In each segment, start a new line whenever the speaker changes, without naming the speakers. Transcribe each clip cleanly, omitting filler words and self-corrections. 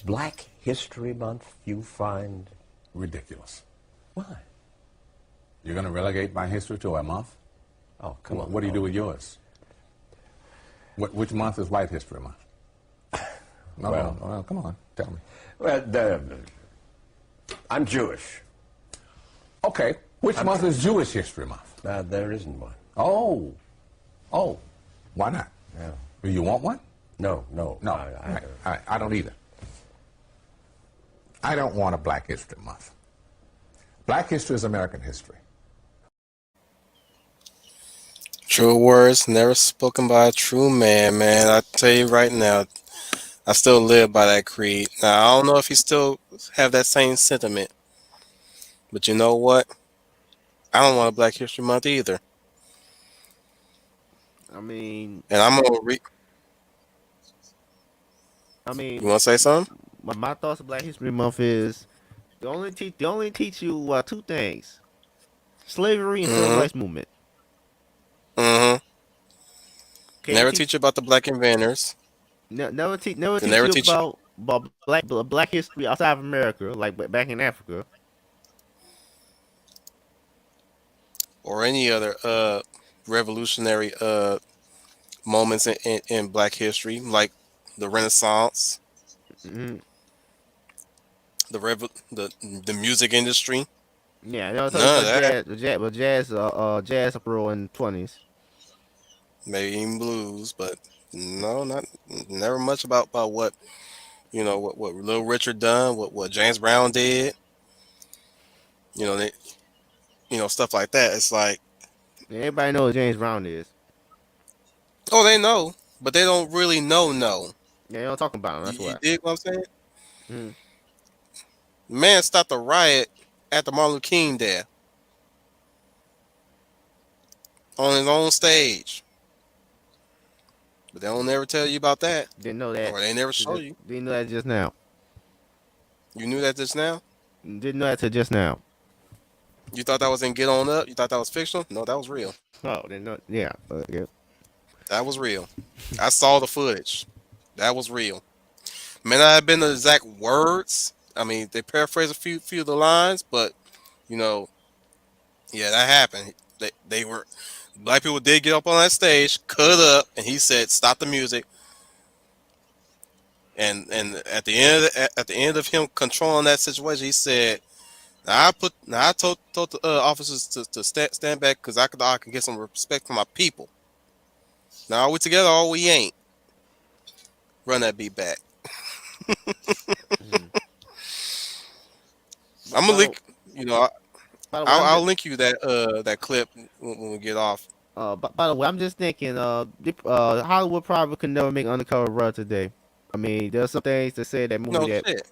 Black History Month you find
Ridiculous.
why?
You're going to relegate my history to a month?
Oh, come on.
What do you do with yours? Which month is White History Month? No, well, come on, tell me.
Well, I'm Jewish.
Okay, which month is Jewish History Month?
There isn't one.
Oh, why not?
Yeah.
You want one?
No.
No, I don't either. I don't want a Black History Month. Black history is American history.
True words never spoken by a true man, man. I tell you right now, I still live by that creed. Now, I don't know if he still have that same sentiment, but you know what? I don't want a Black History Month either.
I mean,
And I'm gonna
I
You
mean,
want to say something?
my thoughts of Black History Month is they only teach you two things: slavery and civil
Mm-hmm.
rights movement.
Mm-hmm.
Can't
Never
teach
teach you about the Black inventors.
never
They
teach
never
you
teach you,
about black history outside of America, like back in Africa.
or any other revolutionary moments in Black history, like the Renaissance,
Hmm.
the music industry.
Yeah, I never told you
None of
about
that.
jazz uproar in the 20s.
Maybe even blues, but no, not never much about what what Little Richard done, what James Brown did. You know they stuff like that. It's like,
Everybody knows who James Brown is.
oh, they know, but they don't really know.
Yeah, they don't talk about him.
You,
That's
you
why.
dig what I'm saying?
Hmm.
Man stopped a riot at the Martin Luther King Day on his own stage, but they don't never tell you about that,
Didn't know that.
or they never show you.
Didn't know that just now.
You knew that just now.
Didn't know that till just now.
You thought that was in Get On Up. You thought that was fictional. No, that was real.
Oh, didn't know. Yeah, yeah.
That was real. I saw the footage. That was real. May not have been the exact words. I mean, they paraphrased a few of the lines, but you know, yeah, that happened. They were black people did get up on that stage, cut up, and he said, "Stop the music." And at the end of him controlling that situation, he said, "Now I told the officers to stand back because I can get some respect from my people. Now are we together or we ain't? Run that beat back."
Mhm.
I'm gonna
By the
link. You know,
by the way,
I'll link you that clip when we get off.
by the way, I'm just thinking, Hollywood probably could never make Undercover Brother today. I mean, there's some things to say that movie
No shit.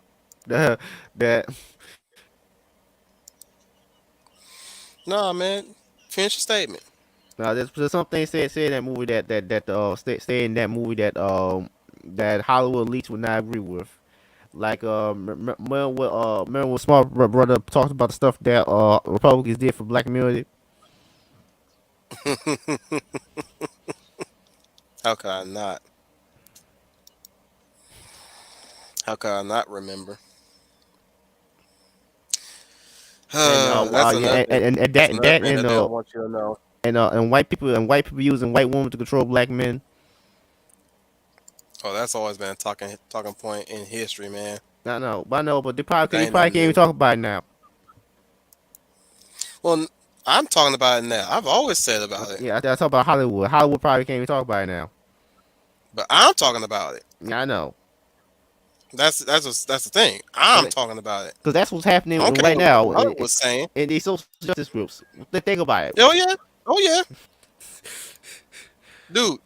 that
Nah, man. Finish your statement.
there's some things say in that movie stay in that movie that Hollywood elites would not agree with. Like remember when Smart Brother talked about the stuff that Republicans did for black community.
How could I not? How could I not remember?
And
That's
yeah,
another thing.
and
That's
that
another thing
and
that they don't want you to know.
white people using white women to control black men.
Oh, that's always been a talking point in history, man.
I know, but
That
they
ain't
probably
nothing
can't even
new.
talk about it now.
Well, I'm talking about it now. I've always said about it,
Yeah, I talk about Hollywood. Hollywood probably can't even talk about it now.
but I'm talking about it.
Yeah, I know,
That's the thing. I'm
because
talking about it.
that's what's happening
I don't care
right
what
now
Hollywood was saying.
in these social justice groups. Think about it.
Oh yeah, oh yeah, dude.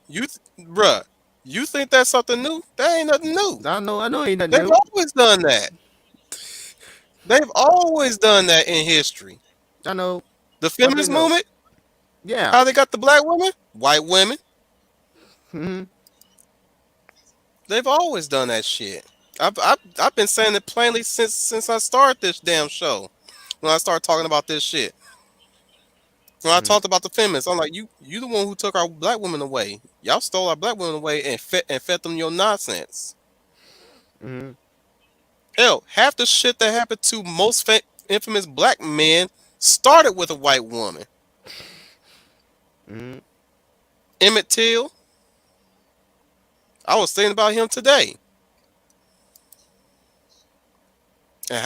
Bruh, you think that's something new? That ain't nothing new.
I know, ain't nothing
They've
new.
always done that. They've always done that in history.
I know,
The
but they
feminist
know.
movement,
Yeah.
how they got the black women, white women.
Hmm.
They've always done that shit. I've been saying it plainly since I started this damn show. When I started talking about this shit, when I
Hmm.
talked about the feminists, I'm like, you the one who took our black women away. Y'all stole our black women away and fed them your nonsense.
Hmm.
Hell, half the shit that happened to most infamous black men started with a white woman.
Mm-hmm.
Emmett Till. I was thinking about him today, and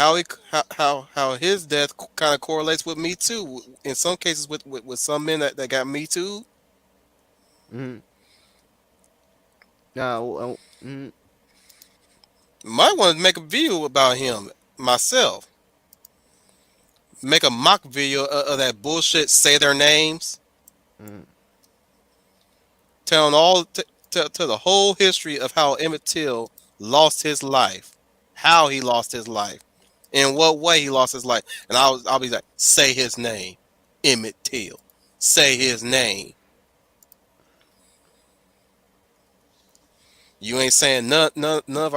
how his death kind of correlates with Me Too. In some cases, with some men that got Me Too.
Mm-hmm. No.
Might want to make a video about him myself. Make a mock video of that bullshit. Say their names.
Mm-hmm.
Telling to the whole history of how Emmett Till lost his life, how he lost his life, in what way he lost his life, and I'll be like, say his name, Emmett Till, say his name. You ain't saying none of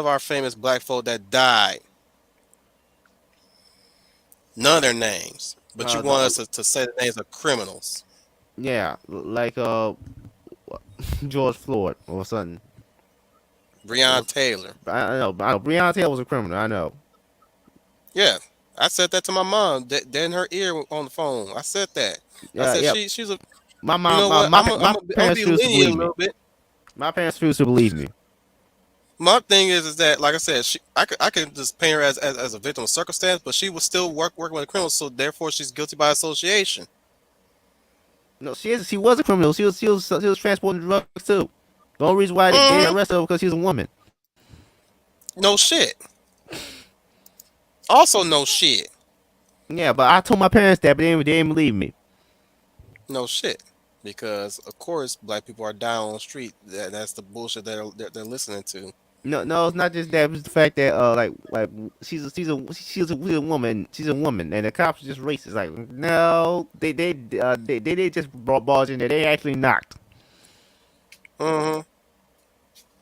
our famous black folk that died, none of their names, but you want us to say the names of criminals.
Yeah, like George Floyd or something.
Breonna Taylor.
I know. Breonna Taylor was a criminal. I know.
Yeah, I said that to my mom. Dead in her ear on the phone. I said that. I
Yeah,
said
yeah.
she's a.
My
You
mom,
know what? I'm
my
gonna
parents
be
refused to
lenient a
believe me.
little bit.
My parents refused to believe me.
My thing is that, like I said, I could just paint her as a victim of circumstance, but she was still working with a criminal, so therefore she's guilty by association.
No, she was a criminal. She was transporting drugs too. The only reason why they
Hmm.
didn't arrest her because she's a woman.
No shit. Also, no shit.
Yeah, but I told my parents that, but they didn't believe me.
No shit. Because of course, black people are down on the street. That's the bullshit they're listening to.
No, no, it's not just that. It's the fact that like she's a woman. She's a woman, and the cops are just racist. Like, no, they just brought balls in there. They actually knocked.
Hmm.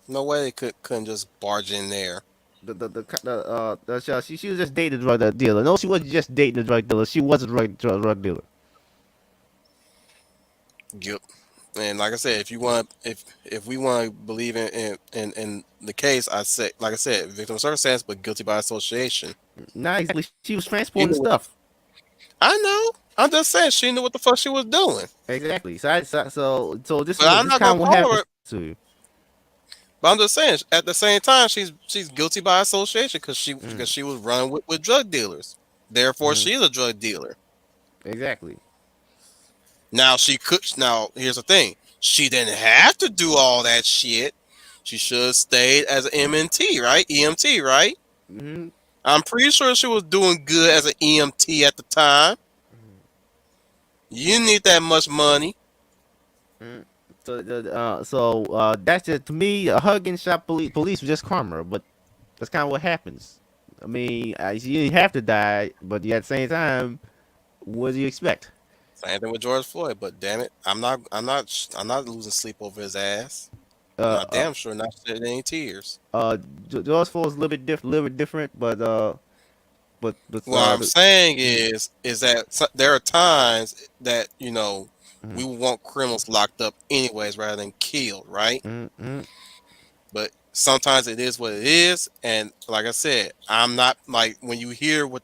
No way they couldn't just barge in there.
She was just dating a drug dealer. No, she wasn't just dating a drug dealer. She was a drug dealer.
Yep. And like I said, if we want to believe in the case, I say, like I said, victim of circumstance, but guilty by association.
Not exactly. She was
You
transporting
know what?
stuff.
I know. I'm just saying she knew what the fuck she was doing.
Exactly. So this
But I'm
this
not
kind
gonna
of what
call
happens
her.
to you.
But I'm just saying, at the same time, she's guilty by association because
Mm,
she was running with drug dealers. Therefore,
mm,
she is a drug dealer.
exactly.
Now she could. Now here's the thing: she didn't have to do all that shit. She should have stayed as an MNT, right? EMT, right?
Hmm.
I'm pretty sure she was doing good as an EMT at the time. You didn't need that much money.
Mm. So that's just to me. A hug and shot police was just karma, but that's kind of what happens. I mean, you didn't have to die, but at the same time, what do you expect?
Same thing with George Floyd, but damn it, I'm not losing sleep over his ass.
Uh,
Not
uh,
damn sure not shedding any tears.
Jaws Falls a little bit different,
What I'm
the,
saying
mm,
is that there are times that we
mm,
would want criminals locked up anyways rather than killed, right?
mm, mm,
But sometimes it is what it is, and like I said, I'm not like when you hear what,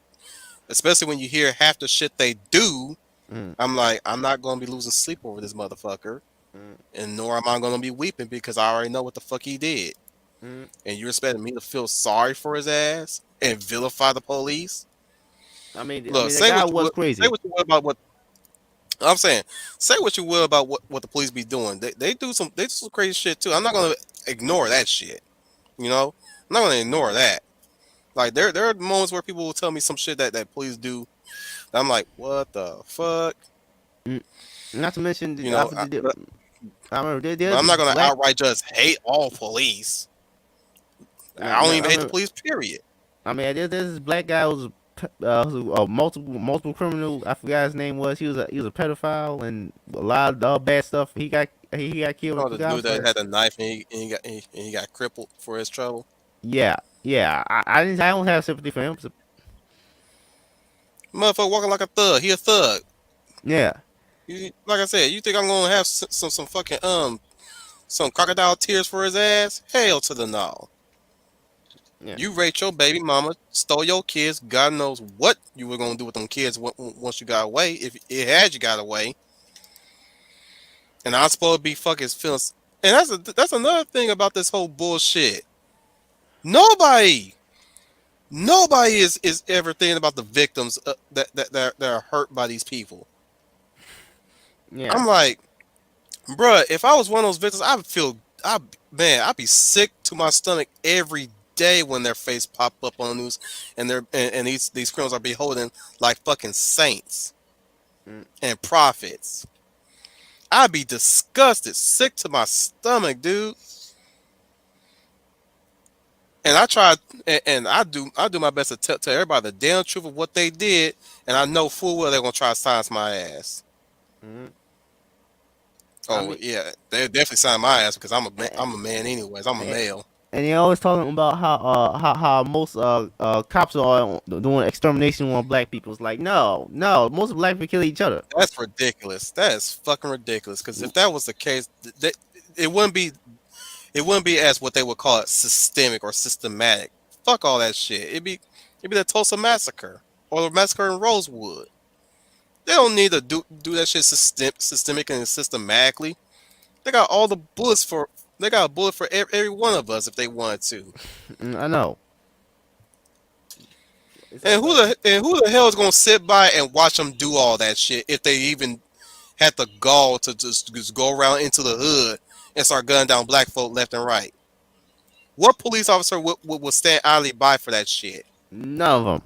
especially when you hear half the shit they do.
mm,
I'm like, I'm not gonna be losing sleep over this motherfucker,
mm,
and nor am I gonna be weeping because I already know what the fuck he did.
mm.
And you expecting me to feel sorry for his ass and vilify the police?
I
Look,
mean, the guy was
say
crazy.
what you will about what I'm saying. Say what you will about what the police be doing. They do some crazy shit too. I'm not gonna ignore that shit. You know, I'm not gonna ignore that. Like there are moments where people will tell me some shit that police do. That I'm like, what the fuck?
Mm. Not to mention,
You know,
I remember
but
there's
I'm
this
not gonna
black.
outright just hate all police.
No,
I don't
no,
even hate the police. Period.
I mean, there's this black guy who multiple criminal. I forgot his name was. He was a pedophile and a lot of bad stuff. He got killed. I
Oh, the
forgot. I'm
dude that
sorry.
had a knife and he got crippled for his trouble.
Yeah, yeah. I don't have sympathy for him. So,
Motherfucker walking like a thug. He a thug.
yeah.
Like I said, you think I'm gonna have some fucking some crocodile tears for his ass? Hell to the no.
Yeah.
You raped your baby mama, stole your kids. God knows what you were gonna do with them kids once you got away, if it had you got away. And I'm supposed to be fucking feeling. And that's another thing about this whole bullshit. Nobody, nobody is ever thinking about the victims that are hurt by these people.
Yeah.
I'm like, bruh, if I was one of those victims, I would feel, man, I'd be sick to my stomach every day when their face pop up on the news, and these criminals are beholden like fucking saints
Mm.
and prophets. I'd be disgusted, sick to my stomach, dude. And I try, and I do my best to tell everybody the damn truth of what they did, and I know full well they're gonna try to silence my ass.
Mm. I
Oh
mean,
yeah, they definitely sign my ass because
eh,
I'm a man anyways. I'm a
eh,
male.
and you're always talking about how most cops are doing extermination on black people. It's like no, most black people kill each other.
That's ridiculous. That is fucking ridiculous. Because if that was the case, it wouldn't be as what they would call it systemic or systematic. Fuck all that shit. It'd be the Tulsa massacre or the massacre in Rosewood. They don't need to do that shit systemic and systematically. They got all the bullets for. They got a bullet for every one of us if they wanted to.
I know. It's
And
like,
who the hell is gonna sit by and watch them do all that shit if they even had the gall to just go around into the hood and start gunning down black folk left and right? What police officer would stand idly by for that shit?
none of them.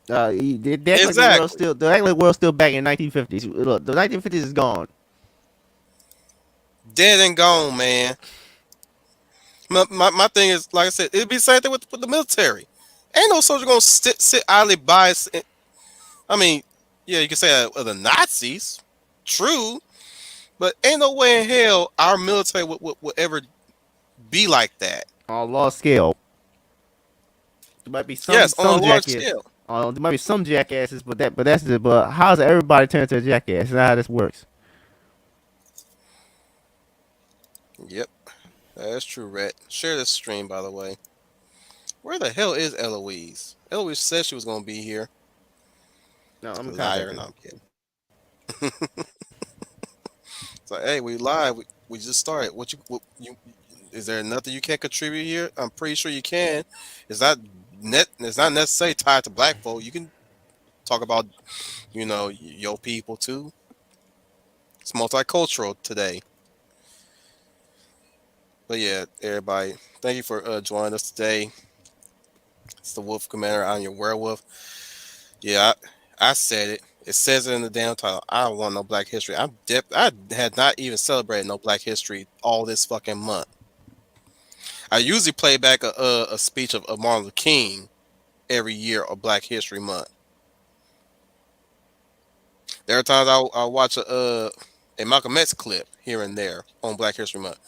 They act like the world
Exactly.
still. They act like the world still back in 1950s. Look, the 1950s is gone.
Dead and gone, man. My thing is, like I said, it'd be the same thing with the military. Ain't no soldier gonna sit idly by. I mean, yeah, you can say the Nazis, true, but ain't no way in hell our military would ever be like that.
On a large scale, there might be
Yes, on
some
a large
jackass.
scale.
There might be some jackasses, but that's it. But how's everybody turn to a jackass? That's not how this works.
Yep, that's true, Rhett. Share this stream, by the way. Where the hell is Eloise? Eloise said she was gonna be here.
No, I'm in contact
Liar,
with
no,
her.
I'm kidding. It's like, hey, we live. We just started. What you? Is there nothing you can't contribute here? I'm pretty sure you can. It's not It's not necessarily tied to black folk. You can talk about, your people too. It's multicultural today. But yeah, everybody, thank you for joining us today. It's the Wolf Commander. I'm your werewolf. Yeah, I said it. It says it in the damn title. I don't want no Black History. I had not even celebrated no Black History all this fucking month. I usually play back a speech of Martin Luther King every year of Black History Month. There are times I watch a Malcolm X clip here and there on Black History Month.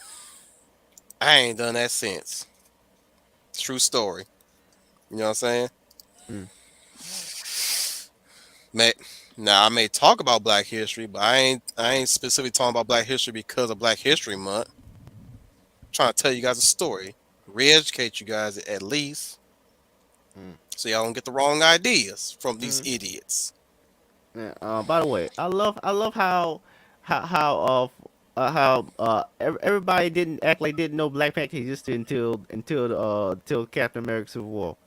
I ain't done that since. True story. You know what I'm saying?
Mm.
Now I may talk about Black History, but I ain't specifically talking about Black History because of Black History Month. I'm trying to tell you guys a story, re-educate you guys at least, so y'all don't get the wrong ideas from these idiots.
Yeah, by the way, I love how everybody didn't act like didn't know Black Panther existed until Captain America Civil War.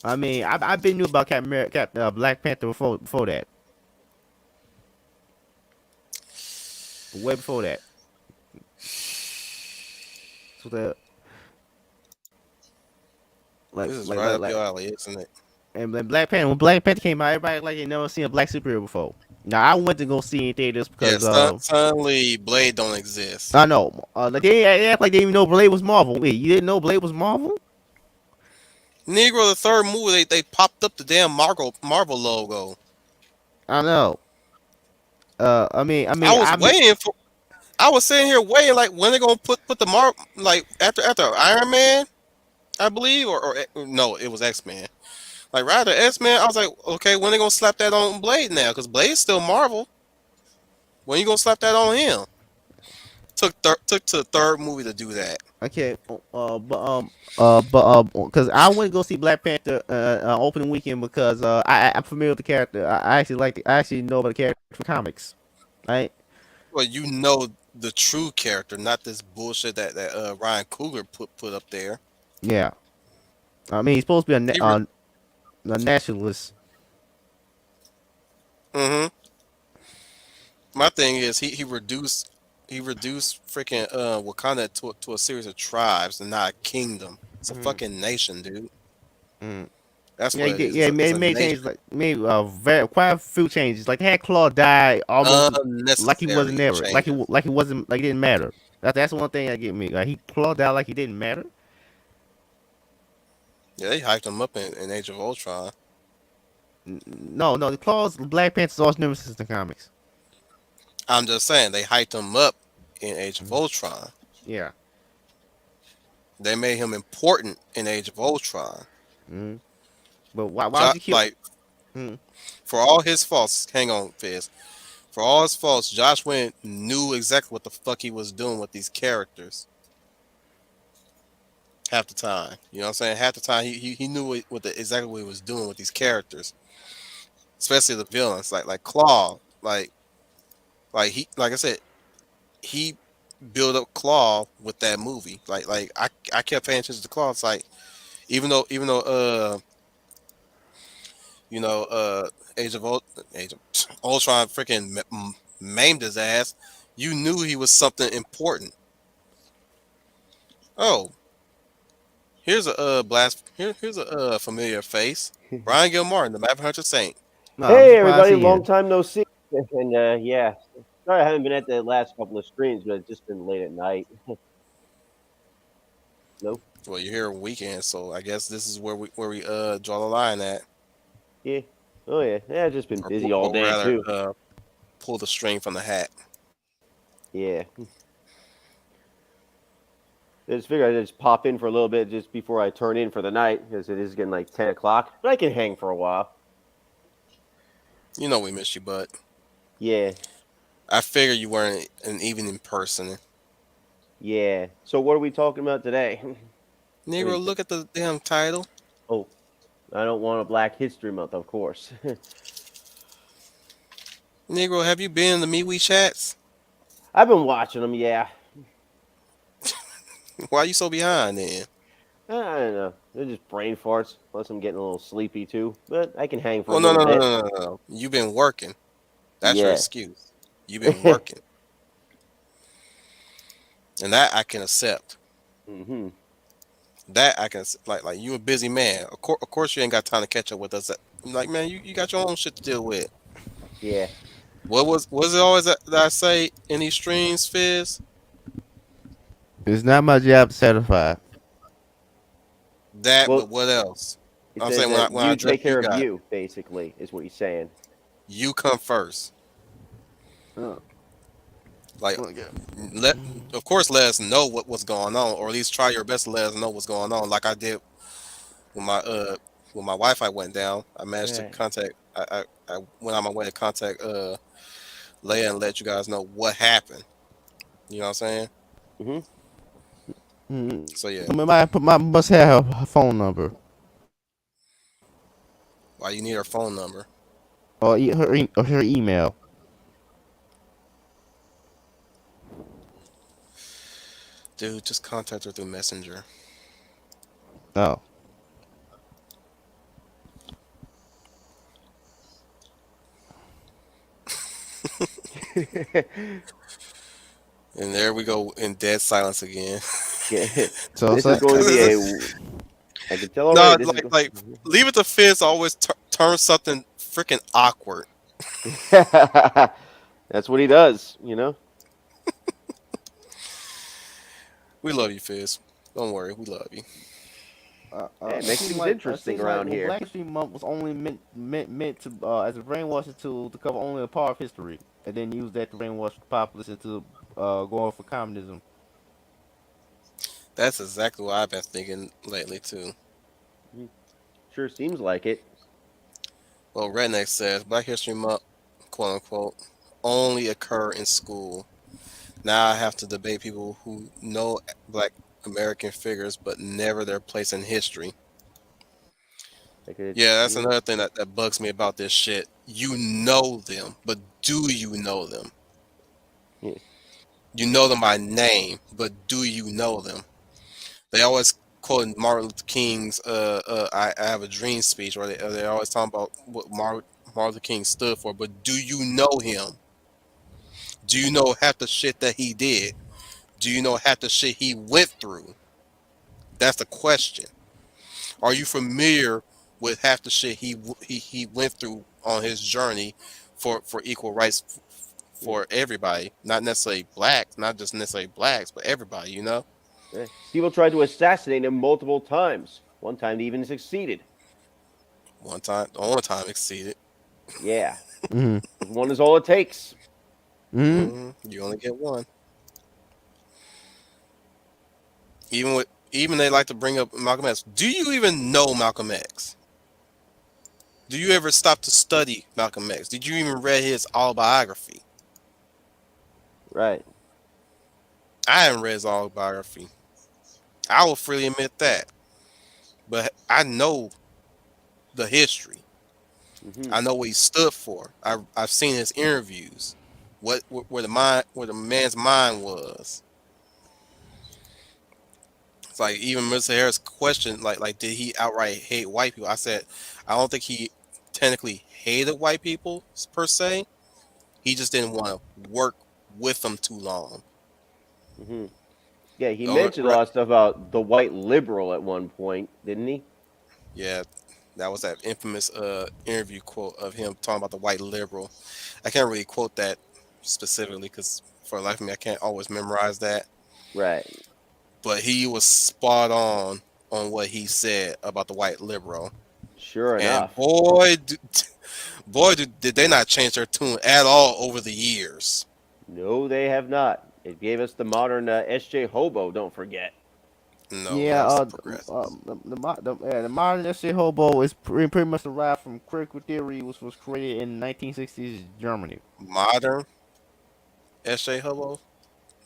I mean, I've been knew about Black Panther before that, way before that. So that
This is right up your alley, isn't it?
and when Black Panther came out, everybody act like they never seen a black superhero before. Now I went to go see in theaters
Yeah,
because
suddenly Blade don't exist.
I know like they act like they didn't even know Blade was Marvel. Wait, you didn't know Blade was Marvel?
Negro, the third movie, they popped up the damn Marvel logo.
I know.
I was sitting here waiting, like when they gonna put the like after Iron Man, I believe, or no, it was X-Men. Like right after X-Men, I was like, okay, when they gonna slap that on Blade now? Because Blade's still Marvel. When you gonna slap that on him? took to the third movie to do that.
Okay, because I went to go see Black Panther opening weekend because I'm familiar with the character. I actually I actually know about the character from comics, right?
Well, you know the true character, not this bullshit that Ryan Coogler put up there.
Yeah, I mean he's supposed to be
He re-
a nationalist.
hmm My thing is he reduced freaking Wakanda to a series of tribes and not a kingdom. It's a
Mm-hmm.
fucking nation, dude.
Mm.
That's
Yeah,
what it is.
yeah,
It's
he
a
made
nation.
changes like made very quite a few changes. Like they had Claw die almost like he wasn't
Unnecessary
there,
changes.
like he wasn't like it didn't matter. That's one thing that get me. Like he Claw died like he didn't matter.
Yeah, they hyped him up in Age of Ultron.
No, the Claw's Black Panther's arch nemesis in the comics.
I'm just saying they hyped him up in Age of
Mhm.
Ultron.
Yeah.
They made him important in Age of Ultron.
Mm. But why would you kill?
Like
Mm.
for all his faults, hang on, Fizz. For all his faults, Josh Wynn knew exactly what the fuck he was doing with these characters. Half the time, you know what I'm saying? Half the time, he knew exactly what he was doing with these characters, especially the villains, like Claw, like I said, he built up Claw with that movie. I kept paying attention to Claw. It's like even though you know Age of Ultron freaking maimed his ass, you knew he was something important. Oh, here's a here's a familiar face. Brian Gilmartin, the Map Hunter Saint.
No, I'm
Hey,
surprised
everybody!
he
Long
here.
time no see. And yeah, sorry I haven't been at the last couple of streams, but it's just been late at night. Nope.
Well, you're here weekend, so I guess this is where we draw the line at,
Yeah. Oh yeah. Yeah, I've just been
or
busy all
or
day
rather,
too.
pull the string from the hat.
Yeah. I just figured I'd just pop in for a little bit just before I turn in for the night, because it is getting like 10 o'clock. But I can hang for a while.
You know we miss you, but
Yeah.
I figure you weren't an evening person.
Yeah. So what are we talking about today? I
Negro,
mean,
look at the damn title.
oh, I don't want a Black History Month, of course.
Negro, have you been in the MeWe chats?
I've been watching them. Yeah.
Why you so behind then?
I don't know. They're just brain farts. Plus, I'm getting a little sleepy too. But I can hang for a
Well, no,
little
no, no,
bit.
no, no, no. You've been working. That's your
Yeah.
excuse. You've been working, and that I can accept.
hmm
That I can like you a busy man. Of course you ain't got time to catch up with us. Like man, you got your own shit to deal with.
Yeah.
Was it always that I say in these streams, Fizz?
It's not my job to satisfy.
That, but
Well,
what else?
he
I'm
says
saying
that
when I
you
address
take
you
care of
guys,
you, basically, is what he's saying.
you come first.
Oh.
Like
Okay.
let of course let us know what's going on, or at least try your best to let us know what's going on. Like I did when my Wi-Fi went down. I managed to
Right.
contact. I went on my way to contact Leia and let you guys know what happened. You know what I'm saying?
hmm
Mm.
So yeah,
My must have her phone number
why you need her phone number,
or her email.
dude? Just contact her through Messenger.
Oh.
And there we go in dead silence again.
So
This is going to
'Cause
be
this
a.
is
I can tell already.
no
This is.
like leave it to Fizz to always turn something freaking awkward.
That's what he does, you know.
We love you, Fizz. Don't worry, we love you.
Yeah, it makes things interesting
Seems like
around
well,
here.
Black History Month was only meant to as a brainwashing tool to cover only a part of history, and then use that to brainwash the populace into going for communism.
That's exactly what I've been thinking lately too.
Sure seems like it.
Well, Redneck says Black History Month, quote unquote, only occur in school. Now I have to debate people who know Black American figures but never their place in history.
Like it's
Yeah, that's another thing that bugs me about this shit. You know them, but do you know them?
yeah.
You know them by name, but do you know them? They always quote Martin Luther King's I have a dream" speech, or they always talking about what Martin Luther King stood for. But do you know him? Do you know half the shit that he did? Do you know half the shit he went through? That's the question. Are you familiar with half the shit he went through on his journey for equal rights
Yeah.
for everybody, not necessarily blacks, not just necessarily blacks, but everybody, you know?
Yeah. People tried to assassinate him multiple times. One time they even succeeded.
One time, the only time exceeded.
Yeah.
Mm-hmm.
Because one is all it takes.
Mm-hmm.
You only get one. Even they like to bring up Malcolm X. Do you even know Malcolm X? Do you ever stop to study Malcolm X? Did you even read his autobiography?
Right.
I haven't read his autobiography. I will freely admit that. But I know the history.
Hmm.
I know what he stood for. I've seen his interviews. Where the man's mind was. It's like even Mr. Harris questioned like did he outright hate white people? I said I don't think he technically hated white people per se. He just didn't want to work with them too long.
Hmm. Yeah, he
The only,
mentioned a lot of stuff about the white liberal at one point, didn't he?
yeah, that was that infamous interview quote of him talking about the white liberal. I can't really quote that specifically because for the life of me I can't always memorize that.
Right.
But he was spot on what he said about the white liberal.
Sure
And
enough.
boy, did they not change their tune at all over the years.
No, they have not. It gave us the modern SJ Hobo, don't forget.
No, that
Yeah,
was the progressives.
the modern essay hobo is pretty much derived from critical theory, which was created in 1960s Germany.
Modern SJ Hubble?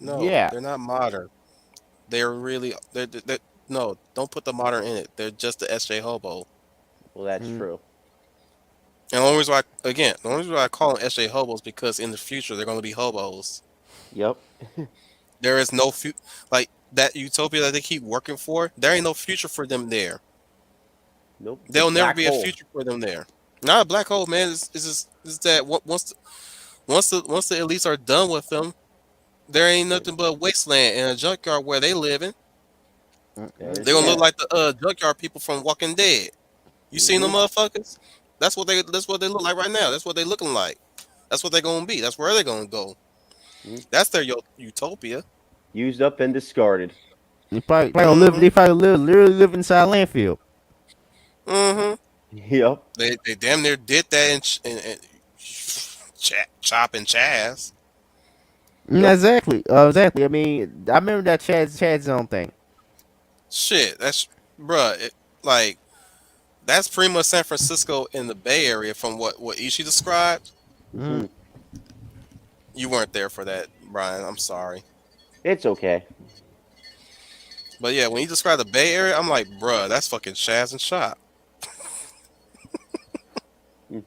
No,
Yeah,
they're not modern. They're really no. Don't put the modern in it. They're just the SJ Hobo.
Well, that's
mm,
true.
And the only reason why I call them SJ Hobos because in the future they're going to be hobos.
Yep.
There is no like that utopia that they keep working for. There ain't no future for them there.
Nope. It's a
There'll never
black
be a
hole.
future for them there. Not a black hole, man. It's that once the elites are done with them, there ain't nothing but a wasteland and a junkyard where they living.
That is
They're gonna look
true.
like the junkyard people from Walking Dead. You seen them
Hmm.
motherfuckers? That's what they look like right now. That's what they looking like. That's what they're gonna be. That's where they're gonna go.
Hmm.
That's their utopia.
Used up and discarded.
Mm-hmm.
they probably literally live inside a landfill.
Mm-hmm.
Yep.
They damn near did that in chop and chaz.
Yep.
Exactly, exactly. I mean, I remember that Chad Zone thing.
Shit, that's bruh. Like that's pretty much San Francisco in the Bay Area from what Ishi described.
Mm,
Hmm.
You weren't there for that, Brian. I'm sorry.
It's okay.
But yeah, when you describe the Bay Area, I'm like, bruh, that's fucking Chaz and Shop.
Hmm.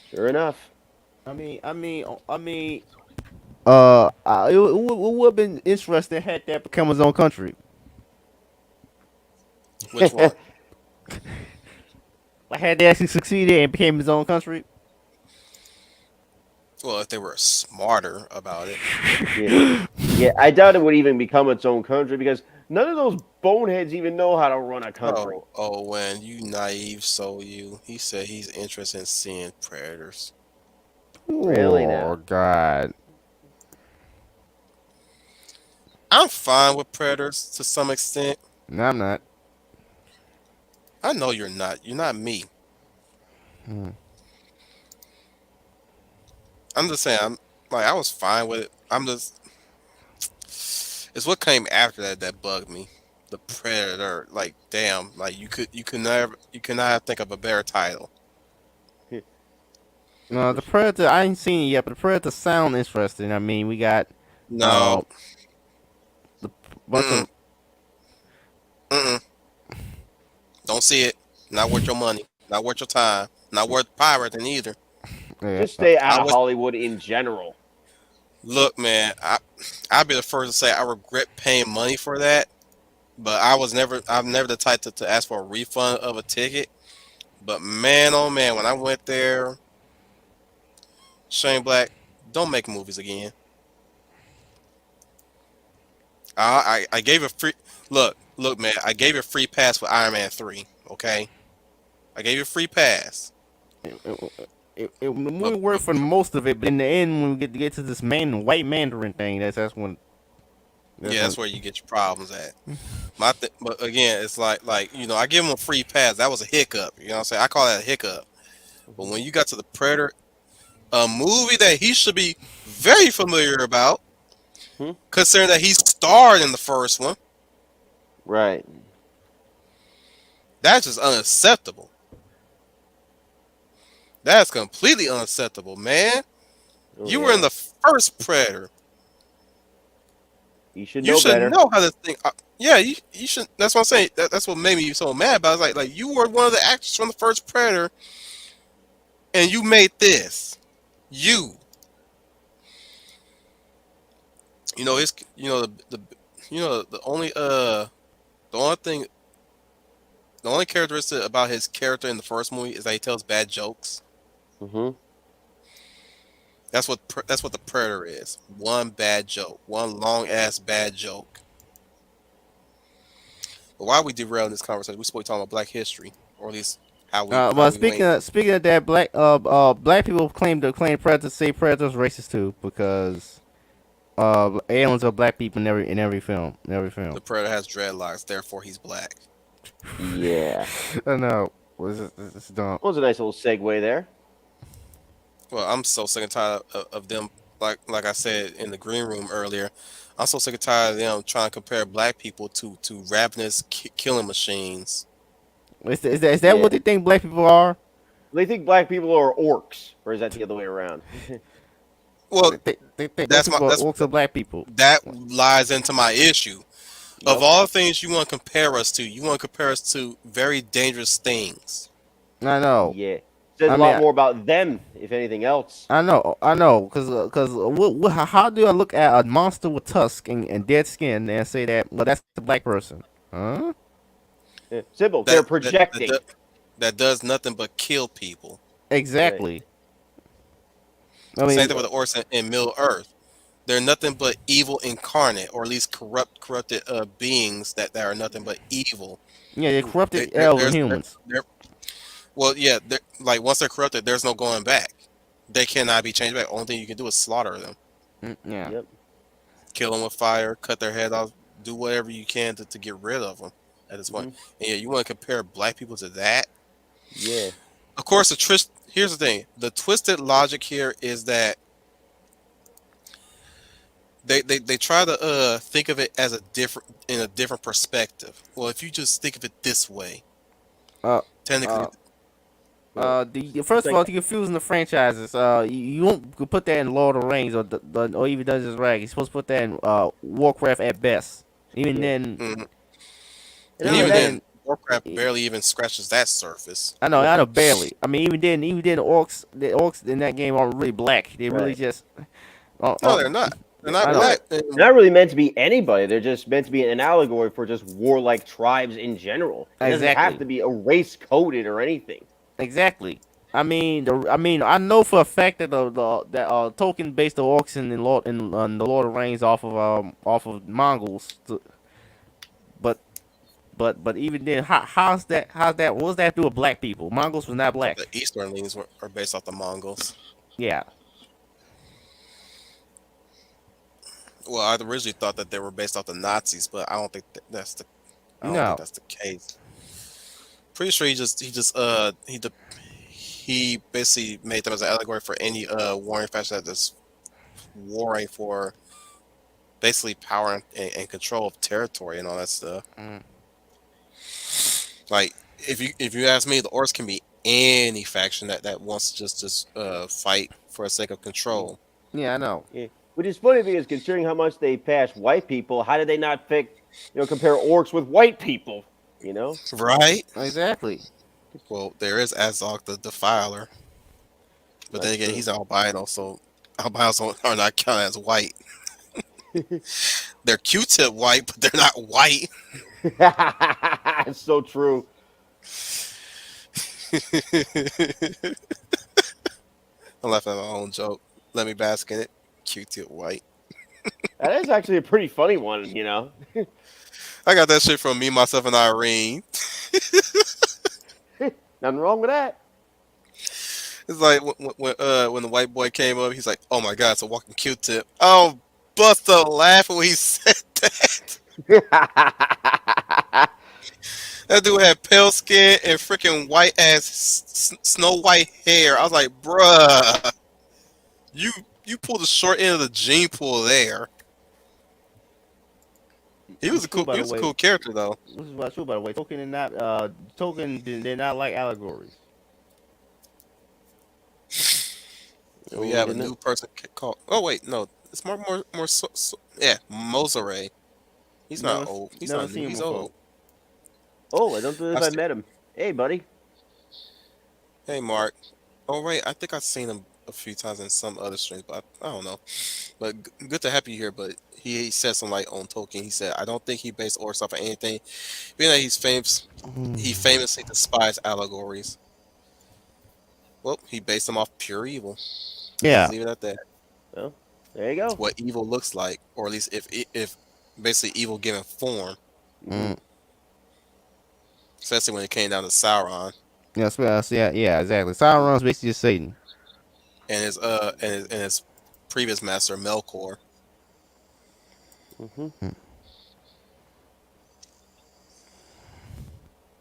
Sure enough.
it would have been interesting had that become his own country.
Which one?
Like, had they actually succeeded and became his own country.
Well, if they were smarter about it.
Yeah. Yeah, I doubt it would even become its own country because none of those boneheads even know how to run a country.
When you naive soul, you. He said he's interested in seeing predators.
Really
Oh
now.
God.
I'm fine with predators to some extent.
No, I'm not.
I know you're not. You're not me.
Hmm.
I'm just saying. I'm like I was fine with it. I'm just. It's what came after that bugged me. The predator. Like damn. Like you could not think of a better title.
The Predator, I ain't seen it yet, but the Predator sound interesting. I mean, we got
No.
uh the bunch
Mm-mm.
of
Mm-mm. Don't see it. Not worth your money. Not worth your time. Not worth pirating either.
yeah,
Just stay
I
out of
wish.
Hollywood in general.
Look, man. I'll be the first to say I regret paying money for that. But I'm never the type to ask for a refund of a ticket. But man, oh man, when I went there, Shane Black, don't make movies again. I gave a free look, man. I gave you a free pass for Iron Man 3. Okay, I gave you a free pass.
the
But
movie worked for most of it, but in the end, when we get to this white Mandarin thing, that's when that's
yeah,
when
that's where you get your problems at. But again, it's like I give him a free pass. That was a hiccup. You know what I'm saying? I call that a hiccup. But when you got to the Predator, a movie that he should be very familiar about,
Hmm?
considering that he starred in the first one,
Right.
that's just unacceptable. That's completely unacceptable, man.
Oh
You were in
yeah.
the first Predator.
You should
You
know
should
better.
know how to think. Yeah, you should. That's what I'm saying. That's what made me so mad. But I was like you were one of the actors from the first Predator, and you made this. You, it's the only thing, the only characteristic about his character in the first movie is that he tells bad jokes.
Hmm.
That's what the Predator is. One bad joke, one long ass bad joke. But why are we derailing this conversation? We're supposed to be talking about Black history, or at least how
well,
we went.
speaking of that, black people claim Predator, say Predator's racist too because aliens are black people in every film,
The Predator has dreadlocks, therefore he's black.
Yeah.
I know. It's dumb.
Well, it was a nice little segue there.
Well, I'm so sick and tired of them. Like I said in the green room earlier, I'm so sick and tired of them trying to compare black people to ravenous killing machines.
Is that
Yeah.
what they think black people are?
They think black people are orcs, or is that the other way around?
Well,
They think black
that's my
people are
that's
orcs or black people.
that lies into my issue. Of
Yep.
all the things you want to compare us to, you want to compare us to very dangerous things.
I know.
Yeah. Says
I
a
mean,
lot more about them, if anything else.
I know, how do I look at a monster with tusk and dead skin and say that well that's a black person? Huh?
Yeah. Simple. They're
That
projecting.
that does nothing but kill people.
Right.
Exactly. I
Same
mean,
thing with the orcs in Middle Earth. They're nothing but evil incarnate, or at least corrupted beings that are nothing but evil.
yeah, they
They,
corrupted
they're,
elves and
there's,
humans.
they're, well, yeah, like once they're corrupted, there's no going back. They cannot be changed back. Only thing you can do is slaughter them,
Yeah.
Yep.
kill them with fire, cut their head off, do whatever you can to get rid of them at this point.
Hmm.
And yeah, you want to compare black people to that?
Yeah.
Of course, here's the thing: the twisted logic here is that they try to think of it as a different perspective. Well, if you just think of it this way,
Uh,
technically,
uh,
Well,
first
it's
of all,
like
you're confusing the franchises. You won't put that in Lord of the Rings or even Dungeons and Dragons. You're supposed to put that in Warcraft at best. Even
Yeah.
then,
mhm.
and
And
not only
even
that,
then, Warcraft barely even scratches that surface.
I know barely. I mean, even then, the orcs in that game aren't really black. They really
right.
just,
No, they're not. They're not
I know.
black.
They're not really meant to be anybody. They're just meant to be an allegory for just warlike tribes in general. It doesn't have
Exactly.
to be a race coded or anything.
Exactly. I know for a fact that Tolkien based the orcs in the Lord of the Rings off of Mongols, but even then, how's that what does that do with black people? Mongols was not black.
The Easternlings are based off the Mongols.
Yeah.
Well, I originally thought that they were based off the Nazis, but I don't think I don't think
No.
that's the case. Pretty sure he basically made them as an allegory for any warring faction that's warring for basically power and control of territory and all that stuff.
Mm.
Like if you ask me, the orcs can be any faction that wants just to fight for the sake of control.
Yeah, I know.
Yeah. Which is funny because considering how much they bash white people, how did they not pick, compare orcs with white people?
Right?
Exactly.
Well, there is Azog the Defiler. But then
That's
again,
true.
he's albino, so albinos are not counted as white. They're Q-tip white, but they're not white.
It's so true.
I'm laughing at my own joke. Let me bask in it. Q-tip white.
That is actually a pretty funny one,
I got that shit from Me, Myself, and Irene.
Nothing wrong with that.
It's like when the white boy came up, he's like, "Oh my god, it's a walking Q-tip." Oh, bust a laugh when he said that. That dude had pale skin and freaking white ass snow white hair. I was like, bruh, you pulled the short end of the gene pool there. He was a cool character though.
This is what's true, by the way. Token did not like allegories.
We have a new person called. Oh wait, no, it's more yeah, Mozare. He's not old. He's not new. He's old.
Oh, I don't know if I met him. Hey, buddy.
Hey, Mark. Oh wait, I think I've seen him a few times in some other streams, but I don't know. But good to have you here. But he said some light on Tolkien. He said, I don't think he based orcs off of anything. Being that he's famous, he famously despised allegories. Well, he based them off pure evil.
Yeah.
Let's leave it at that.
Well, there you go.
It's what evil looks like, or at least if basically evil given form. Especially when it came down to Sauron.
Yeah, exactly. Sauron's basically just Satan.
And his previous master Melkor.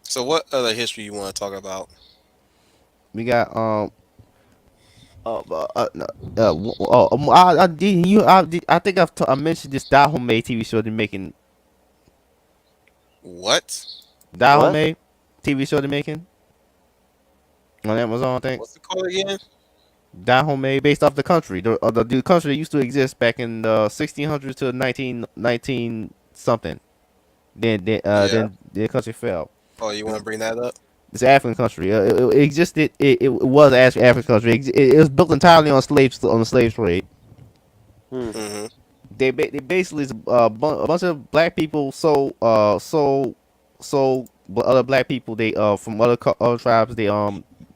So what other history you want to talk about?
We got I think I mentioned this Dahomey TV show they're making.
What?
Dahomey TV show they're making on Amazon, I think.
What's it called again?
Dahomey, based off the country. The country that used to exist back in the 1600s to 19 something. Then the country fell.
Oh, you want to bring that up?
It's an African country. It existed. It was an African country. It was built entirely on the slave trade.
Mm-hmm.
They basically a bunch of black people sold other black people from other tribes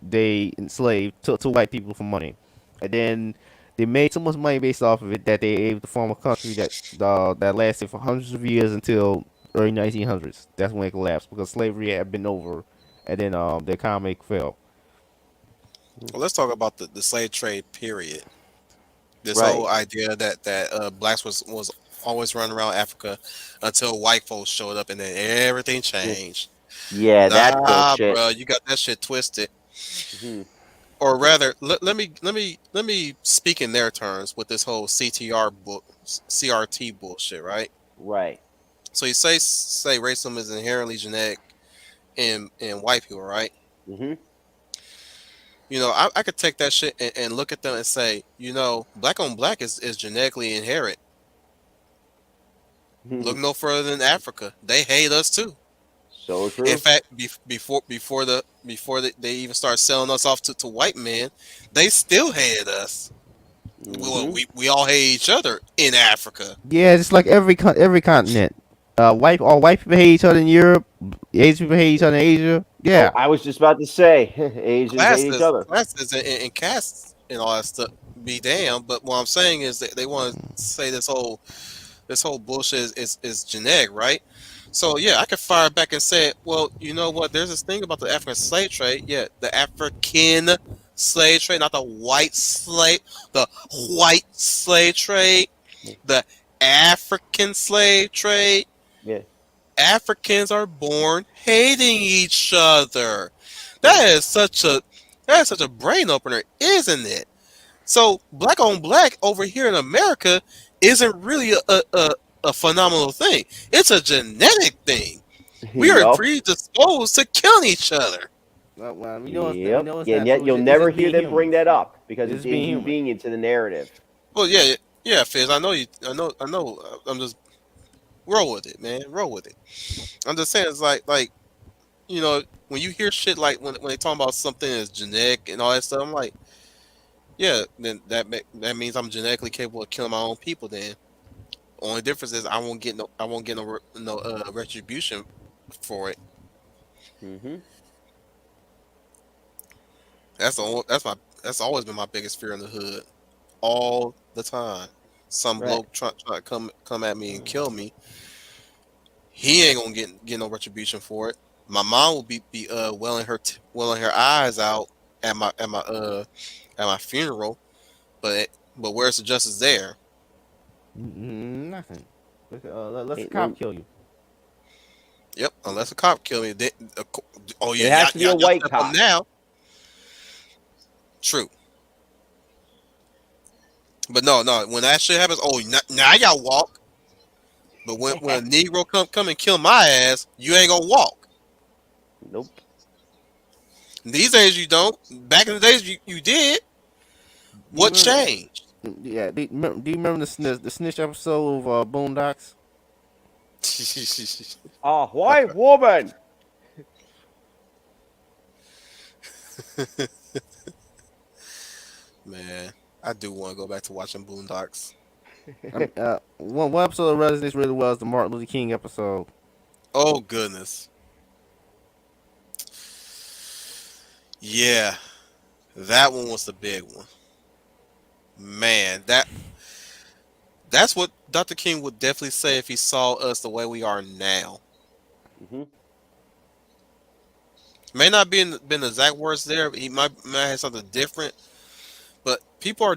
they enslaved to white people for money, and then they made so much money based off of it that they able to form a country that lasted for hundreds of years until early 1900s. That's when it collapsed because slavery had been over, and then the economy fell.
Well, let's talk about the slave trade period. This
Right.
whole idea that blacks was always running around Africa until white folks showed up and then everything changed.
Yeah, that's
Nah,
bullshit.
bro, you got that shit twisted.
Mhm.
Or rather, let me speak in their terms with this whole CRT bullshit, right?
Right.
So you say racism is inherently genetic in white people, right?
Mm-hmm.
You know, I could take that shit and look at them and say, you know, black on black is genetically inherent. Look no further than Africa. They hate us too.
So true.
In fact, before they even start selling us off to white men, they still hated us. Well, we all hate each other in Africa.
Yeah, it's like every continent. All white people hate each other in Europe. Asian people hate each other in Asia. Yeah.
Oh, I was just about to say, Asians hate each other.
Classes and castes and all that stuff be damned. But what I'm saying is that they want to say this whole bullshit is genetic, right? So yeah, I could fire back and say, well, you know what? There's this thing about the African slave trade. Yeah, the African slave trade, not the white slave trade, the African slave trade.
Yeah.
Africans are born hating each other. That is such a brain opener, isn't it? So black on black over here in America isn't really a phenomenal thing. It's a genetic thing. We are predisposed to killing each other.
Well, we
Yep.
know it's
And
not
yet
true.
you'll
It's
never
just
hear
being
them bring
human.
that up because
It's
it's
just being human.
inconvenient to the narrative.
Well, yeah, Fizz. I know you. I know. I'm just roll with it, man. Roll with it. I'm just saying, it's like you know, when you hear shit like when they talk about something as genetic and all that stuff, I'm like, yeah, then that means I'm genetically capable of killing my own people. Then only difference is I won't get no retribution for it.
Hmm.
That's always been my biggest fear in the hood, all the time. Some
Right.
bloke try to come at me and kill me. He ain't gonna get no retribution for it. My mom will be welling her eyes out at my funeral, but where's the justice there?
Nothing. Let's the
It,
cop kill you.
Yep, unless a cop kill me. Oh yeah,
it has to be a
y'all
white
step up
cop.
now. True, but no. When that shit happens, oh now y'all walk. But when a Negro come and kill my ass, you ain't gonna walk.
Nope.
These days you don't. Back in the days you did.
Do you
What
remember?
changed?
Yeah. Do you remember the snitch episode of Boondocks?
A white woman.
Man, I do want to go back to watching Boondocks.
One episode that resonates really well is the Martin Luther King episode.
Oh goodness. Yeah, that one was the big one. Man, that's what Dr. King would definitely say if he saw us the way we are now.
Hmm.
May not been the exact words there, but he might have something different. But people are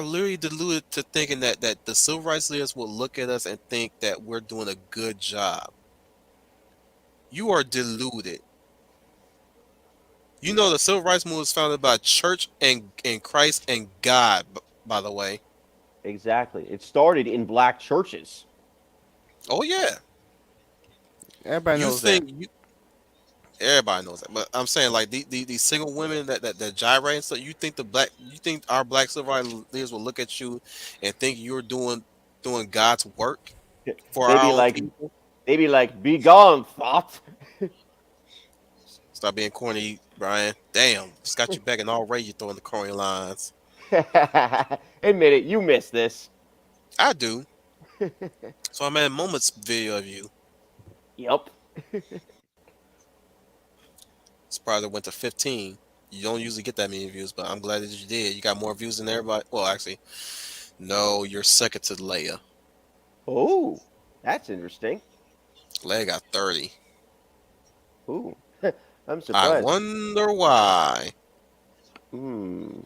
literally deluded to thinking that the civil rights leaders will look at us and think that we're doing a good job. You are deluded. You know the civil rights movement was founded by church and Christ and God, by the way.
Exactly. It started in black churches.
Oh yeah.
Everybody
You
knows that.
think you Everybody knows that. But I'm saying like these single women that gyrate and stuff, you think our black civil rights leaders will look at you and think you're doing God's work for
They
our
be
own
like,
people?
be gone, thought.
Stop being corny, Brian. Damn, just got you back and already you throwing the corny lines.
Admit it, you missed this.
I do. So I made a moments video of you.
Yep.
Surprised it went to 15. You don't usually get that many views, but I'm glad that you did. You got more views than everybody. Well, actually, no, you're second to Leia.
Oh, that's interesting.
Leia got 30.
Ooh, I'm
I
surprised.
wonder why.
Hmm.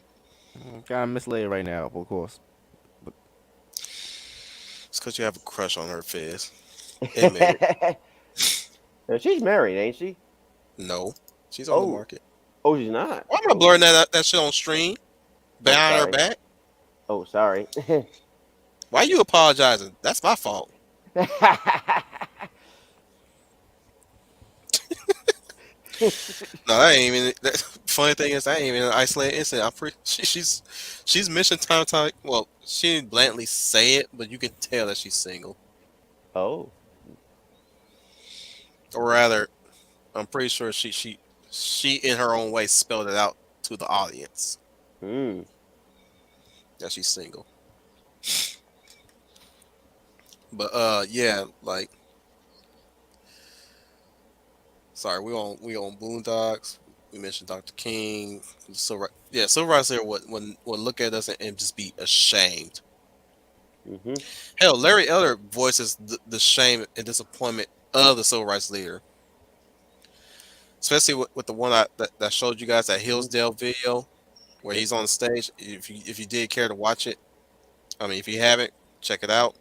Kind of misled right now, of course.
It's because you have a crush on her, Fizz. Admit it.
Now, she's married, ain't she?
No, she's on the
Oh,
market.
oh, she's not.
Why am I blurring that shit on stream?
Oh,
Behind her
sorry.
back?
Oh, sorry.
Why you apologizing? That's my fault. No, that ain't even. Funny thing is, that ain't even an isolated incident. I'm pretty. She's mentioned time to time. Well, she didn't blatantly say it, but you can tell that she's single.
Oh,
Or rather, I'm pretty sure she in her own way spelled it out to the audience
hmm.
that she's single. But yeah, like, sorry, we on Boondocks. We mentioned Dr. King. Civil rights there would look at us and just be ashamed.
Mm-hmm.
Hell, Larry Elder voices the shame and disappointment of the civil rights leader, especially with the one that showed you guys that Hillsdale video where he's on the stage. If you did care to watch it, I mean, if you haven't, check it out.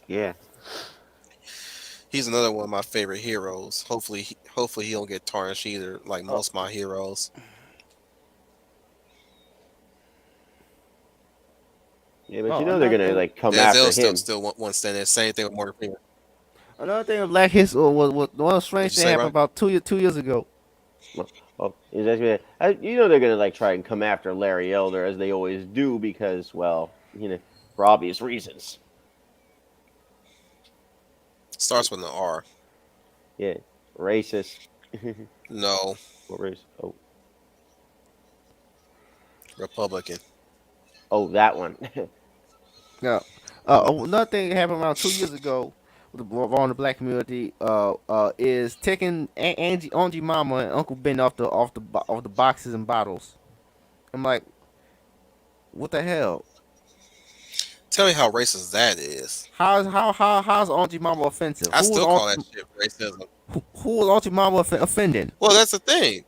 Yeah.
He's another one of my favorite heroes. Hopefully he don't get tarnished either, like
Oh,
most of my heroes.
yeah, but
Oh,
you know they're
another
gonna
thing.
like come
Denzel
after him.
still one standing. Same thing with Morgan Freeman.
Another thing of Black History was one
What'd
strange
you
thing
say,
happened
Ryan?
about 2 years ago.
Oh, is that you know they're gonna like try and come after Larry Elder as they always do because, well, for obvious reasons.
Starts with an R.
Yeah, racist.
No,
What race? Oh,
Republican.
oh, that one.
Yeah. Another thing that happened around 2 years ago with on the black community is taking Auntie Mama and Uncle Ben off the boxes and bottles. I'm like, what the hell?
Tell me how racist that is.
How's Auntie Mama offensive?
I still call that shit racism.
Who was Auntie Mama offending?
Well, that's the thing.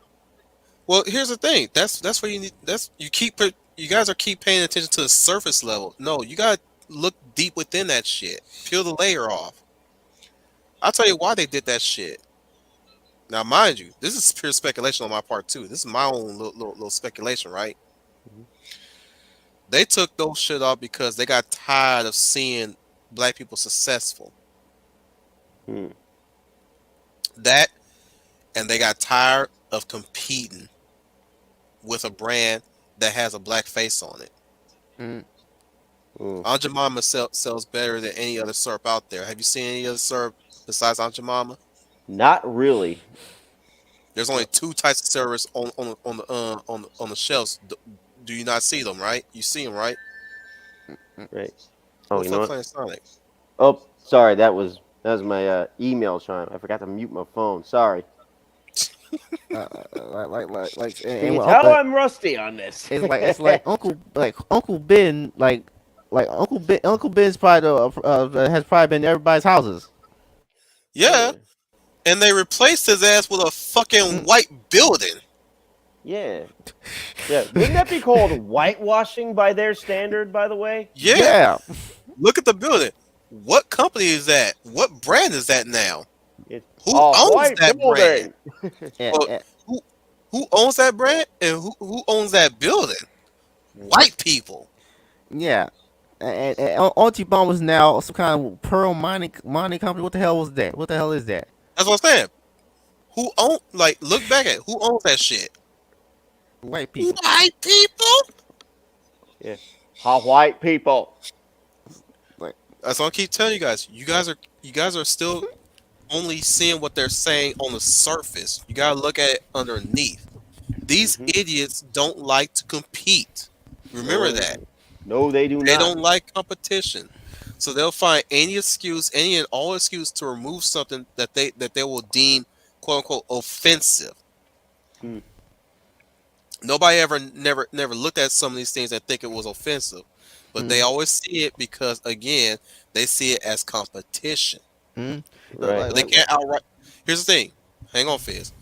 Well, here's the thing. That's what you need. You guys are keep paying attention to the surface level. No, you gotta look deep within that shit. Peel the layer off. I'll tell you why they did that shit. Now, mind you, this is pure speculation on my part too. This is my own little speculation, right?
Mhm.
They took those shit off because they got tired of seeing black people successful.
Hmm.
That, and they got tired of competing with a brand that has a black face on it.
Mm.
Mm.
Aunt Jemima sells better than any other syrup out there. Have you seen any other syrup besides Aunt Jemima?
Not really.
There's only two types of syrups on the shelves. Do you not see them? Right? You see them, right?
Right.
Who
Oh,
the
you know
fuck
what?
playing Sonic?
Oh, sorry. That was my email chime. I forgot to mute my phone. Sorry.
And
Can you
what
tell
Uncle
I'm rusty on this?
it's like Uncle Ben Uncle Ben's probably has probably been in everybody's houses.
Yeah,
Yeah.
and they replaced his ass with a fucking
Mm.
white building.
Yeah. Yeah. Wouldn't that be called whitewashing by their standard, by the way?
Yeah,
Yeah.
look at the building. What company is that? What brand is that now?
It's
Who
a
owns
white
that brand?
building.
Eh,
Well,
eh,
who owns that brand and who owns that building? White people.
yeah. And Auntie Bomb was now some kind of pearl mining company. What the hell was that? What the hell is that?
That's what I'm saying. Who own? Like, look back at who owns that shit.
White people.
White people.
Yeah. Ha white people.
Like,
That's what I keep telling you guys. You guys are still only seeing what they're saying on the surface. You gotta look at it underneath. These
Hmm.
idiots don't like to compete. Remember
No,
that.
no, they do
They
not.
don't like competition. So they'll find any excuse, any and all excuse to remove something that they will deem quote unquote offensive.
Hmm.
Nobody ever never looked at some of these things and think it was offensive. But they
mm,
always see it because again, they see it as competition.
mm.
Right.
But they can't outright. Here's the thing. Hang on, Fizz.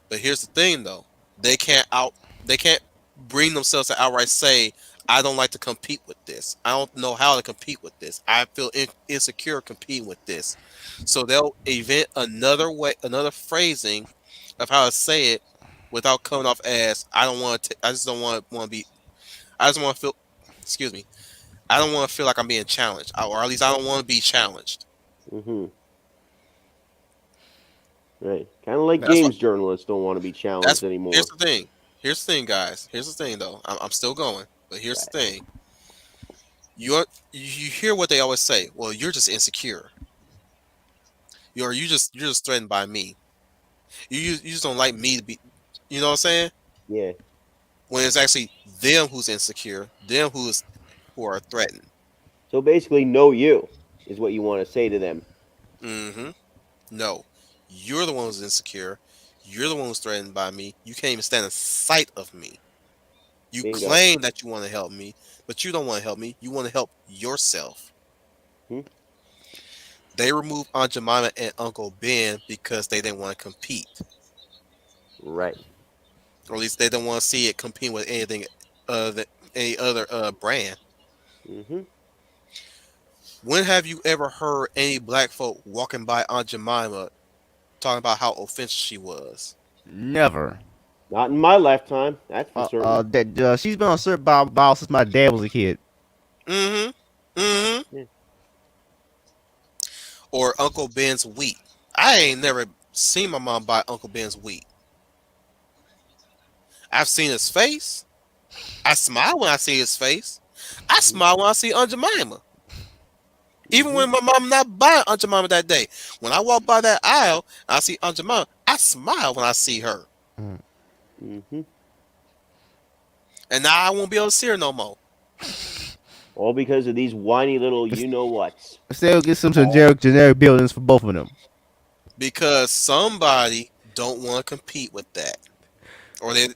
But here's the thing, though. They can't out. They can't bring themselves to outright say, "I don't like to compete with this. I don't know how to compete with this. I feel insecure competing with this." So they'll invent another way, another phrasing of how to say it without coming off as, "I don't want to. I just don't want to be. I just want to feel. Excuse me. I don't want to feel like I'm being challenged, or at least I don't want to be challenged."
Hmm. Right. Kind of like
That's what.
games journalists don't want to be
That's
challenged
Here's
anymore.
the thing. Here's the thing, guys. Here's the thing, though. I'm still going, but here's the
Right.
thing. You hear what they always say. Well, you're just insecure. You're just threatened by me. You just don't like me to be. You know what I'm saying?
Yeah.
When it's actually them who's insecure, them who are threatened.
So basically, know you is what you want to say to them.
Mm-hmm. No, you're the one who's insecure. You're the one who's threatened by me. You can't even stand a sight of me. You
Bingo.
claim that you want to help me, but you don't want to help me. You want to help yourself.
Hmm?
They removed Aunt Jemima and Uncle Ben because they didn't want to compete,
Right.
or at least they didn't want to see it competing with anything than any other brand.
Hmm.
When have you ever heard any black folk walking by Aunt Jemima talking about how offensive she was?
Never.
Not in my lifetime. That's for certain.
That she's been on certain ball since my dad was a kid.
Mm-hmm. Mm-hmm.
Yeah.
Or Uncle Ben's wheat. I ain't never seen my mom buy Uncle Ben's wheat. I've seen his face. I smile when I see his face. I smile when I see Aunt Jemima. Even when my mom not buying Aunt Jemima that day. When I walk by that aisle and I see Aunt Jemima, I smile when I see her.
Mm-hmm.
And now I won't be able to see her no more.
All because of these whiny little you-know-whats.
Still get some generic buildings for both of them.
Because somebody don't want to compete with that. Or they,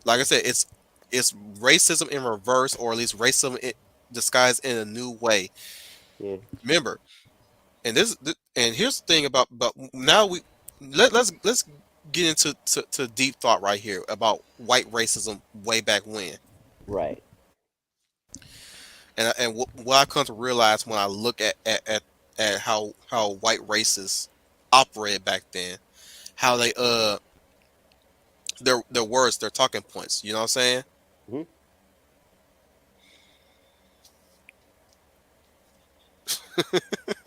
like I said, it's racism in reverse, or at least racism disguised in a new way.
Yeah.
Remember, and and here's the thing about now let's get into to deep thought right here about white racism way back when.
Right.
And what I come to realize when I look at how white racists operated back then, how they their words, their talking points. You know what I'm saying?
Hmm.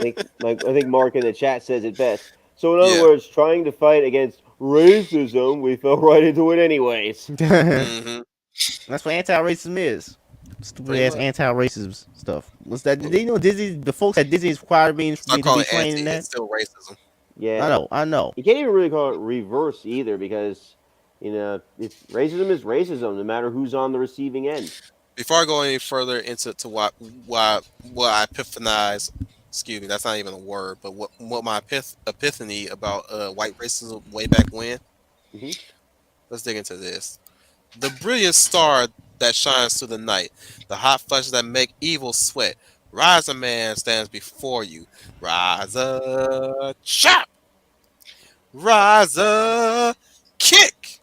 I think Mark in the chat says it best. So in other
Yeah.
words, trying to fight against racism, we fell right into it anyways.
That's
Hmm.
what anti-racism is. Stupid
Pretty
ass
much.
anti-racism stuff. What's that? Did they know Disney? The folks at Disney is required
Start
to be
calling it
trained in
anti.
that.
It's still racism.
Yeah.
I know.
You can't even really call it reverse either because, it's racism is racism no matter who's on the receiving end.
Before I go any further into what I epiphanize, excuse me, that's not even a word, but what my epiphany about white racism way back when.
Hmm.
Let's dig into this. The brilliant star that shines through the night, the hot flashes that make evil sweat. Rise, a man stands before you. Rise up, chop. Rise up, kick.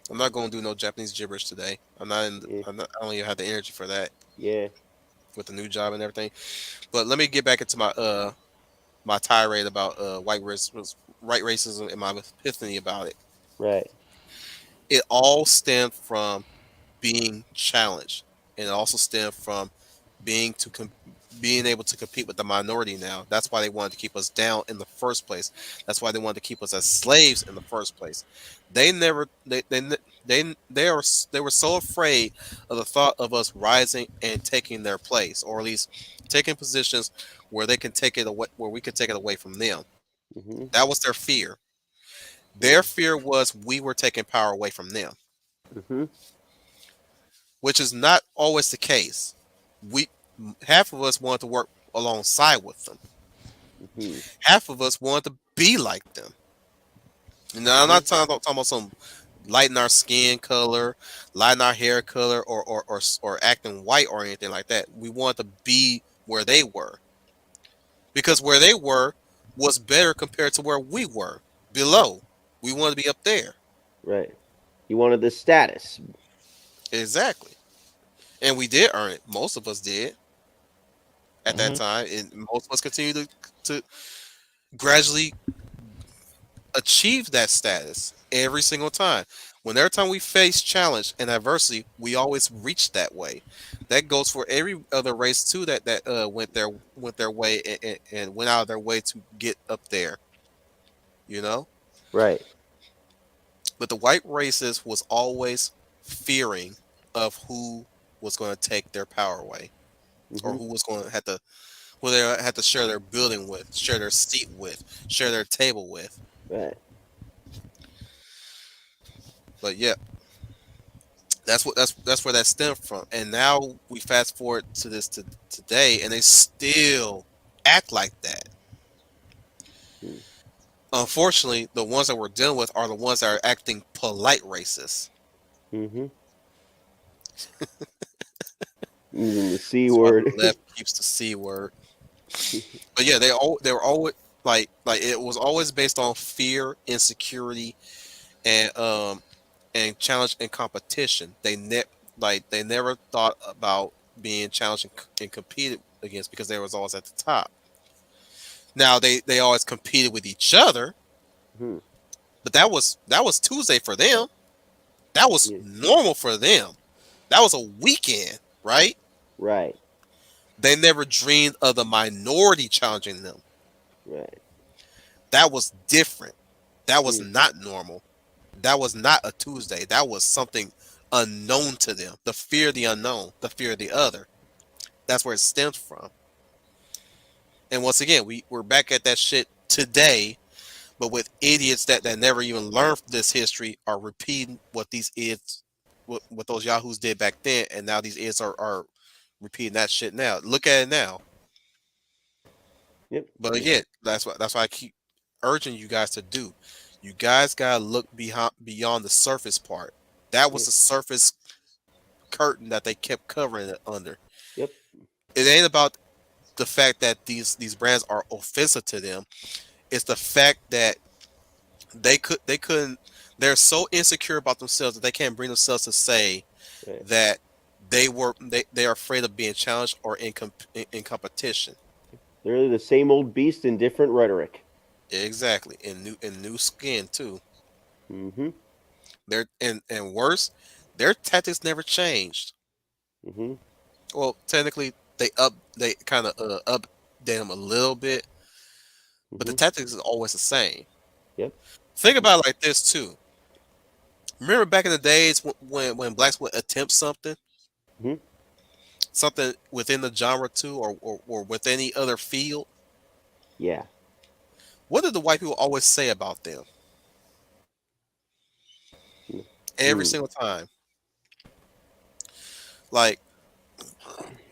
I'm not gonna do no Japanese gibberish today. I'm not in.
Yeah.
I don't even have the energy for that
Yeah.
with the new job and everything. But let me get back into my tirade about white racism and my epiphany about it.
Right.
It all stemmed from being challenged, and it also stemmed from being being able to compete with the minority. Now that's why they wanted to keep us down in the first place. That's why they wanted to keep us as slaves in the first place. They never they were so afraid of the thought of us rising and taking their place, or at least taking positions where they can take it away, where we can take it away from them.
Hmm.
That was their fear.
Yeah.
Their fear was we were taking power away from them,
Hmm.
which is not always the case. We Half of us wanted to work alongside with them.
Hmm.
Half of us wanted to be like them. Now, I'm
Hmm.
not talking about some lighten our skin color, lighten our hair color, or acting white or anything like that. We wanted to be where they were, because where they were was better compared to where we were below. We wanted to be up there.
Right. You wanted the status.
Exactly. And we did earn it. Most of us did at that
Hmm.
time, and most of us continue to gradually achieve that status every single time. When every time we face challenge and adversity, we always reach that way. That goes for every other race too that went their way and went out of their way to get up there. You know,
Right.
but the white races was always fearing of who was going to take their power away, or
Hmm.
who was going to have to who they had to share their building with, share their seat with, share their table with.
Right.
But yeah, that's where that stemmed from. And now we fast forward to this today, and they still act like that. Unfortunately, the ones that we're dealing with are the ones that are acting polite racist.
Hmm. Using the C
That's why
word.
the left keeps the C word. But yeah, they were always like it was always based on fear, insecurity, and challenge and competition. They never thought about being challenged and competed against, because they was always at the top. Now they always competed with each other,
Hmm.
but that was Tuesday for them. That was
Yeah.
normal for them. That was a weekend, right?
Right.
They never dreamed of the minority challenging them.
Right.
That was different. That was
Hmm.
not normal. That was not a Tuesday. That was something unknown to them. The fear of the unknown, the fear of the other. That's where it stems from. And once again, we're back at that shit today, but with idiots that never even learned this history are repeating what these idiots, what those yahoos did back then, and now these idiots are repeating that shit now. Look at it now.
Yep.
But again, that's why I keep urging you guys to do. You guys gotta look beyond the surface part. That was
Yep.
the surface curtain that they kept covering it under.
Yep.
It ain't about the fact that these brands are offensive to them. It's the fact that they couldn't they're so insecure about themselves that they can't bring themselves to say
Right.
that they are afraid of being challenged or in competition.
They're really the same old beast in different rhetoric.
Exactly. In new skin too.
Mm-hmm.
They're and worse, their tactics never changed.
Mm-hmm.
Well, technically they kind of update them a little bit, but the
Mm-hmm.
tactics is always the same.
Yep.
Think about it like this too. Remember back in the days when blacks would attempt
Mm-hmm.
something within the genre too, or with any other field.
Yeah.
What did the white people always say about them? Every
Mm.
single time, like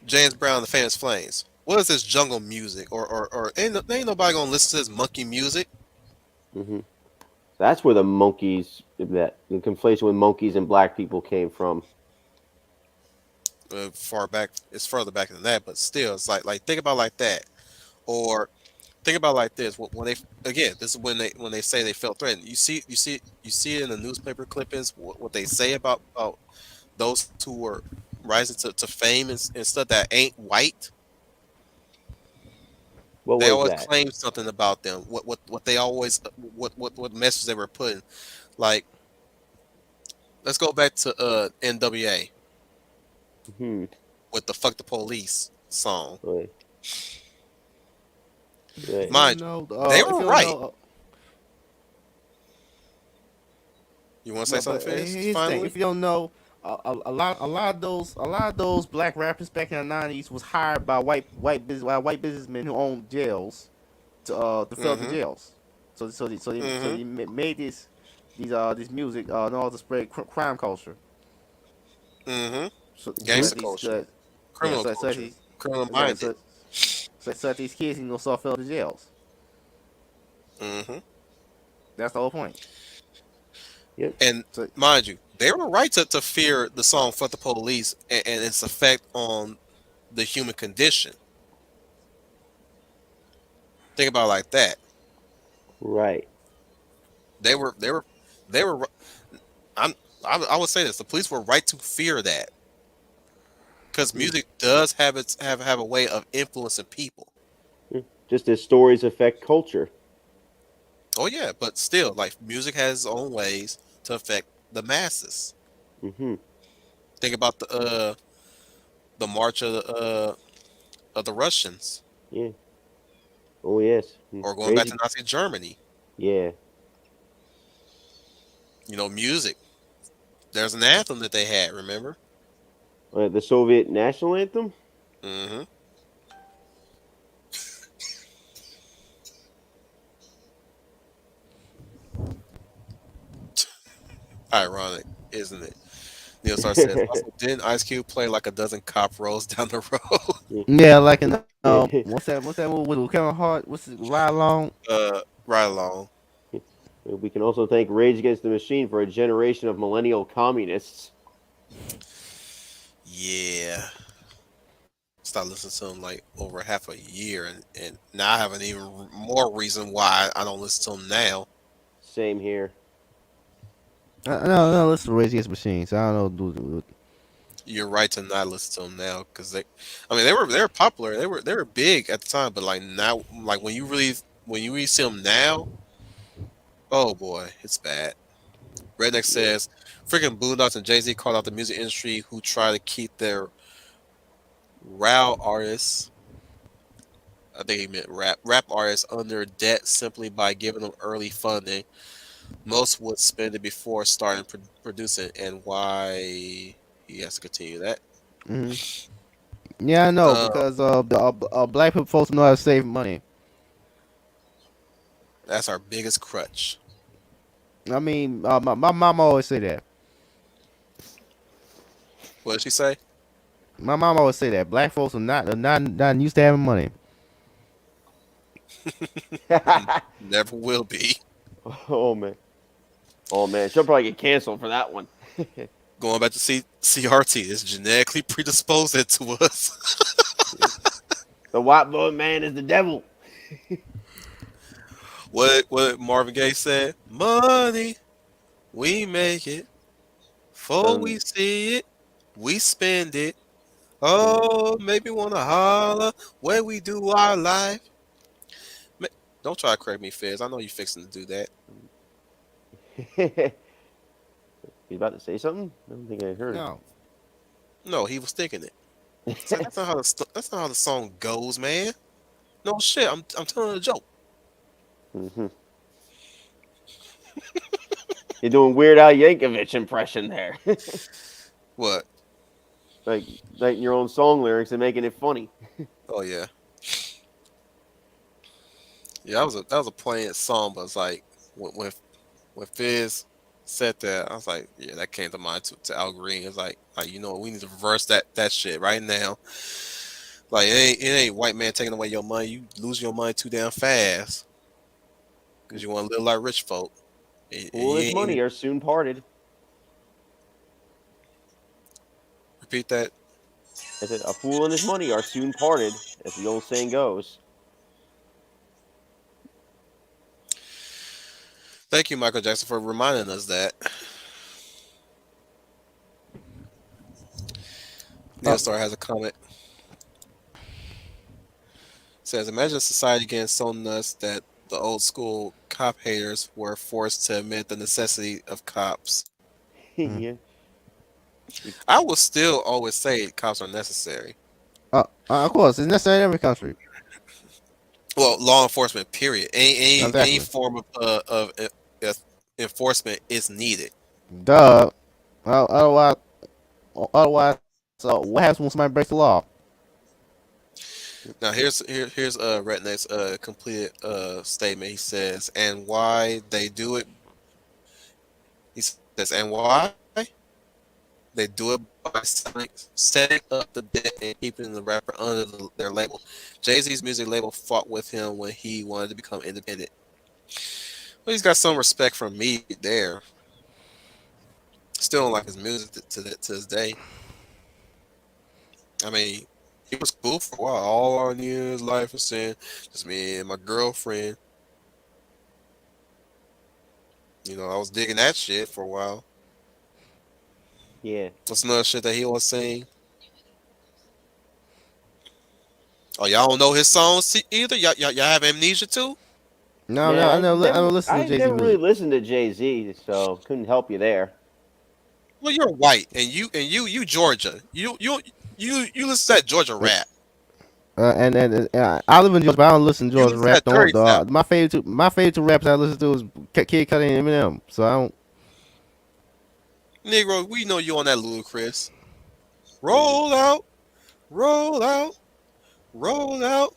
James Brown, the Famous Flames. What is this jungle music? Or ain't nobody gonna listen to this monkey music?
Mm-hmm. That's where the monkeys, that the conflation with monkeys and black people came from.
Far back, it's further back than that, but still, it's like think about it like that, or think about it like this. When they again, this is when they say they felt threatened. You see it in the newspaper clippings what they say about those who were rising to fame and stuff that ain't white.
What
They
was
always
that?
claim something about them. What they always what message they were putting. Like let's go back to NWA
Hmm.
with the "Fuck the Police" song.
Right.
If
Right.
you don't
Mind you,
know,
they
if
were
you don't
right.
know,
You want to say
but
something, Fizz?
here's the thing:
Finally.
if you don't know, a lot of those black rappers back in the '90s was hired by white businessmen who owned jails to fill the
Mm-hmm.
jails. So they
Mm-hmm.
made this music in order to spread crime culture.
Mm-hmm.
So that
Gangster
these
culture,
yeah,
criminal
so
culture,
these
criminal
yeah,
minded.
so these kids can go start filling the jails.
Mm-hmm.
That's the whole point.
Yep.
And
So
mind you, they were right to fear the song "Fuck the Police" and its effect on the human condition. Think about it like that.
Right.
They were they were they were. I'm I would say this: the police were right to fear that because
Hmm.
music does have a way of influencing people.
Hmm. Just as stories affect culture.
Oh yeah, but still, like music has its own ways to affect the masses.
Mm-hmm.
Think about the march of the Russians,
Yeah. Oh yes.
or going back to
Crazy.
Nazi Germany.
Yeah.
Music. There's an anthem that they had. Remember?
The Soviet national anthem.
Mm-hmm. Ironic, isn't it? Neil Star says, also, didn't Ice Cube play like a dozen cop rolls down the road?
yeah, like in what's that movie with Kevin Hart? What's it? Ride Along?
Right along.
We can also thank Rage Against the Machine for a generation of millennial communists.
Yeah. Started listening to him like over half a year, and now I have an even more reason why I don't listen to him now.
Same here.
No, listen to Rage Against the Machine. So I don't know.
You're right to not listen to them now because I mean, they were popular, they were big at the time, but like now, like when you really see them now, oh boy, it's bad. Redneck
Yeah.
says, freaking Boondocks and Jay Z called out the music industry who try to keep their RAW artists. I think he meant rap artists under debt simply by giving them early funding. Most would spend it before starting producing, and why he has to continue that.
Hmm. Yeah, I know
Uh,
because black people folks know how to save money.
that's our biggest crutch.
I mean, my mom always say that.
What did she say?
My mom always say that black folks are not used to having money.
Never will be.
Oh man. Oh man, she'll probably get canceled for that one.
Going back to CRT is genetically predisposed to us.
The white boy man is the devil.
What Marvin Gaye said? Money, we make it. Before we
Um,
see it, we spend it.
yeah.
Oh, maybe wanna holler where we do our life. Ma- Don't try to correct me, Fizz. I know you fixing to do that.
You about to say something? I don't think I heard.
No,
No, he was thinking it. It's like that's not how the song goes, man. No shit. I'm telling a joke.
Hmm. You're doing Weird Al Yankovic impression there,
What?
like writing your own song lyrics and making it funny.
Oh yeah, yeah. That was a poignant song, but it's like when Fizz said that, I was like, yeah, that came to mind to Al Green. It's like we need to reverse that shit right now. Like it ain't white man taking away your money. You lose your money too damn fast because you want to live like rich folk. And
Fool and
you
his
ain't even
money are soon parted.
repeat that.
I said, a fool and his money are soon parted, as the old saying goes.
Thank you, Michael Jackson, for reminding us that.
uh,
Neostar has a comment. Says, imagine society getting so nuts that the old school cop haters were forced to admit the necessity of cops.
mm.
Yeah.
I will still always say cops are necessary.
Of course, it's necessary in every country.
Well, law enforcement, period. Any
Exactly.
form uh, enforcement is needed.
Duh. Otherwise, otherwise, so what happens when somebody breaks the law?
Now here's Redneck's completed statement. He says, and why they do it. He says, and why they do it by setting up the debt and keeping the rapper under their label. Jay-Z's music label fought with him when he wanted to become independent. Well, he's got some respect from me there. Still don't like his music to this day. I mean, he was cool for a while. All I need in his life is saying, just me and my girlfriend. I was digging that shit for a while.
Yeah.
What's another shit that he was saying? Oh, y'all don't know his songs either? Y'all have amnesia too?
No, no,
Nah,
I don't listen to
I
Jay Z
never really
music.
listened to Jay Z, so couldn't help you there.
Well, you're white, and you Georgia. You listen to that Georgia rap.
I live in Georgia, but I don't listen to
You
Georgia
listen to
rap.
that
Don't
Dirty South.
my favorite two raps I listen to is Kid Cudi and Eminem. So I don't.
Negro, we know you on that Ludacris.
Hmm.
Roll out, roll out, roll out.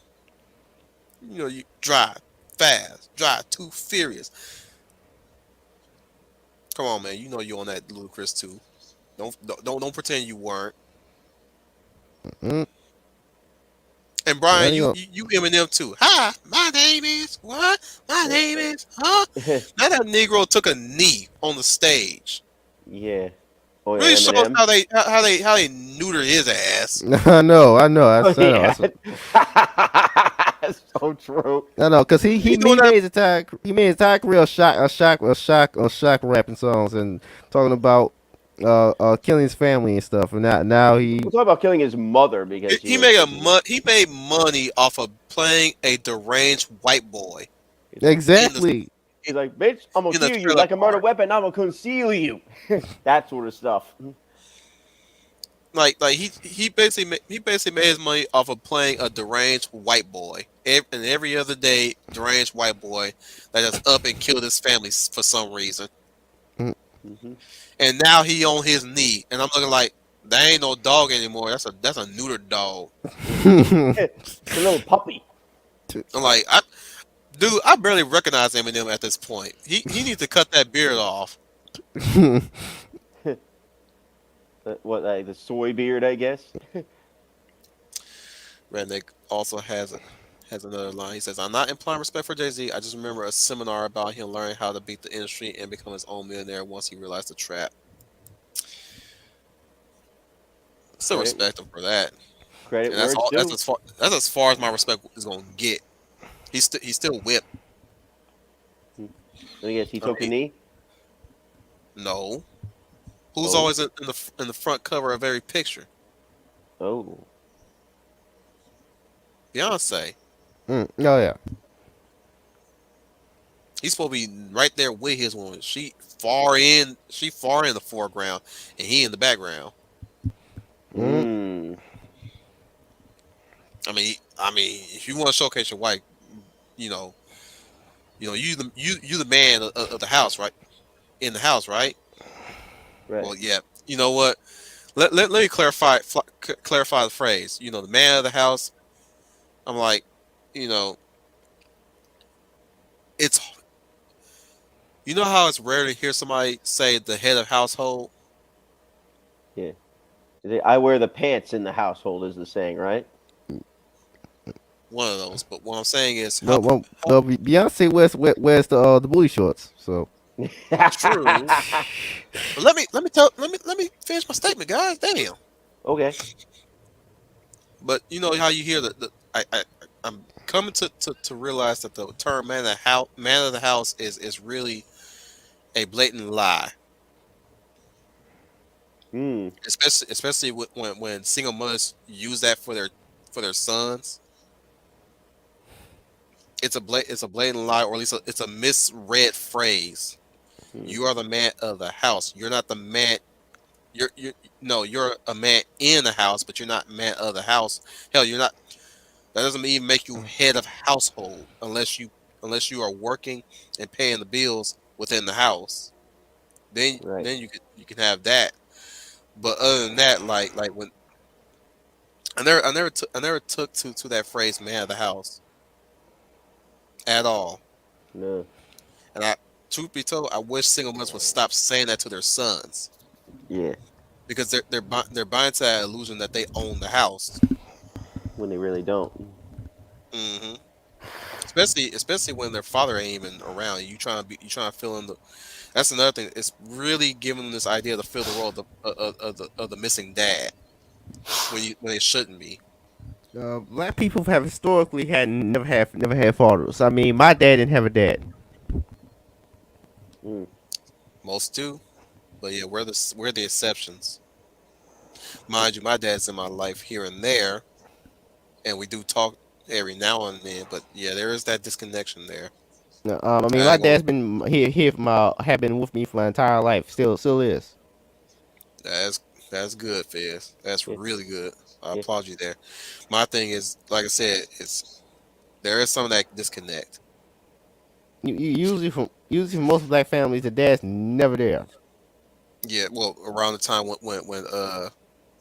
You drive fast, drive too furious. Come on, man. You know you on that Ludacris too. Don't pretend you weren't.
Mm,
And
there
Brian,
you
you
go.
you, you Eminem too. Hi, my name is what? My name is huh? Now that Negro took a knee on the stage.
Yeah. Oh
Really
yeah,
shows
Eminem.
how they neuter his ass.
I know, I know,
Oh
I know.
yeah. That's so true.
I know, cause he
He
he
doing
he
that.
made his entire career shock rapping songs and talking about killing his family and stuff. And now
We'll
he
talk about killing his mother because she
He
was.
made he made money off of playing a deranged white boy
He's like,
in the
exactly.
he's like, bitch, I'm gonna
in the
kill you
trailer
like a murder
park.
weapon. I'm gonna conceal you. That sort of stuff.
No, he basically made his money off of playing a deranged white boy. And every other day, deranged white boy that just up and killed his family for some reason.
Hmm.
And now he on his knee, and I'm looking like that ain't no dog anymore. That's a neutered dog.
It's a little puppy.
I'm like, I barely recognize Eminem at this point. He needs to cut that beard off.
What, like the soy beard, I guess.
Redneck also has another line. He says, "I'm not implying respect for Jay-Z. I just remember a seminar about him learning how to beat the industry and become his own millionaire once he realized the trap." Still
Credit,
respect him for that.
credit
And
where
that's
it's
all.
due.
That's as far as my respect is gonna get. He's still whipped.
Let me guess, he
I
took a
mean,
knee.
no. Who's
Oh,
always in the front cover of every picture?
oh,
Beyonce.
Oh yeah.
He's supposed to be right there with his woman. She far in the foreground, and he in the background.
mm.
I mean, if you want to showcase your wife, you know, you the man of the house, right? In the house, right?
Right.
Well, yeah. You know what? Let me clarify the phrase. You know, the man of the house. I'm like, you know, it's you know how it's rare to hear somebody say the head of household.
Yeah. I wear the pants in the household is the saying, right?
One of those. But what I'm saying is,
Beyonce wears the booty shorts. So
true. But let me finish my statement, guys. Damn.
Okay.
But you know how you hear I'm coming to realize that the term man of the house is really a blatant lie.
Hmm.
Especially when single mothers use that for their sons. It's a blatant lie, or at least it's a misread phrase.
Hmm.
You are the man of the house. You're not the man. You're no. You're a man in the house, but you're not man of the house. Hell, you're not. That doesn't even make you head of household unless you are working and paying the bills within the house.
Right.
Then you can have that. But other than that, like when I never took to that phrase "man of the house" at all.
No.
And truth be told, I wish single mothers would stop saying that to their sons
Yeah.
because they're buying to that illusion that they own the house.
When they really don't.
hmm Especially when their father ain't even around. You trying to fill in the. That's another thing. It's really giving them this idea to fill the role of the missing dad when it shouldn't be.
black people have historically never had fathers. I mean, my dad didn't have a dad.
Mm.
Most do, but yeah, we're the exceptions. Mind you, my dad's in my life here and there, and we do talk every now and then. But yeah, there is that disconnection there.
I mean,
I
my
ain't gonna.
dad's been here for have been with me for my entire life. Still is.
That's that's good, Fizz. That's
Yeah.
really good. I
Yeah.
applaud you there. My thing is, like I said, there is some of that disconnect.
Usually for most black families, the dad's never there.
Yeah, well, around the time when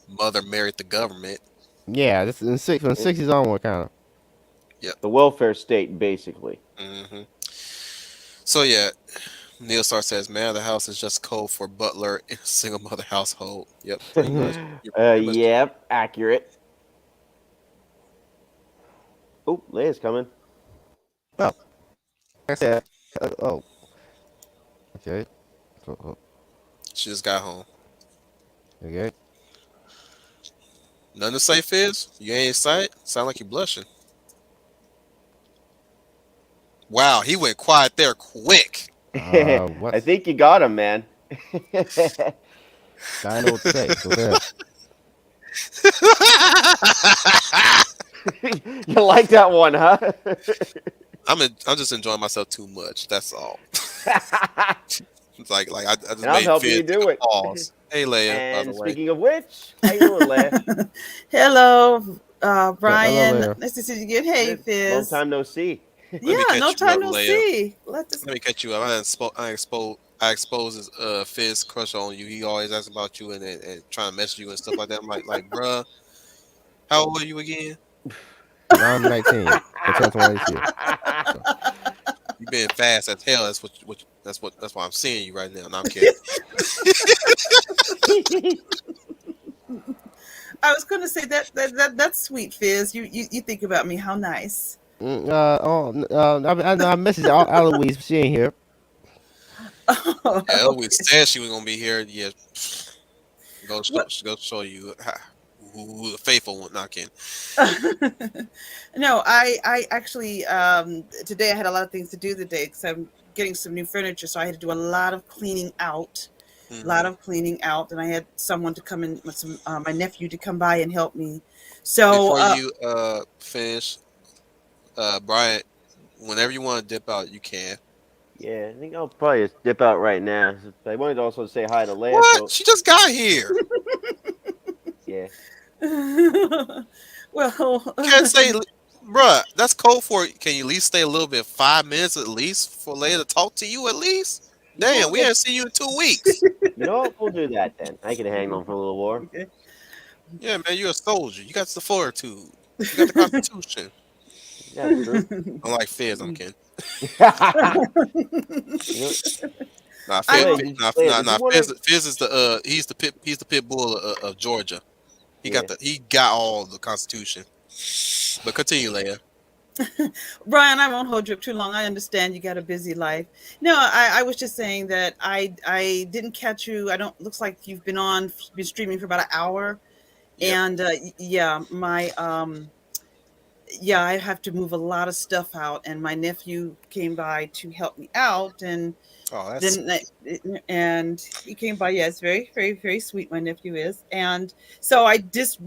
mother married the government.
Yeah, this in from
Yeah.
sixties onward, kind of.
Yep.
The welfare state, basically.
hmm So yeah, Neil Star says, "Man of the house is just code for butler in a single mother household." Yep, pretty much. You're pretty much.
Yep. Accurate. Oh, Leia's coming.
Oh, like I said. Oh, okay.
She just got home.
Okay.
Nothing to say, Fizz? You ain't excited? Sound like you blushing. Wow, he went quiet there quick.
I think you got him, man.
I don't know what to say. So there.
You like that one, huh?
I'm just enjoying myself too much. That's all. It's like I just
And I'm
made
helping
Fizz
you
take
do
a
it.
pause. Hey, Leia, by the
And
way.
speaking of which, how you doing, Leia?
Hello,
Hello
Brian.
there.
Nice to see you again. Hey,
Good. Long
Fizz.
time no see.
Let me
Yeah, no
catch you
time
up,
no
Leia.
see. Let us.
Let me catch you up. I expose his Fizz crush on you. He always asks about you and trying to message you and stuff like that. I'm like, bruh, how old are you again?
I'm 19. I turned 20 this year. So
You been fast as hell. That's why I'm seeing you right now. No, I'm kidding.
I was going to say that's sweet, Fizz. You think about me. How nice.
I messaged Eloise. She ain't here.
Oh,
Yeah,
okay.
Eloise said she was gonna be here. Yeah,
What?
go show you who the faithful one. Not kidding.
No, I actually today I had a lot of things to do today because I'm getting some new furniture, so I had to do a lot of cleaning out. A lot
Hmm.
of cleaning out, and I had someone to come in, some my nephew to come by and help me. So
Before you finish, Brian, whenever you want to dip out, you can.
Yeah, I think I'll probably just dip out right now. I wanted to also say hi to Leia,
What?
so
She just got here.
yeah.
well,
Can't say, bruh. That's code for. Can you at least stay a little bit? 5 minutes at least for Leia to talk to you at least. Damn,
Well,
we haven't seen you in 2 weeks.
you know what? We'll do that then. I can hang on for a little more.
okay.
Yeah, man, you're a soldier. You got the fortitude. You got the Constitution.
That's true.
Unlike Fizz, I'm kidding.
you know,
Nah,
I
Fizz,
will.
Leia, did you want to?
Fizz is the he's the pit bull of Georgia.
Yeah.
He got all the Constitution. But continue, Leia.
Brian, I won't hold you up too long. I understand you got a busy life. No, I was just saying that I didn't catch you. I don't. Looks like you've been streaming for about an hour,
Yep.
and yeah, my yeah, I have to move a lot of stuff out, and my nephew came by to help me out, and
Oh, that's
then
sweet.
and he came by. Yeah, it's very, very, very sweet. My nephew is, and so I just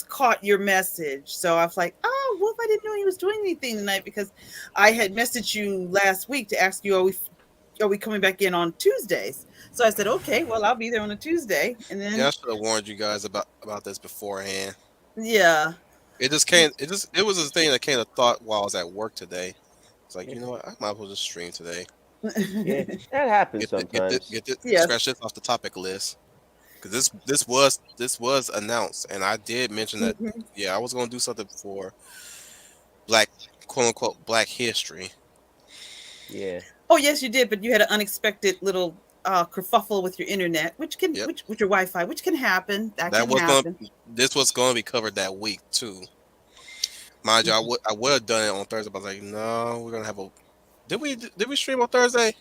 caught your message. So I was like, oh, Wolf, I didn't know he was doing anything tonight because I had messaged you last week to ask you, are we coming back in on Tuesdays? So I said, okay, well, I'll be there on a Tuesday, and
Yeah,
then
I should have warned you guys about this beforehand.
yeah.
It just came. It was a thing that came to thought while I was at work today. It's like,
Yeah.
you know what? I might as well just stream today.
Yeah, that happens sometimes.
Get this
Yes.
scratch this off the topic list because this was announced, and I did mention that.
Mhm.
Yeah, I was gonna do something for Black, quote unquote, Black History.
Yeah.
Oh yes, you did, but you had an unexpected little kerfuffle with your internet,
Yep,
which with your Wi-Fi, which can happen. That
that
can
was gonna.
happen.
This was gonna be covered that week too. Mind you, I would have done it on Thursday, but I was like, no, we're gonna have a. Did we stream on Thursday?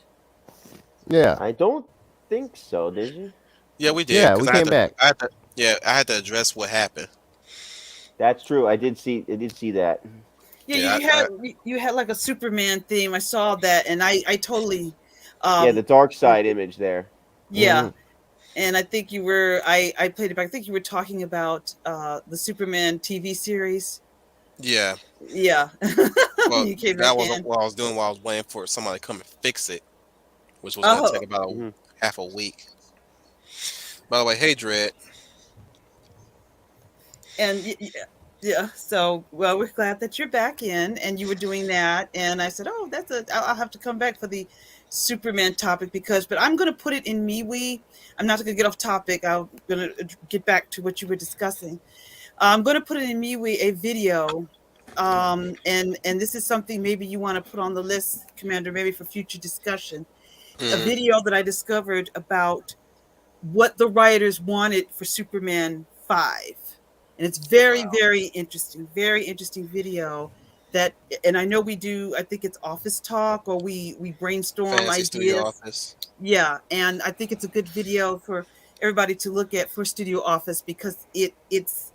Yeah.
I don't think so. Did you?
Yeah, we did
Yeah,
because
we came back.
I had to address what happened.
That's true. I did see. I did see that.
Yeah,
Yeah,
you had like a Superman theme. I saw that, and I totally,
Yeah, the
um,
dark side image there.
yeah,
Hmm.
and I think I played it back. I think you were talking about the Superman TV series.
yeah.
Yeah,
Well,
you came
that
back
was
in.
what I was doing while I was waiting for somebody to come and fix it, which was going to take
Oh,
about
Hmm.
half a week. By the way, hey Dread,
and yeah, so well, we're glad that you're back in, and you were doing that. And I said, oh, I'll have to come back for the Superman topic but I'm going to put it in MeWe. I'm not going to get off topic. I'm going to get back to what you were discussing. I'm going to put it in MeWe a video. And this is something maybe you want to put on the list, Commander, maybe for future discussion. A
mm,
video that I discovered about what the writers wanted for Superman 5. And it's very,
wow,
very interesting video that, and I know we do, I think it's office talk or we brainstorm
fancy studio
ideas.
office.
Yeah. And I think it's a good video for everybody to look at for Studio Office because it's,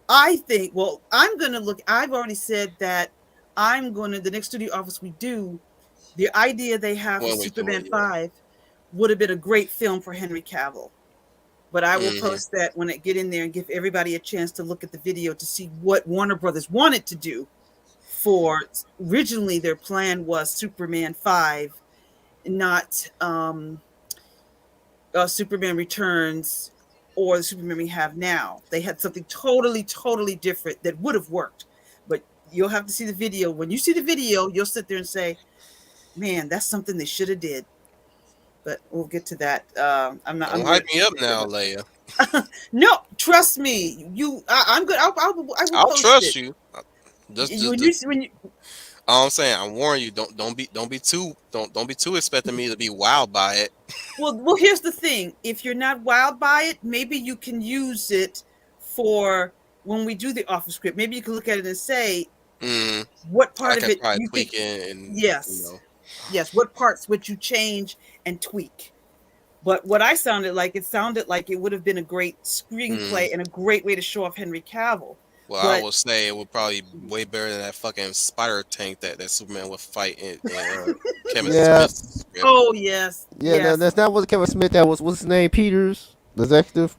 I think, well, I've already said that the next Studio Office we do, the idea they have for
When we do
Superman
it, yeah.
5 would have been a great film for Henry Cavill. But I will
Hmm.
post that when I get in there and give everybody a chance to look at the video to see what Warner Brothers wanted to do. For originally, their plan was Superman 5, not Superman Returns, or the Superman we have now. They had something totally different that would have worked. But you'll have to see the video. When you see the video, you'll sit there and say, "Man, that's something they should have did." But we'll get to that. I'm not.
Don't
I'm
hype
good.
me up now, Leia.
No, trust me. I'm good. I will
I'll
post
trust
it.
you.
When you
All I'm saying, I warn you, don't be too expecting me to be wowed by it.
well, here's the thing. If you're not wowed by it, maybe you can use it for when we do the office script. Maybe you can look at it and say,
Mm,
what
I
part of
can
it
probably
you think?
tweak it, and
Yes, yes. What parts would you change and tweak? But what I sounded like, it would have been a great screenplay and a great way to show off Henry Cavill.
well, I
But
will say it would probably be way better than that fucking spider tank that Superman would fight in Kevin
Yeah,
Smith's script.
oh yes,
yeah.
yes.
That's not what Kevin Smith. That was what's his name? Peters, the executive.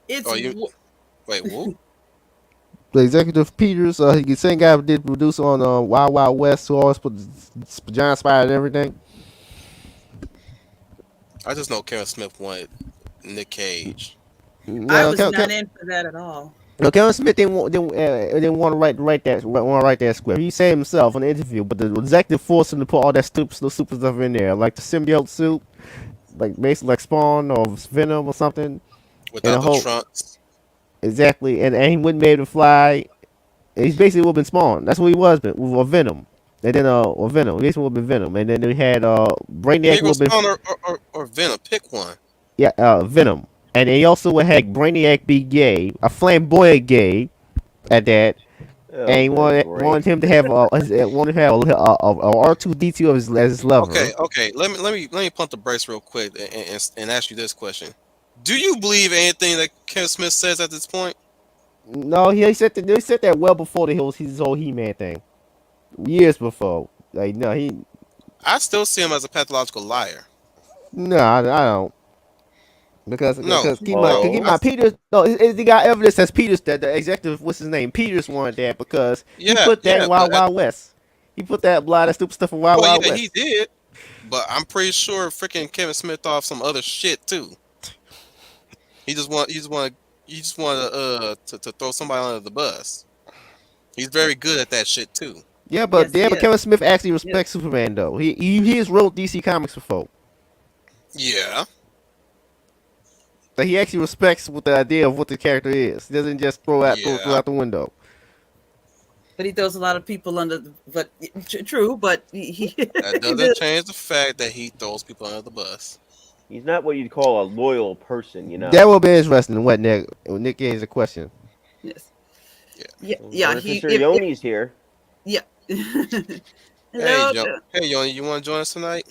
It's
Oh, you wait, who?
The executive Peters. He the same guy who did produce on Wild Wild West, who always put the giant spider and everything.
I just know Kevin Smith wanted Nick Cage.
I
No,
was not in for that at all.
no, Kevin Smith didn't want to write that script. He said himself in the interview, but the executive forced him to put all that stupid stuff in there, like the symbiote suit, like basically like Spawn or Venom or something, and a
Without the
whole
trunks.
exactly, and he wouldn't be able to fly. And he's basically would have been Spawn. That's what he was, or Venom. And then or Venom, he basically would have been Venom, and then we had Brainiac
Here
would
goes
have been
Spawn or Venom. Pick one.
yeah Venom, and he also would have Brainiac be gay, a flamboyant gay, at that.
Oh,
And he
good
wanted him to have a R2D2 as his lover.
Okay. Let me pump the brakes real quick and ask you this question. Do you believe anything that Kevin Smith says at this point?
No, he said that well before his whole He-Man thing, years before. Like no,
I still see him as a pathological liar.
no, I don't. Because
No,
keep
no.
in mind Peters. No, he got evidence as Peters that the executive, what's his name, Peters wanted that because he put that in Wild
but
Wild West. He put that that stupid stuff in Wild Wild
yeah,
West.
he did. But I'm pretty sure freaking Kevin Smith thought of some other shit too. He just wanted to throw somebody under the bus. He's very good at that shit too.
Yeah, but
Yes,
but Kevin Smith actually respects Superman though. He has wrote DC Comics before.
Yeah.
But he actually respects what the idea of what the character is. He doesn't just throw out the window.
But he throws a lot of people under. But true, but he
That doesn't change the fact that he throws people under the bus.
He's not what you'd call a loyal person, you know.
That will be interesting. What Nick? Nick gave a question.
yes,
Yeah.
yeah.
Sister Yoni's here.
Yeah.
Hey,
Hello.
Yoni, you want to join us tonight?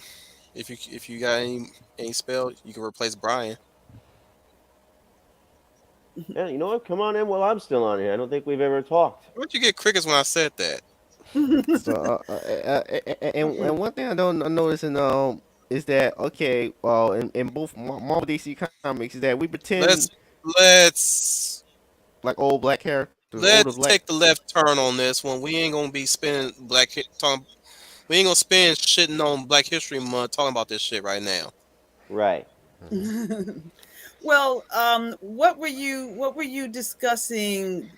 If you got any spell, you can replace Brian.
Yeah, you know what? Come on in while I'm still on here. I don't think we've ever talked.
Where'd you get crickets when I said that?
So, and one thing I don't notice is that okay, well, in both Marvel DC comics is that we pretend
Let's
like old black characters, older
let's
black.
take the left turn on this one. We ain't gonna be spending we ain't gonna spend shitting on Black History Month talking about this shit right now.
Right.
Well, what were you discussing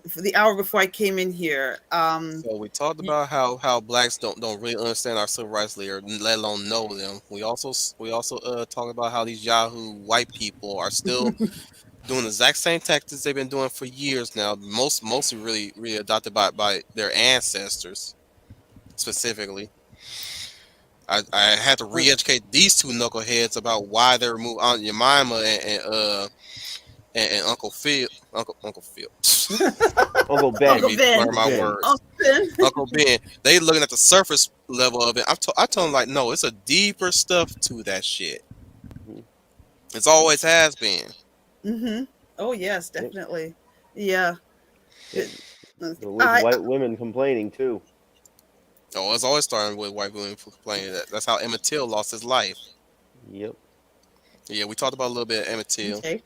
for the hour before I came in here?
So we talked about how blacks don't really understand our civil rights leader, let alone know them. We also talked about how these Yahoo white people are still doing the exact same tactics they've been doing for years now. Mostly really adopted by their ancestors specifically. I had to re-educate these two knuckleheads about why they removed Aunt Jemima and Uncle Phil. Uncle Phil.
Uncle Ben.
Uncle Ben.
Learn my words. Uncle Ben. They looking at the surface level of it. I told them like, no, it's a deeper stuff to that shit. It's always has been.
Mm-hmm. Oh yes, definitely. Yeah.
With white women complaining too.
Oh, it's always starting with white women complaining. That's how Emmett Till lost his life.
Yep.
Yeah, we talked about a little bit of Emmett Till.
Okay.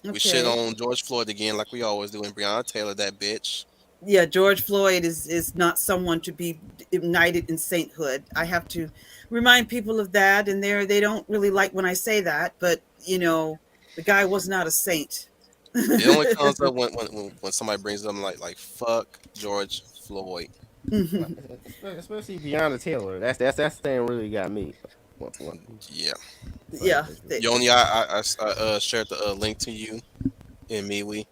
We shit on George Floyd again, like we always do, and Breonna Taylor, that bitch.
Yeah, George Floyd is not someone to be united in sainthood. I have to remind people of that, and they don't really like when I say that, but you know, The guy was not a saint.
It only comes up when somebody brings up like fuck George Floyd.
Especially Breonna Taylor. That's the thing really got me. What-
Yeah.
Yeah.
Yoni, I shared the link to you in MeWe.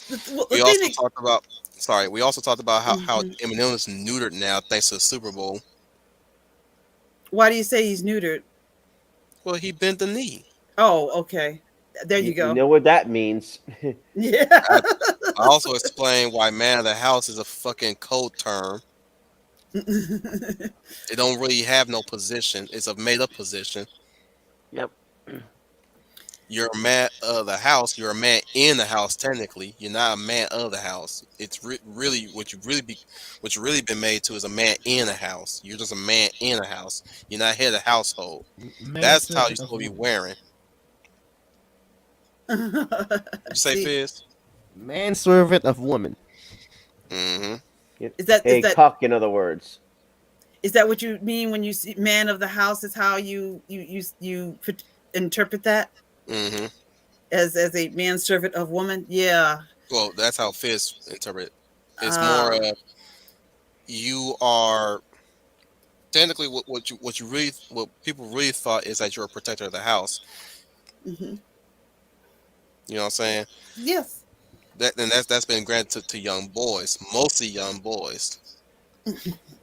The
We
thing
also
that,
talked about. Sorry, we also talked about how
Mhm.
Eminem is neutered now thanks to the Super Bowl.
Why do you say he's neutered?
Well, he bent the knee.
Oh, okay. There you
You
go.
know what that means.
Yeah.
I, I also explained why man of the house is a fucking code term. It don't really have no position. It's a made up position.
Yep.
You're a man of the house. You're a man in the house. Technically, you're not a man of the house. It's really what you really been made to is a man in a house. You're just a man in a house. You're not head of the household. That's how you're
Manservant of
supposed to be
woman.
wearing. Did you say
See,
Fizz?
Manservant of woman.
Mm-hmm.
Yep.
is that is
A
that
cuck, in other words.
is that what you mean when you see man of the house? Is how you interpret that
Mm-hmm.
as a manservant of woman? Yeah.
Well, that's how Fizz interpret it. It's more
Ah.
of you are technically what people really thought is that you're a protector of the house.
Hmm.
You know what I'm saying?
Yes.
That's been granted to young boys, mostly young boys.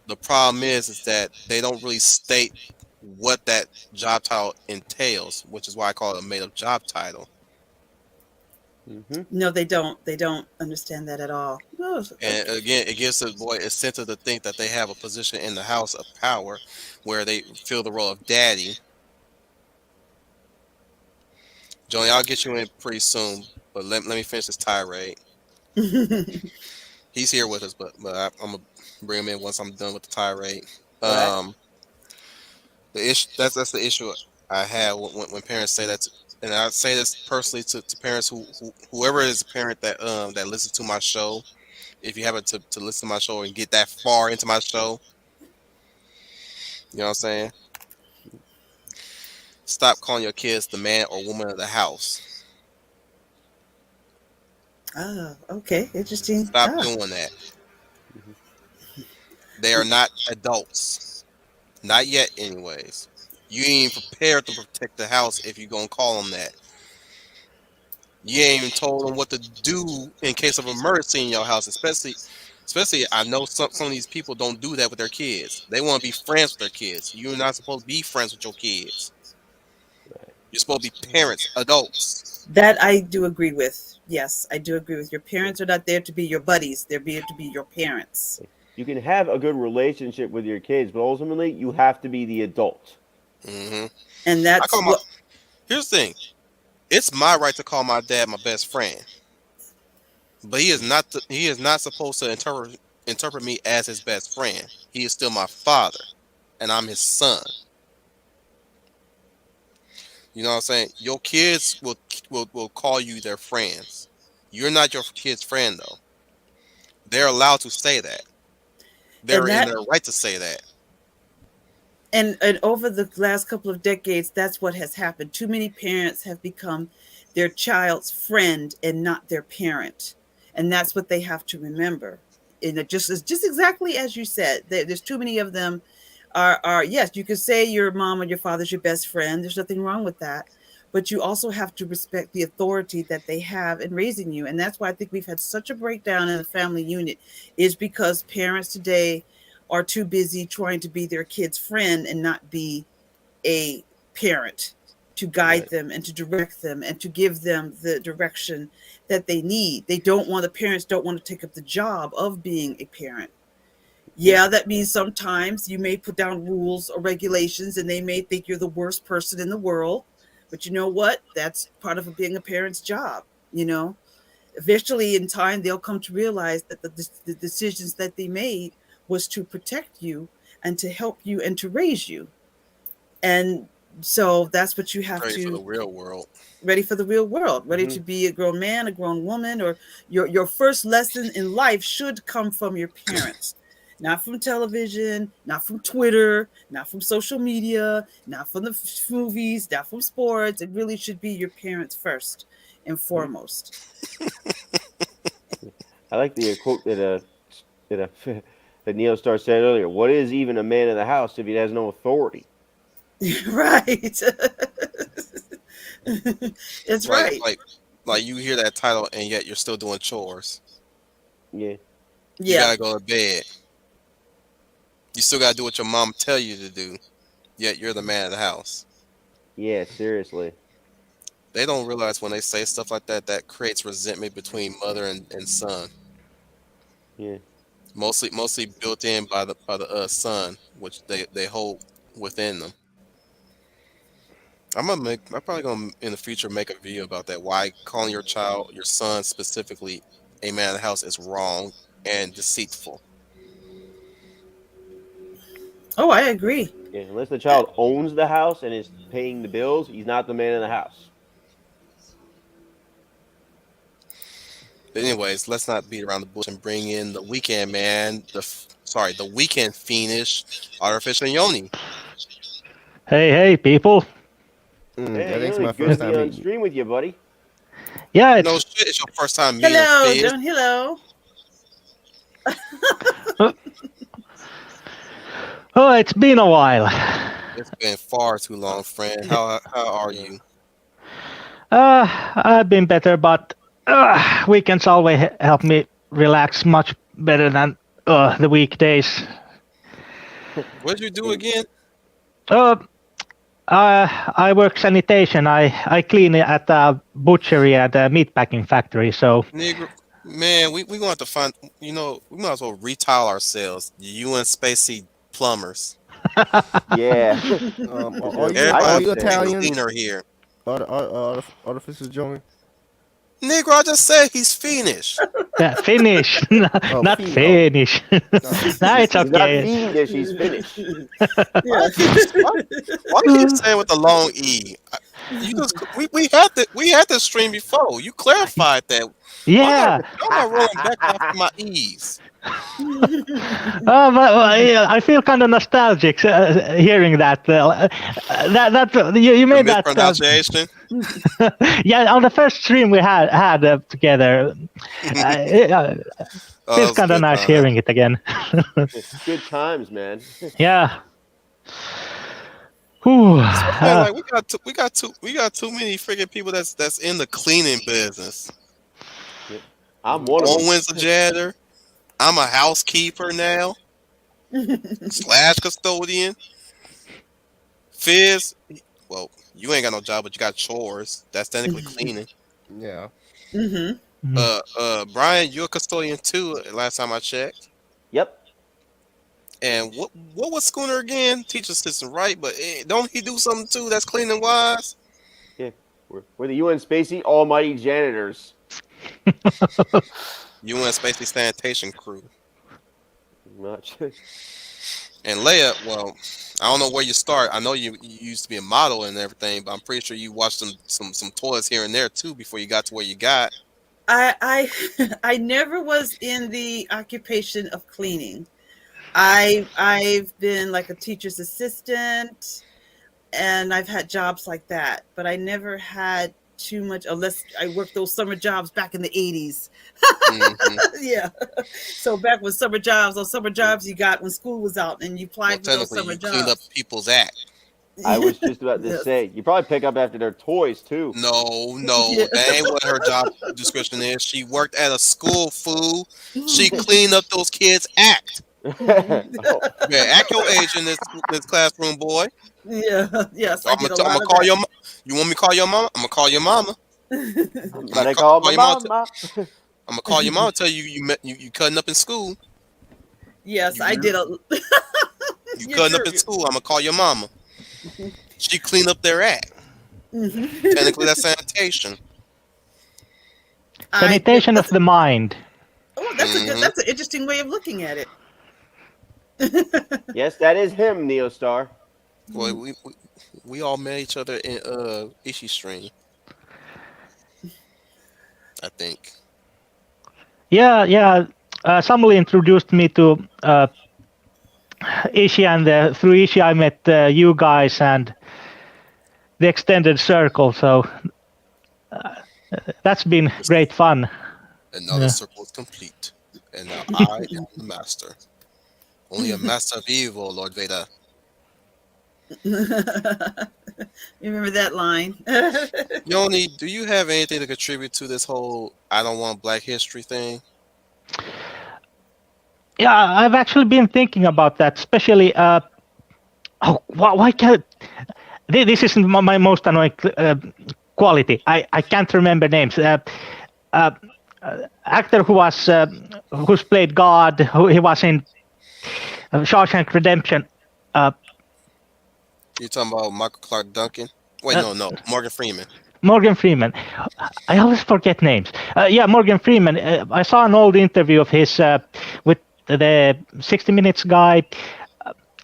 The problem is that they don't really state what that job title entails, which is why I call it a made up job title.
Mm-hmm.
No, they don't. They don't understand that at all. Oh,
And again, it gives the boy incentive to think that they have a position in the house of power where they fill the role of daddy. Johnny, I'll get you in pretty soon, but let me finish this tirade. He's here with us, but I'm gonna bring him in once I'm done with the tirade.
All right.
The issue that's the issue I have when parents say that, and I say this personally to parents whoever is a parent that listens to my show. If you happen to listen to my show and get that far into my show, you know what I'm saying? Stop calling your kids the man or woman of the house.
ah, okay. Interesting.
Stop
Ah.
doing that. They are not adults. Not yet, anyways. You ain't prepared to protect the house if you gonna call them that. You ain't even told them what to do in case of emergency in your house. Especially, I know some of these people don't do that with their kids. They want to be friends with their kids. You're not supposed to be friends with your kids. You're supposed to be parents, adults.
That I do agree with. Yes, I do agree with. Your parents are not there to be your buddies. They're there to be your parents.
You can have a good relationship with your kids, but ultimately you have to be the adult.
hmm
And
I
that's
call my.
what
Here's the thing. It's my right to call my dad my best friend, but he is not supposed to interpret me as his best friend. He is still my father, and I'm his son. You know what I'm saying? Your kids will call you their friends. You're not your kid's friend though. They're allowed to say that. They're
and
in
that
their right to say that.
and over the last couple of decades, that's what has happened. Too many parents have become their child's friend and not their parent. And that's what they have to remember. And it just exactly as you said, there's too many of them are yes, you could say your mom or your father's your best friend. There's nothing wrong with that. But you also have to respect the authority that they have in raising you. And that's why I think we've had such a breakdown in the family unit, is because parents today are too busy trying to be their kid's friend and not be a parent to guide
Right.
them and to direct them and to give them the direction that they need. They don't want The parents don't want to take up the job of being a parent. Yeah, that means sometimes you may put down rules or regulations and they may think you're the worst person in the world. But you know what? That's part of being a parent's job, you know? Eventually, in time, they'll come to realize that the decisions that they made was to protect you and to help you and to raise you. And so that's what you have
Ready for the
to
real world.
ready for the real world, ready
Mm-hmm.
to be a grown man, a grown woman, or your first lesson in life should come from your parents. not from television, not from Twitter, not from social media, not from the movies, not from sports. It really should be your parents first and foremost.
I like the quote that Neo Star said earlier. What is even a man in the house if he has no authority?
Right. It's
Like,
right.
like you hear that title and yet you're still doing chores.
Yeah.
You
Yeah.
gotta go to bed. You still gotta do what your mom tell you to do. Yet you're the man of the house.
Yeah, seriously.
They don't realize when they say stuff like that, that creates resentment between mother and son.
Yeah.
Mostly built in by the son, which they hold within them. I'm probably gonna in the future make a video about that. Why calling your child, your son specifically, a man of the house is wrong and deceitful.
Oh, I agree.
Yeah. Unless the child owns the house and is paying the bills, he's not the man in the house.
But anyways, let's not beat around the bush and bring in the weekend man. The weekend fiendish, artificial Yoni.
Hey, people.
Hey,
That ain't
Yoni,
my
good
first
to
time
be on
meeting you.
stream with you, buddy.
Yeah,
No
it's
shit, it's your first time meeting
Hello,
Fizz.
John. Hello.
it's been a while.
It's been far too long, friend. How are you?
I've been better, but weekends always help me relax much better than the weekdays.
What did you do again?
Uh, I work sanitation. I clean at a butchery at a meatpacking factory. So
Nigga, man, we gonna have to find. You know, we might as well retile ourselves. You and Spacey plumbers.
Yeah.
Are you
Everybody
understand.
Italian?
cleaner here.
Artificial joint?
Negro, I just said he's fiendish.
finish, not
Fino.
finish. No, it's
He's not
okay.
fiendish, he's finished.
Yeah.
Why do you say it with the long E? You just we had this stream before. You clarified that.
Yeah.
I'm not rolling back after my E's.
Yeah, I feel kind of nostalgic hearing that. You
The
made that.
mispronunciation.
Yeah, on the first stream we had together. It
Oh,
feels kind of nice hearing it again.
Good times, man.
Yeah. Whew,
Man, like we got too many freaking people that's in the cleaning business.
I'm one of them.
Owen's a janitor. I'm a housekeeper now / custodian. Fizz, well, you ain't got no job, but you got chores. That's technically cleaning.
Yeah.
Mm-hmm.
Brian, you're a custodian too. Last time I checked.
Yep.
And what was Schooner again? Teacher assistant, right? But don't he do something too that's cleaning wise?
Yeah. We're the UN Spacey almighty janitors.
UN Spacey sanitation crew.
Much.
And Leia, well, I don't know where you start. I know you used to be a model and everything, but I'm pretty sure you watched some toys here and there too before you got to where you got.
I I never was in the occupation of cleaning. I've been like a teacher's assistant, and I've had jobs like that, but I never had too much unless I worked those summer jobs back in the 80s.
Mm-hmm.
Yeah. So back when those summer jobs you got when school was out and you applied for those summer
You
jobs.
cleaned up people's act.
I was just about to
Yes.
say, you probably pick up after their toys too.
No,
Yeah.
that ain't what her job description is. She worked at a school, fool. She cleaned up those kids' act.
Oh,
Yeah, act your age in this classroom, boy.
Yeah. Yes, I
I'm
did a
gonna
lot of
call
that.
your. You want me to call your mama? I'm gonna call your mama.
but I call my
your mama.
mama.
I'm gonna call your mama. And tell you you cutting up in school.
Yes,
You
I did a
You
Yeah,
cutting up
sure.
in school. I'm gonna call your mama. She cleaned up their act. Technically, that's sanitation.
sanitation of the mind.
Oh, that's an interesting way of looking at it.
Yes, that is him, Neostar.
Well, we all met each other in Ishi stream. I think.
Yeah. Samuel introduced me to Ishi, and through Ishi I met you guys and the extended circle. So that's been great fun.
Another
Yeah.
circle is complete. And now I am the master. Only a master of evil, Lord Vader.
Remember that line?
Yoni, do you have anything to contribute to this whole I don't want Black history thing?
Yeah, I've actually been thinking about that, especially. Why can't this isn't my most annoying quality. I can't remember names. Actor who's played God, he was in Shawshank Redemption.
You talking about Michael Clark Duncan? Wait, no, Morgan Freeman.
Morgan Freeman. I always forget names. Yeah, Morgan Freeman. I saw an old interview of his with the 60 Minutes guy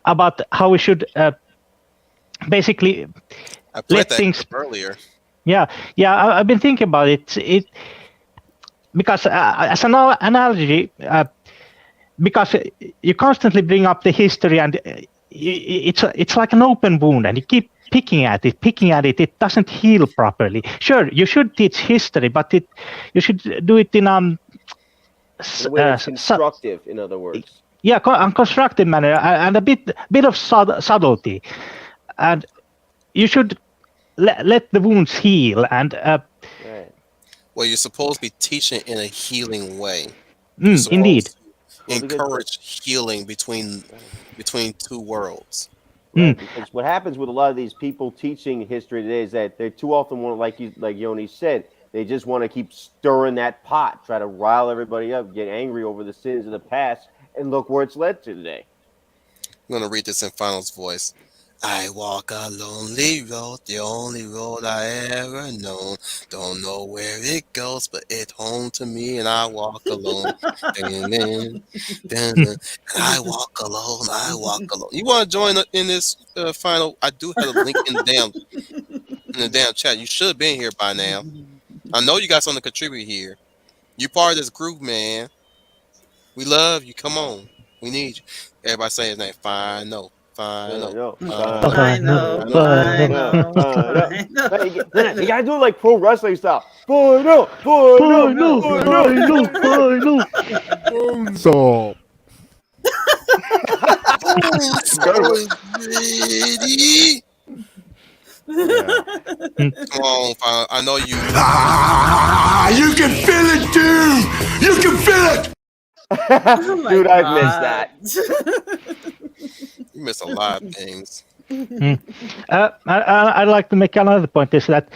about how we should basically
I played
let
that
things.
clip earlier.
Yeah. I've been thinking about it. Because as an analogy, because you constantly bring up the history, and it's like an open wound, and you keep picking at it. It doesn't heal properly. Sure, you should teach history, but you should do it in
The way it's constructive, in other words.
Yeah, constructive manner, and a bit of subtlety, and you should let the wounds heal. And
Right.
Well, you're supposed to be teaching in a healing way.
Indeed.
Encourage healing between two worlds.
Right, because what happens with a lot of these people teaching history today is that they too often want, like Yoni said, they just want to keep stirring that pot, try to rile everybody up, get angry over the sins of the past, and look where it's led to today.
I'm gonna read this in Final's voice. I walk a lonely road, the only road I ever known. Don't know where it goes, but it's home to me, and I walk alone. And I walk alone. You want to join in this final? I do have a link in the damn chat. You should have been here by now. I know you got something to contribute here. You part of this group, man. We love you. Come on. We need you. Everybody say his name. Final.
You gotta do it like pro wrestling style. Final.
So
Ready? Come on, Final. I know you.
You can feel it, dude. You can feel it.
Dude, I've missed that.
You miss a lot of things.
I'd like to make another point is that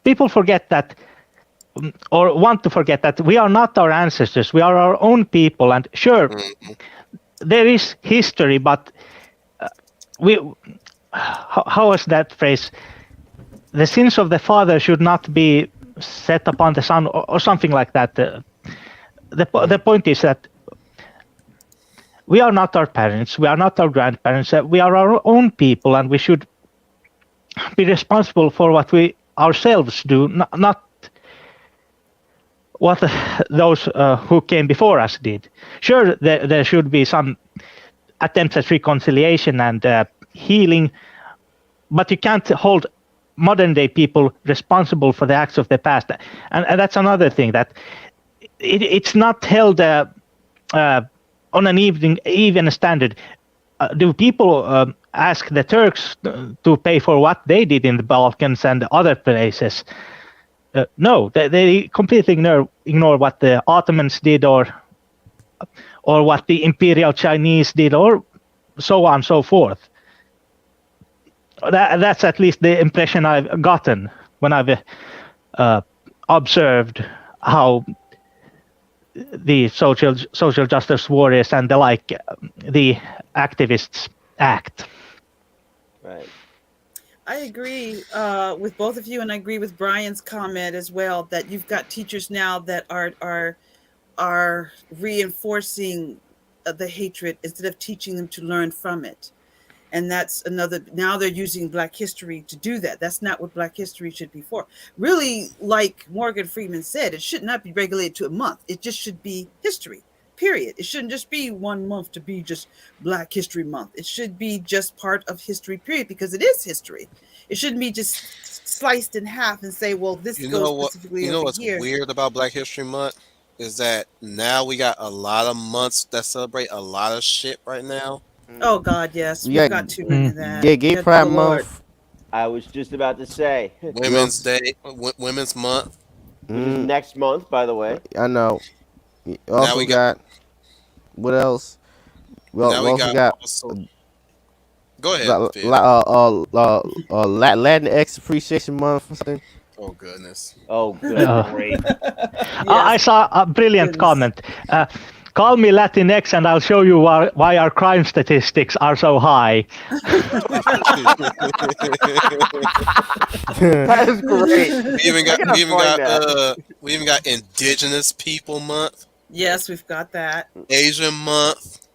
people forget that, or want to forget that we are not our ancestors. We are our own people, and sure, there is history, but how is that phrase? The sins of the father should not be set upon the son, or something like that. The point is that we are not our parents, we are not our grandparents, we are our own people, and we should be responsible for what we ourselves do, not what those who came before us did. Sure, there should be some attempts at reconciliation and healing, but you can't hold modern day people responsible for the acts of the past. And that's another thing, that it's not held on an even standard. Do people ask the Turks to pay for what they did in the Balkans and other places? No, they completely ignore what the Ottomans did, or what the Imperial Chinese did, or so on and so forth. That's at least the impression I've gotten when I've observed how the social justice warriors and the like, the activists act.
Right.
I agree with both of you, and I agree with Brian's comment as well, that you've got teachers now that are reinforcing the hatred instead of teaching them to learn from it. And that's another, now they're using Black history to do that. That's not what Black history should be for. Really, like Morgan Freeman said, it should not be regulated to a month. It just should be history. period. It shouldn't just be 1 month to be just Black History Month. It should be just part of history, period, because it is history. It shouldn't be just sliced in half and say, well, this
You
goes
know what?
specifically
You know
over
what's
here.
weird about Black History Month is that now we got a lot of months that celebrate a lot of shit right now.
Oh God, yes,
We
we've
got
got too many of that.
Gay
Good
Pride
Lord.
Month.
I was just about to say, which
Women's Day, Women's Month.
is next month, by the way.
I know. We
Now
also
we
got what else? Well,
Now
we
we
also
got
got
also. Go ahead, Phil.
Latinx Appreciation Month or something.
Oh goodness.
Oh, good, great.
I saw a brilliant
Goodness.
comment. Call me Latinx and I'll show you why our crime statistics are so high.
That is great.
We even got Indigenous People Month,
Yes, we've got that.
Asian Month.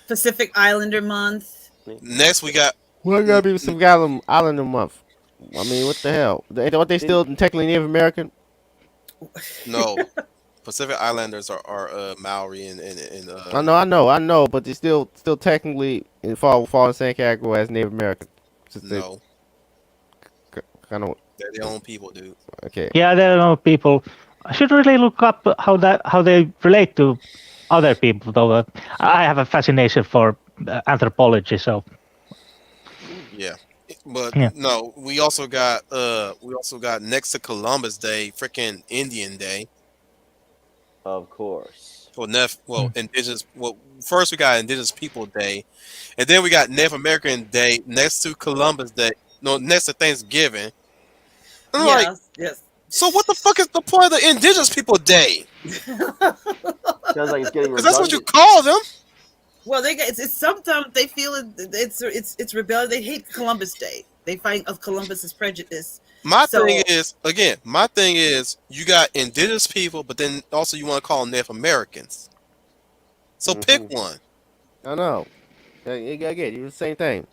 Pacific Islander Month.
Next we got
Well, gotta be some Islander Month. I mean, what the hell? Aren't they still technically Native American?
no Pacific Islanders are Maori and
I know, but they still technically fall in the same category as Native American.
no,
Kind of
they're their own people, dude.
okay.
Yeah, there are no people. I should really look up how they relate to other people, though. I have a fascination for anthropology, so
Yeah, but
Yeah.
no, we also got next to Columbus Day, freaking Indian Day.
Of course.
Indigenous. Well, first we got Indigenous People Day, and then we got Native American Day next to Columbus Day. No, next to Thanksgiving. And I'm like,
Yes.
so what the fuck is the point of the Indigenous People Day?
Sounds like it's getting
Because that's what you
redundant.
call them.
Well, it's sometimes they feel it's rebellion. They hate Columbus Day. They find of Columbus's prejudice.
My
So-
thing is, you got Indigenous people, but then also you want to call them Native Americans. So pick one.
I know. Again, you the same thing.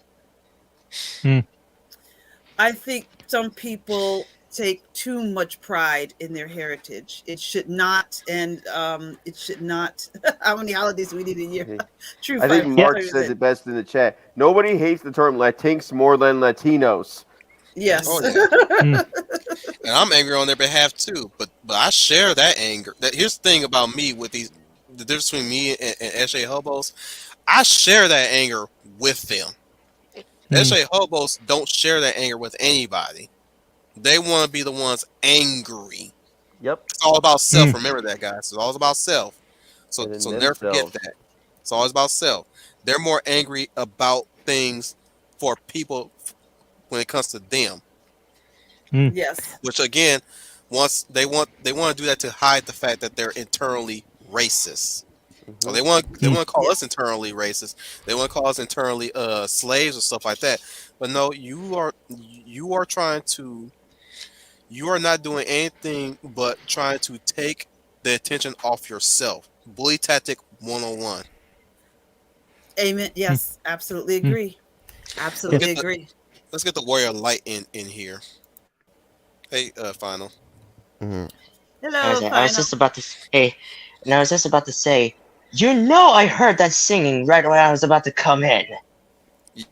I think some people take too much pride in their heritage. It should not, and it should not. How many holidays do we need a year? True.
I think
five
Mark
years
says
in.
it best in the chat. Nobody hates the term Latinx more than Latinos.
Yes.
Oh yeah. And I'm angry on their behalf too. But I share that anger. Here's the thing about me with the difference between me and SJ Hobos. I share that anger with them. SJ Hobos don't share that anger with anybody. They want to be the ones angry.
Yep.
It's all about self. Remember that, guys. It's all about self. So
And
never forget
themselves.
that. It's always about self. They're more angry about things for people when it comes to them.
Yes.
Which again, once they want to do that to hide the fact that they're internally racist. So they want to call us internally racist. They want to call us internally slaves or stuff like that. But no, you are not doing anything but trying to take the attention off yourself. Bully tactic 101.
Amen. Yes. Absolutely agree. Absolutely agree.
Let's get the warrior light in here. Hey, Final.
Hello.
I was
Final.
just about to say, and I was just about to say, I heard that singing right when I was about to come in.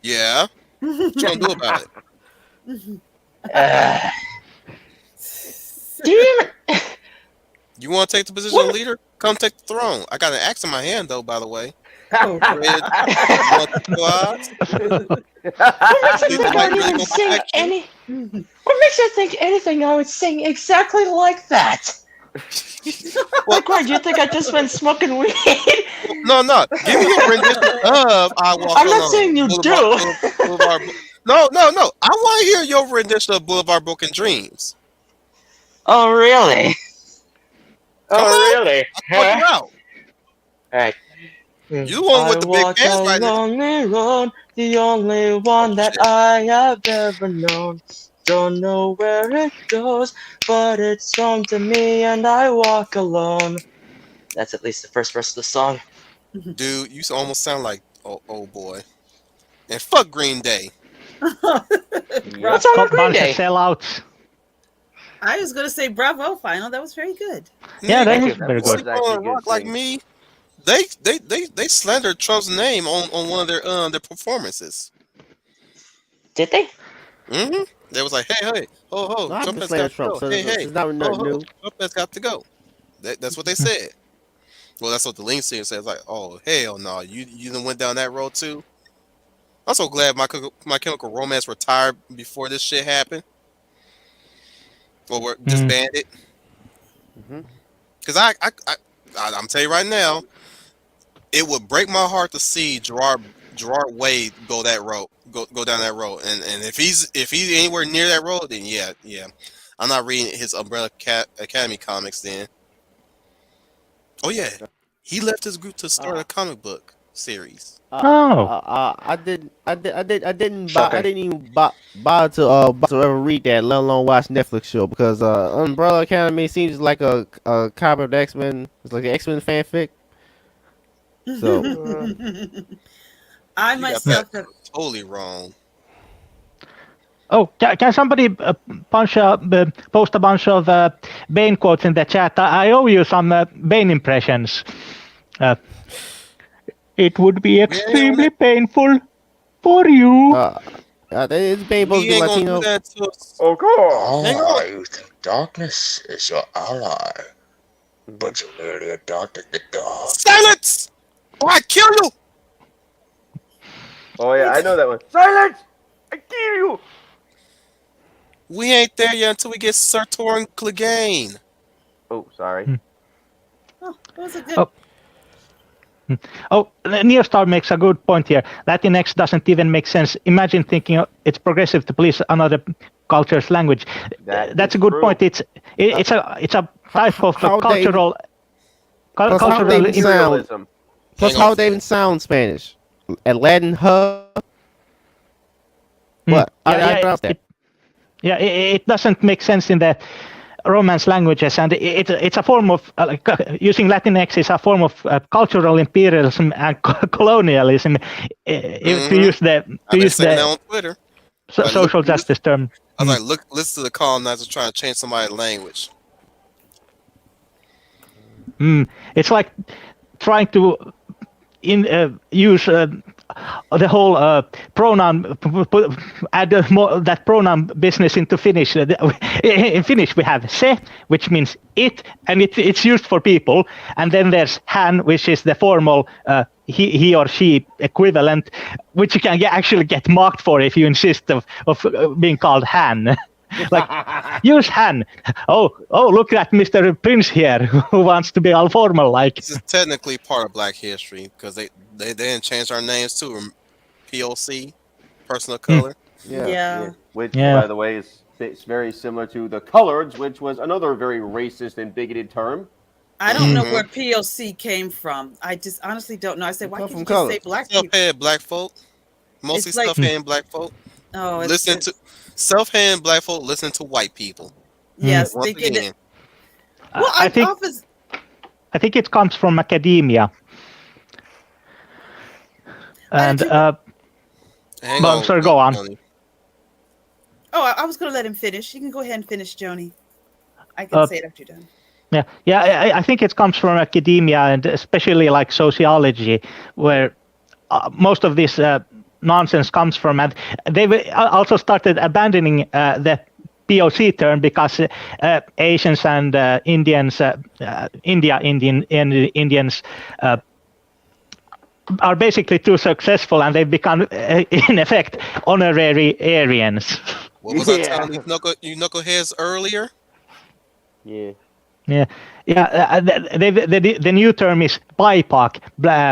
Yeah. What you gonna do about it?
Do you even?
You want to take the position of leader? Come take the throne. I got an axe in my hand, though. By the way.
Oh,
What makes you think I would even sing any? What makes you think anything I would sing exactly like that? Like, what? You think I just went smoking weed?
No. Give me your rendition of "I Walk
I'm
Alone."
not saying you
Boulevard. No. I want to hear your rendition of "Boulevard Broken Dreams."
Oh, really?
Come on.
Really?
I'll help you out.
Alright.
You one with the big hands right now.
lonely road, the only one that I have ever known. Don't know where it goes, but it's home to me and I walk alone. That's at least the first verse of the song.
Dude, you almost sound like oh boy. And fuck Green Day.
What's on Green
bunch of
Day?
sellouts.
I was going to say bravo, Final. That was very good.
Yeah, that
Thank
was
you.
very
That was
good.
actually
Oh,
good
rock like
singing.
me. They slandered Trump's name on one of their performances.
Did they?
Mm-hmm. They was like, hey,
No, I've
Trump
been
has
slandering
got to
Trump,
go.
so
Hey,
it's not nothing new.
Trump has got to go. That's what they said. Well, that's what the lean singer says. Like, oh hell no, you done went down that road too. I'm so glad my Chemical Romance retired before this shit happened, or were disbanded. Because I'm telling you right now, it would break my heart to see Gerard Way go that road, go down that road, and if he's anywhere near that road, then yeah, I'm not reading his Umbrella Academy comics then. Oh yeah, he left his group to start a comic book series.
I didn't even bother to ever read that, let alone watch Netflix show, because Umbrella Academy seems like a copy of the X-Men. It's like an X-Men fanfic. So
I
You got
myself
that
have.
totally wrong.
Oh, can somebody post a bunch of Bane quotes in the chat? I owe you some Bane impressions. It would be extremely painful for you.
it's Bane supposed to be
We ain't gonna
Latino.
do that to us.
Oh, God.
Hang on.
You think darkness is your ally, but you're merely adopting the dark.
Silence! Or I kill you!
Oh, yeah, I know that one. Silence! I kill you!
We ain't there yet until we get Sir Torrin Clegane.
Oh, sorry.
Oh, that was a good.
Oh, Neostar makes a good point here. Latinx doesn't even make sense. Imagine thinking it's progressive to police another culture's language. That's a good point. It's a type of cultural
Imperialism.
Plus, how they even sound Spanish? Latin, What?
It doesn't make sense in the Romance languages, and it's a form of using Latinx is a form of cultural imperialism and colonialism. To use the
on Twitter.
social justice term.
I was like, listen to the colonizers trying to change somebody's language.
It's like trying to use the whole pronoun, add that pronoun business into Finnish. In Finnish, we have se, which means it, and it's used for people. And then there's hän, which is the formal he or she equivalent, which you can actually get marked for if you insist of being called hän. Like, use hän. Oh, look at Mr. Prince here, who wants to be all formal like.
This is technically part of Black history because they didn't change our names too. POC, person of color.
Yeah.
Which, by the way, it's very similar to the coloreds, which was another very racist and bigoted term.
I don't know where POC came from. I just honestly don't know. I said, why can't you just say black people?
Self-head black folk. Mostly
like-
self-hand black folk.
Oh,
Listen to self-hand black folk. Listen to white people.
Yes,
Once
thinking
again.
Well,
I think it comes from academia. And
I'm
sorry, go on.
Oh, I was going to let him finish. You can go ahead and finish, Joni. I can say it after you're done.
Yeah. I think it comes from academia, and especially like sociology, where most of this nonsense comes from. And they also started abandoning the POC term because Asians and Indians, Indians are basically too successful, and they've become, in effect, honorary Aryans.
What was I telling you knuckleheads earlier?
Yeah.
The new term is BIPOC,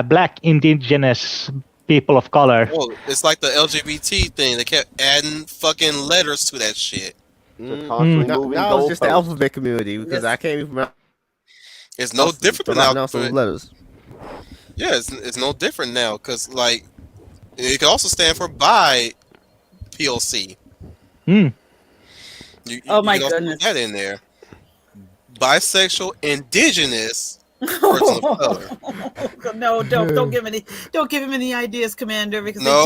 Black Indigenous People of Color.
Well, it's like the LGBT thing. They kept adding fucking letters to that shit.
Now it's just the alphabet community because I can't even.
It's no different than alphabet
letters.
Yeah, it's no different now because like it can also stand for bi POC.
Oh my
you
goodness!
Put that in there. Bisexual, indigenous person of color.
No, don't give him any ideas, Commander. Because
No.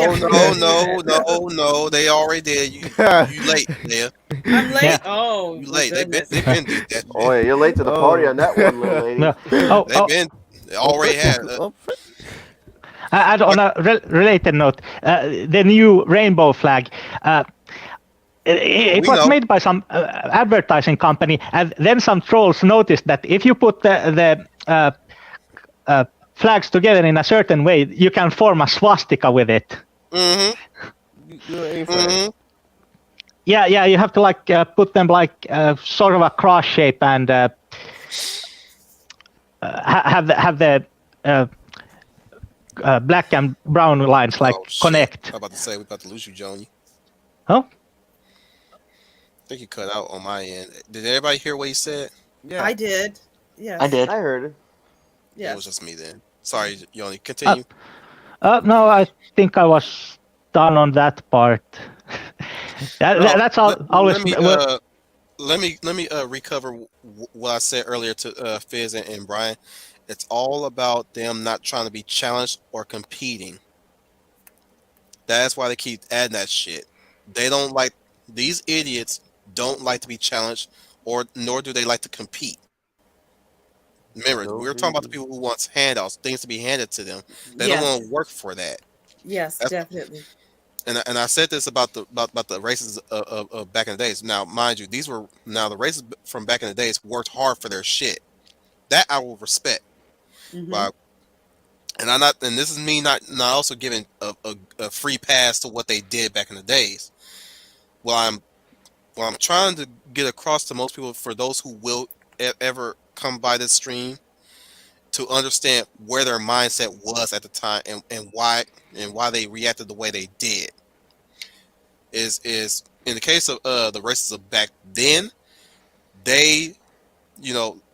They already did. You late, Leia.
I'm late.
Yeah.
Oh,
you late. They've been did that.
Oh, yeah, you're late to the party on that one, little lady.
They've It already had.
And on a related note, the new rainbow flag. It
We
was
know.
made by some advertising company, and then some trolls noticed that if you put the flags together in a certain way, you can form a swastika with it.
Mm-hmm.
Yeah, you have to like put them like sort of a cross shape and have the black and brown lines like connect.
I'm about to say we're about to lose you, Joni.
Oh,
I think you cut out on my end. Did everybody hear what he said?
Yeah.
I did. Yes.
I did.
I heard it.
Yeah, it
Yes.
was just me then. Sorry, Yoni. Continue.
no, I think I was done on that part. That's all. Always.
Let me recover what I said earlier to Fizz and Brian. It's all about them not trying to be challenged or competing. That's why they keep adding that shit. They don't like, these idiots don't like to be challenged, or nor do they like to compete. Remember,
No,
we were talking about the people who want handouts, things to be handed to them. They don't want to work for that.
Yes,
That's-
definitely.
And I said this about the races of back in the days. Now, mind you, the races from back in the days worked hard for their shit. That I will respect.
Mhm.
And this is me not also giving a free pass to what they did back in the days. Well, I'm trying to get across to most people, for those who will ever come by this stream, to understand where their mindset was at the time and why they reacted the way they did. Is in the case of the races of back then, they,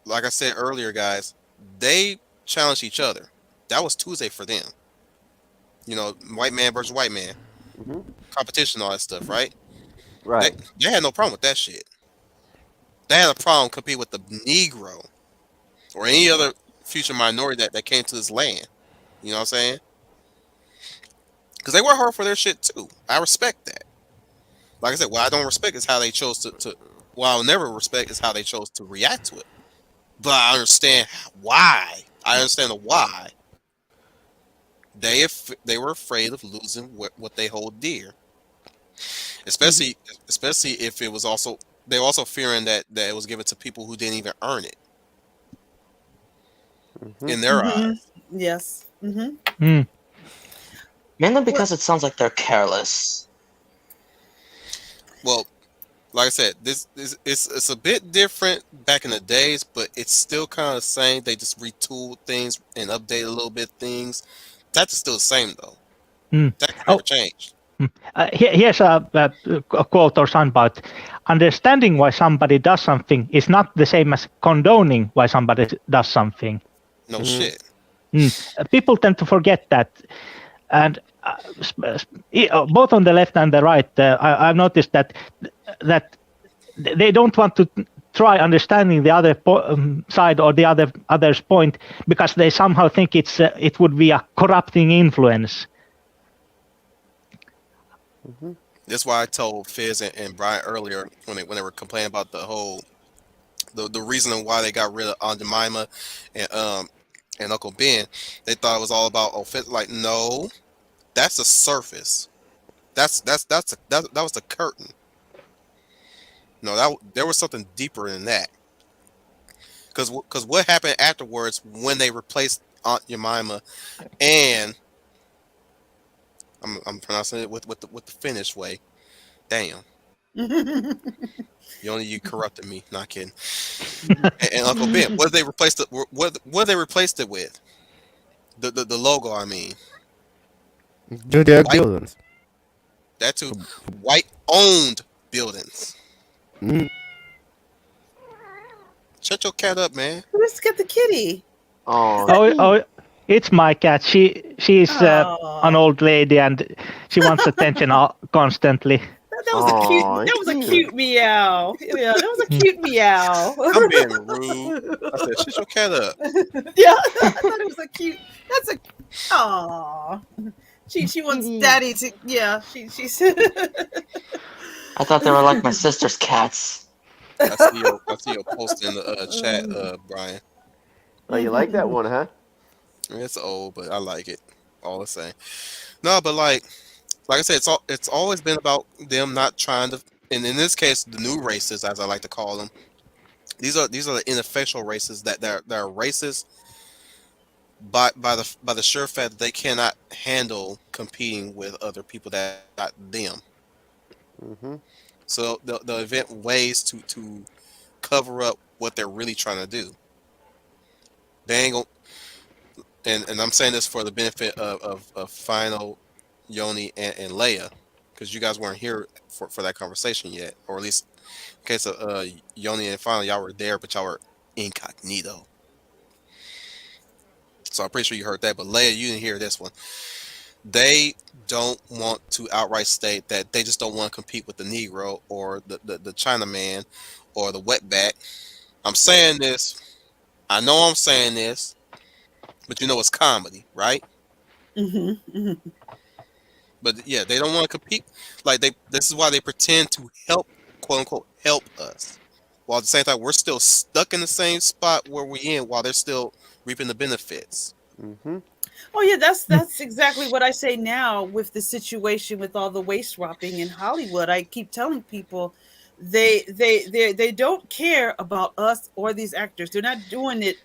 like I said earlier, guys, they challenged each other. That was Tuesday for them. White man versus white man, competition, all that stuff, right?
Right.
They had no problem with that shit. They had a problem competing with the Negro or any other future minority that came to this land. You know what I'm saying? Because they work hard for their shit too. I respect that. Like I said, what I don't respect is how they chose to well, I'll never respect is how they chose to react to it. But I understand why. I understand the why. They were afraid of losing what they hold dear. Especially if it was also, they were also fearing that it was given to people who didn't even earn it. In their eyes.
Yes.
Mainly because it sounds like they're careless.
Well, like I said, it's a bit different back in the days, but it's still kind of the same. They just retooled things and updated a little bit things. That's still the same though. That never changed.
Here's a quote or soundbite. Understanding why somebody does something is not the same as condoning why somebody does something.
No shit.
People tend to forget that. And both on the left and the right, I've noticed that they don't want to try understanding the other side or the other's point, because they somehow think it would be a corrupting influence.
That's why I told Fizz and Brian earlier when they were complaining about the whole the reason why they got rid of Aunt Jemima and Uncle Ben. They thought it was all about offense. Like, no, that's the surface. That was the curtain. No, there was something deeper than that. Because what happened afterwards when they replaced Aunt Jemima and I'm pronouncing it with the Finnish way. Damn. You corrupted me. Not kidding. and Uncle Ben, what they replaced it? What they replaced it with? The logo. I mean,
Their buildings.
That too. White-owned buildings. Shut your cat up, man.
Let's get the kitty.
Oh, it's my cat. She's an old lady and she wants attention constantly.
That was a cute. That was a cute meow. Yeah, that was a cute meow.
I'm being rude. I said, shut your cat up.
Yeah, I thought it was a cute. That's a. Aww. She wants daddy to. Yeah, she's.
I thought they were like my sister's cats.
I see your post in the chat, Brian.
Oh, you like that one, huh?
It's old, but I like it. All the same. No, but like I said, it's always been about them not trying to. And in this case, the new races, as I like to call them, these are the ineffectual races that are racist by the sure fact that they cannot handle competing with other people that are not them.
Mm-hmm.
So they'll invent ways to cover up what they're really trying to do. They ain't gonna, and I'm saying this for the benefit of Final, Yoni, and Leia, because you guys weren't here for that conversation yet, or at least in case of Yoni and Final, y'all were there, but y'all were incognito. So I'm pretty sure you heard that, but Leia, you didn't hear this one. They don't want to outright state that they just don't want to compete with the Negro or the Chinaman or the wetback. I'm saying this. I know I'm saying this, but you know it's comedy, right?
Hmm.
But yeah, they don't want to compete. Like this is why they pretend to help, quote unquote, help us, while at the same time we're still stuck in the same spot where we in, while they're still reaping the benefits.
Mm-hmm.
Oh yeah, that's exactly what I say now with the situation with all the waste swapping in Hollywood. I keep telling people they don't care about us or these actors. They're not doing it.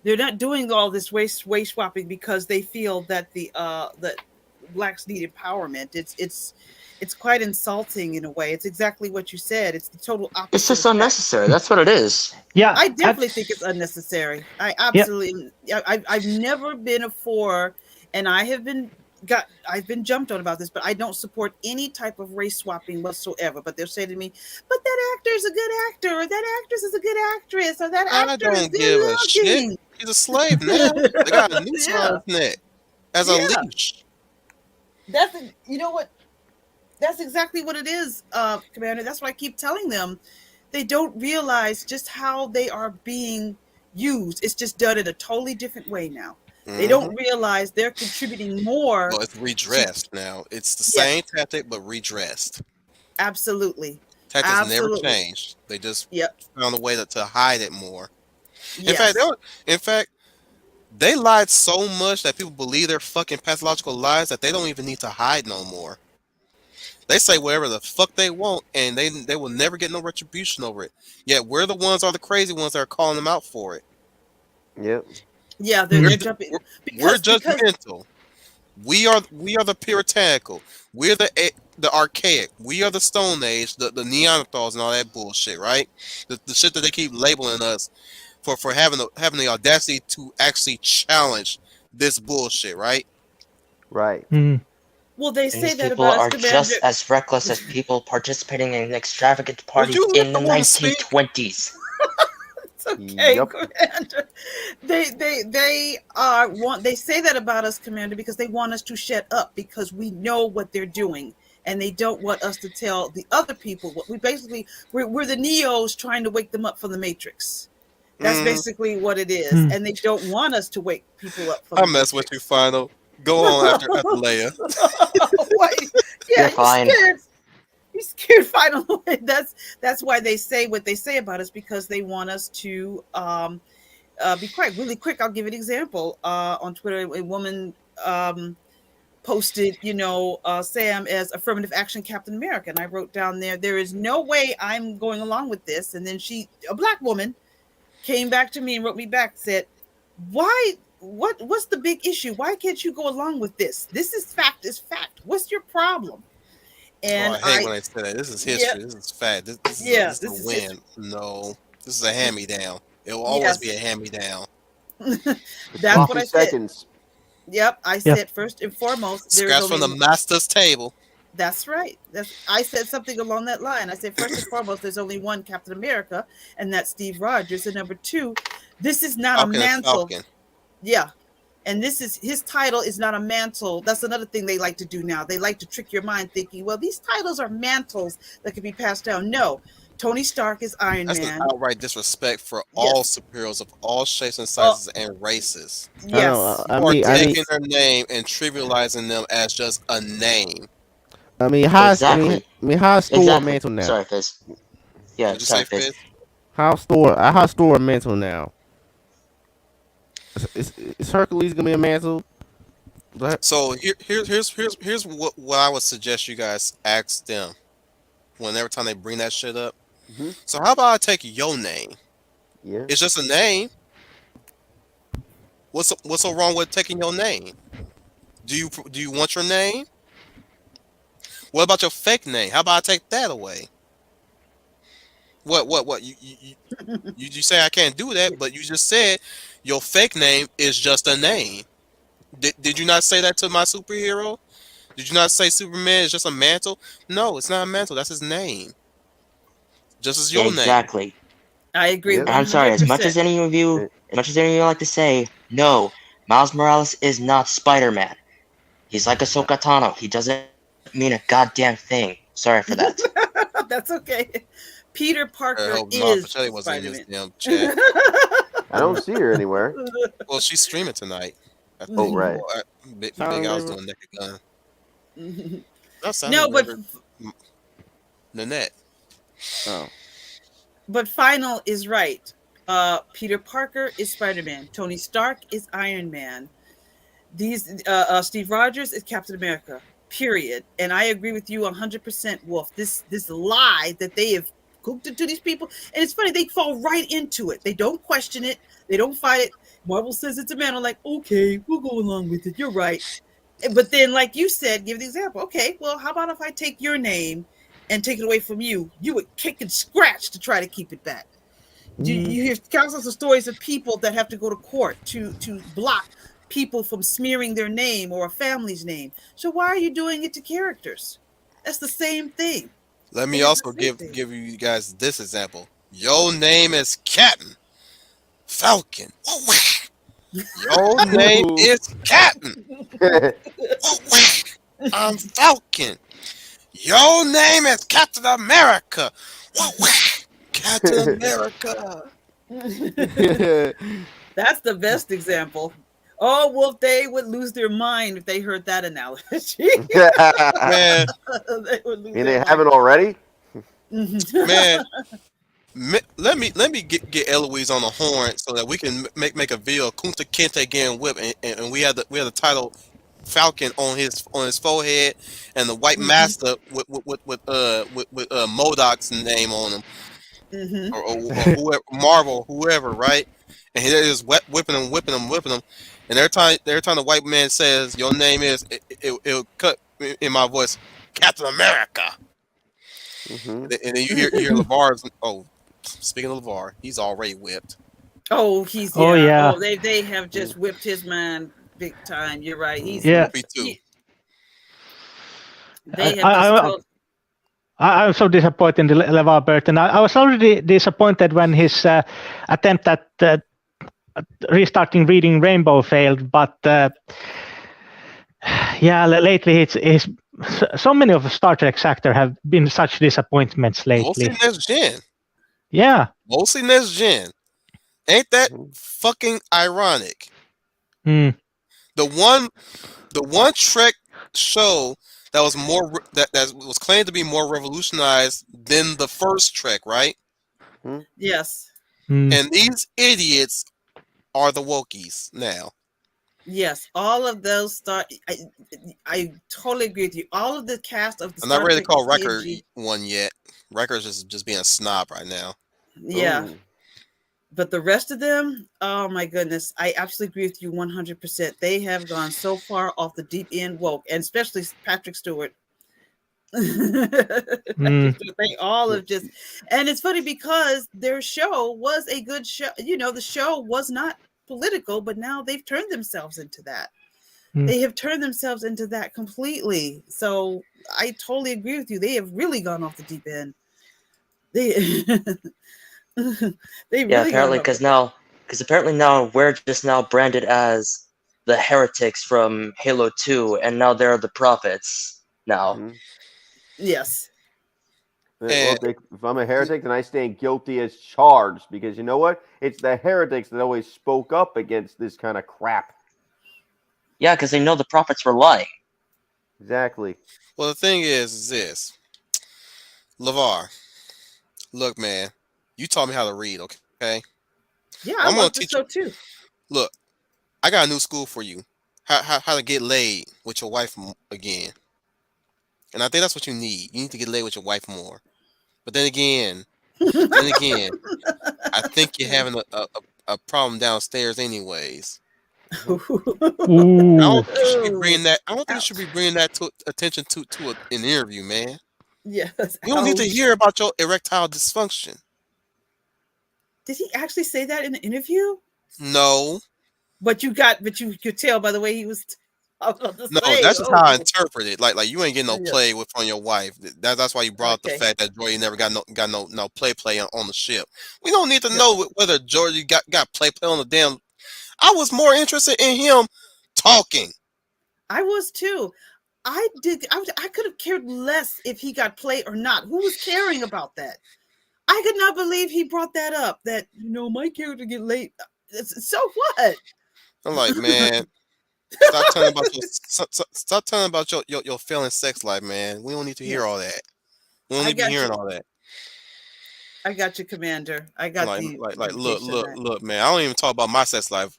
They're not doing all this waste swapping because they feel that that blacks need empowerment. It's quite insulting in a way. It's exactly what you said. It's the total
It's
opposite
just
effect.
unnecessary. That's what it is.
Yeah,
I definitely think it's unnecessary. I
yeah.
absolutely. I've never been a for, and I've been jumped on about this, but I don't support any type of race swapping whatsoever. But they'll say to me, "But that actor is a good actor, or that actress is a good actress, or that
I
actor is
don't give a
good
shit.
looking."
He's a slave now. They got a noose around
Yeah,
his neck as a
yeah.
leash.
You know what? That's exactly what it is, Commander. That's what I keep telling them. They don't realize just how they are being used. It's just done in a totally different way now. They
Hmm.
don't realize they're contributing more
Well, it's
to,
redressed now. It's the same
yes,
tactic, but redressed.
absolutely.
Tactics never
Absolutely.
changed. They just
Yep.
found a way to hide it more. In fact,
Yes.
in fact, they lied so much that people believe their fucking pathological lies that they don't even need to hide no more. They say whatever the fuck they want, and they will never get no retribution over it. Yet we're the ones, are the crazy ones that are calling them out for it.
Yep.
Yeah,
We're
they're
Mm.
jumping
we're
because
judgmental. We are the puritanical. We're the archaic. We are the Stone Age, the Neanderthals and all that bullshit, right? The shit that they keep labeling us for having the audacity to actually challenge this bullshit, right?
Right.
Mm.
well they
And
say
these
that
people
about us,
are
Commander.
just as reckless as people participating in extravagant
Would
parties
you let
in the
the woman speak?
1920s.
It's okay,
Yep.
Commander. They are want they say that about us, Commander, because they want us to shut up because we know what they're doing. And they don't want us to tell the other people what we basically we're the Neos trying to wake them up from the Matrix. That's
Mm,
basically what it is.
Mm.
And they don't want us to wake people up from
I
the
mess with you,
Matrix.
final. Go on after Leia.
Why? Yeah,
You're fine.
you scared finally. That's why they say what they say about us because they want us to be quiet. Really quick, I'll give an example. On Twitter, a woman posted, Sam as affirmative action Captain America, and I wrote down there is no way I'm going along with this. And then a black woman, came back to me and wrote me back, said, "Why? What's the big issue? Why can't you go along with this? This is fact. Is fact. What's your problem?"
Oh,
And
I hate when they say that. This is
yeah,
history. This is fact.
yeah,
This is a
this is
win.
history.
No, this is a hand me down. It will always be a
Yes,
hand me down.
The
that's
Mm.
what
sloppy
I said.
seconds.
Yep, I
Yeah.
said first and foremost, there is
Scratch from
only
the master's table.
that's right. I said something along that line. I said first and foremost, there's only one Captain America, and that's Steve Rogers. And number two, this is not a
Falcon and
mantle.
Falcon.
Yeah, and this is his title is not a mantle. That's another thing they like to do now. They like to trick your mind thinking, well, these titles are mantles that can be passed down. No, Tony Stark is Iron
That's an
Man.
outright disrespect for all
Yes.
superheroes of all shapes and
Oh,
sizes and races.
I know.
yes.
You are taking their name and trivializing them as just a name.
Exactly.
How store a
Exactly.
mantle now?
Sorry, Fizz. Yeah,
What'd you say,
sorry, Fizz.
Fizz?
How store a mantle now? Is Hercules gonna be a man too?
So here's what I would suggest you guys ask them whenever time they bring that shit up.
Hmm.
So how about I take your name?
Yeah.
It's just a name. What's so wrong with taking your name? Do you want your name? What about your fake name? How about I take that away? What you say I can't do that, but you just said your fake name is just a name. Did you not say that to my superhero? Did you not say Superman is just a mantle? No, it's not a mantle. That's his name. Just as your name.
Exactly.
I agree
Yep.
And I'm sorry,
100%.
as much as any of you like to say, no, Miles Morales is not Spider-Man. He's like Ahsoka Tano. He doesn't mean a goddamn thing. Sorry for that.
That's okay. Peter
I
Parker
hope Mom
is
Pachetti wasn't in this
Spider-Man.
damn chat.
I don't see her anywhere.
Well, she's streaming tonight. I
Oh,
think.
right.
Or, Big
Silent
Al's
River.
doing Naked Gun. Not
No,
Silent
but
River. Nanette.
Oh.
but Final is right. Peter Parker is Spider-Man. Tony Stark is Iron Man. These Steve Rogers is Captain America. Period. And I agree with you 100%, Wolf. This lie that they have cooked it to these people, and it's funny, they fall right into it. They don't question it. They don't fight it. Marvel says it's a man. I'm like, okay, we'll go along with it. You're right. But then, like you said, give the example. Okay, well, how about if I take your name and take it away from you? You would kick and scratch to try to keep it back. You hear countless of stories of people that have to go to court to block people from smearing their name or a family's name. So why are you doing it to characters? That's the same thing.
Let
It
me
is the
also
same
give
thing.
give you guys this example. Your name is Captain Falcon. Your name
Ooh.
is Captain. I'm Falcon. Your name is Captain America. Captain America.
That's the best example. Oh, Wolf, they would lose their mind if they heard that analogy.
Man,
They would lose
And
their
they
mind.
haven't already?
man. Let me get Eloise on the horn so that we can make a video of Kunta Kinte getting whipped, and we have the title Falcon on his forehead, and the White Master with Modoc's name on him, or whoever, Marvel, whoever, right? And he is whipping him, and every time the white man says your name is, it'll cut in my voice, Captain America,
Mm-hmm.
and then you hear LeVar's. Oh, speaking of LeVar, he's already whipped.
Oh, he's
Oh
yeah.
yeah,
Oh, they have just whipped his mind big time. You're right. He's
yeah.
Me too.
they have just
I,
told.
I'm so disappointed in the LeVar Burton. I was already disappointed when his attempt at restarting Reading Rainbow failed, but yeah, lately it's so many of the Star Trek actors have been such disappointments
Mostly
lately.
next gen.
Yeah.
Mostly next gen. Ain't that
Mm-hmm.
fucking ironic?
Mm.
The one Trek show that was that was claimed to be more revolutionized than the first Trek, right?
Yes,
Mm.
And these idiots are the Wokies now.
yes. All of those Star. I totally agree with you. All of the cast of the
I'm not
Star
ready to
Trek
call Wrecker
TNG.
one yet. Wrecker's just being a snob right now.
Yeah,
Ooh.
but the rest of them, oh my goodness, I absolutely agree with you 100%. They have gone so far off the deep end woke, and especially Patrick Stewart.
Mm.
They all have just, and it's funny because their show was a good show. You know, the show was not political, but now they've turned themselves into that.
Mm.
They have turned themselves into that completely. So I totally agree with you. They have really gone off the deep end. They they
Yeah,
really gone
apparently,
off.
because apparently now we're just now branded as the heretics from Halo 2, and now they're the prophets now.
Mm-hmm.
Yes.
And
If I'm a heretic, then I stand guilty as charged because you know what? It's the heretics that always spoke up against this kind of crap.
Yeah, because they know the prophets were lying.
Exactly.
well, the thing is this, LeVar. Look, man, you taught me how to read, okay?
Yeah, I
I'm gonna
love the
teach
show
you.
too.
Look, I got a new school for you. How to get laid with your wife again. And I think that's what you need. You need to get laid with your wife more. But then again, I think you're having a problem downstairs, anyways. I
Ooh.
don't think you should be bringing
Ooh.
that. I don't think you should be
Ouch.
bringing that to attention to an interview, man.
Yes.
We don't need to
Ouch.
hear about your erectile dysfunction.
Did he actually say that in the interview?
No,
But you could tell by the way he was. I was about to
no,
say,
that's just how I
oh,
interpret it. Like you ain't getting no
yeah.
play with on your wife. That's why you brought up the
Okay.
fact that Jordy never got no play on the ship. We don't need to
Yeah.
know whether Jordy got play on the damn. I was more interested in him talking.
I was too. I could have cared less if he got play or not. Who was caring about that? I could not believe he brought that up. That my character get late. So what?
I'm like, man, stop telling about stop telling about your failing sex life, man. We don't need to hear
Yes,
all that. We don't
I
need to be
got
hearing
you.
all that.
I got you, Commander. I
I'm
got the
like
indication of
look, man. I don't even talk about my sex life.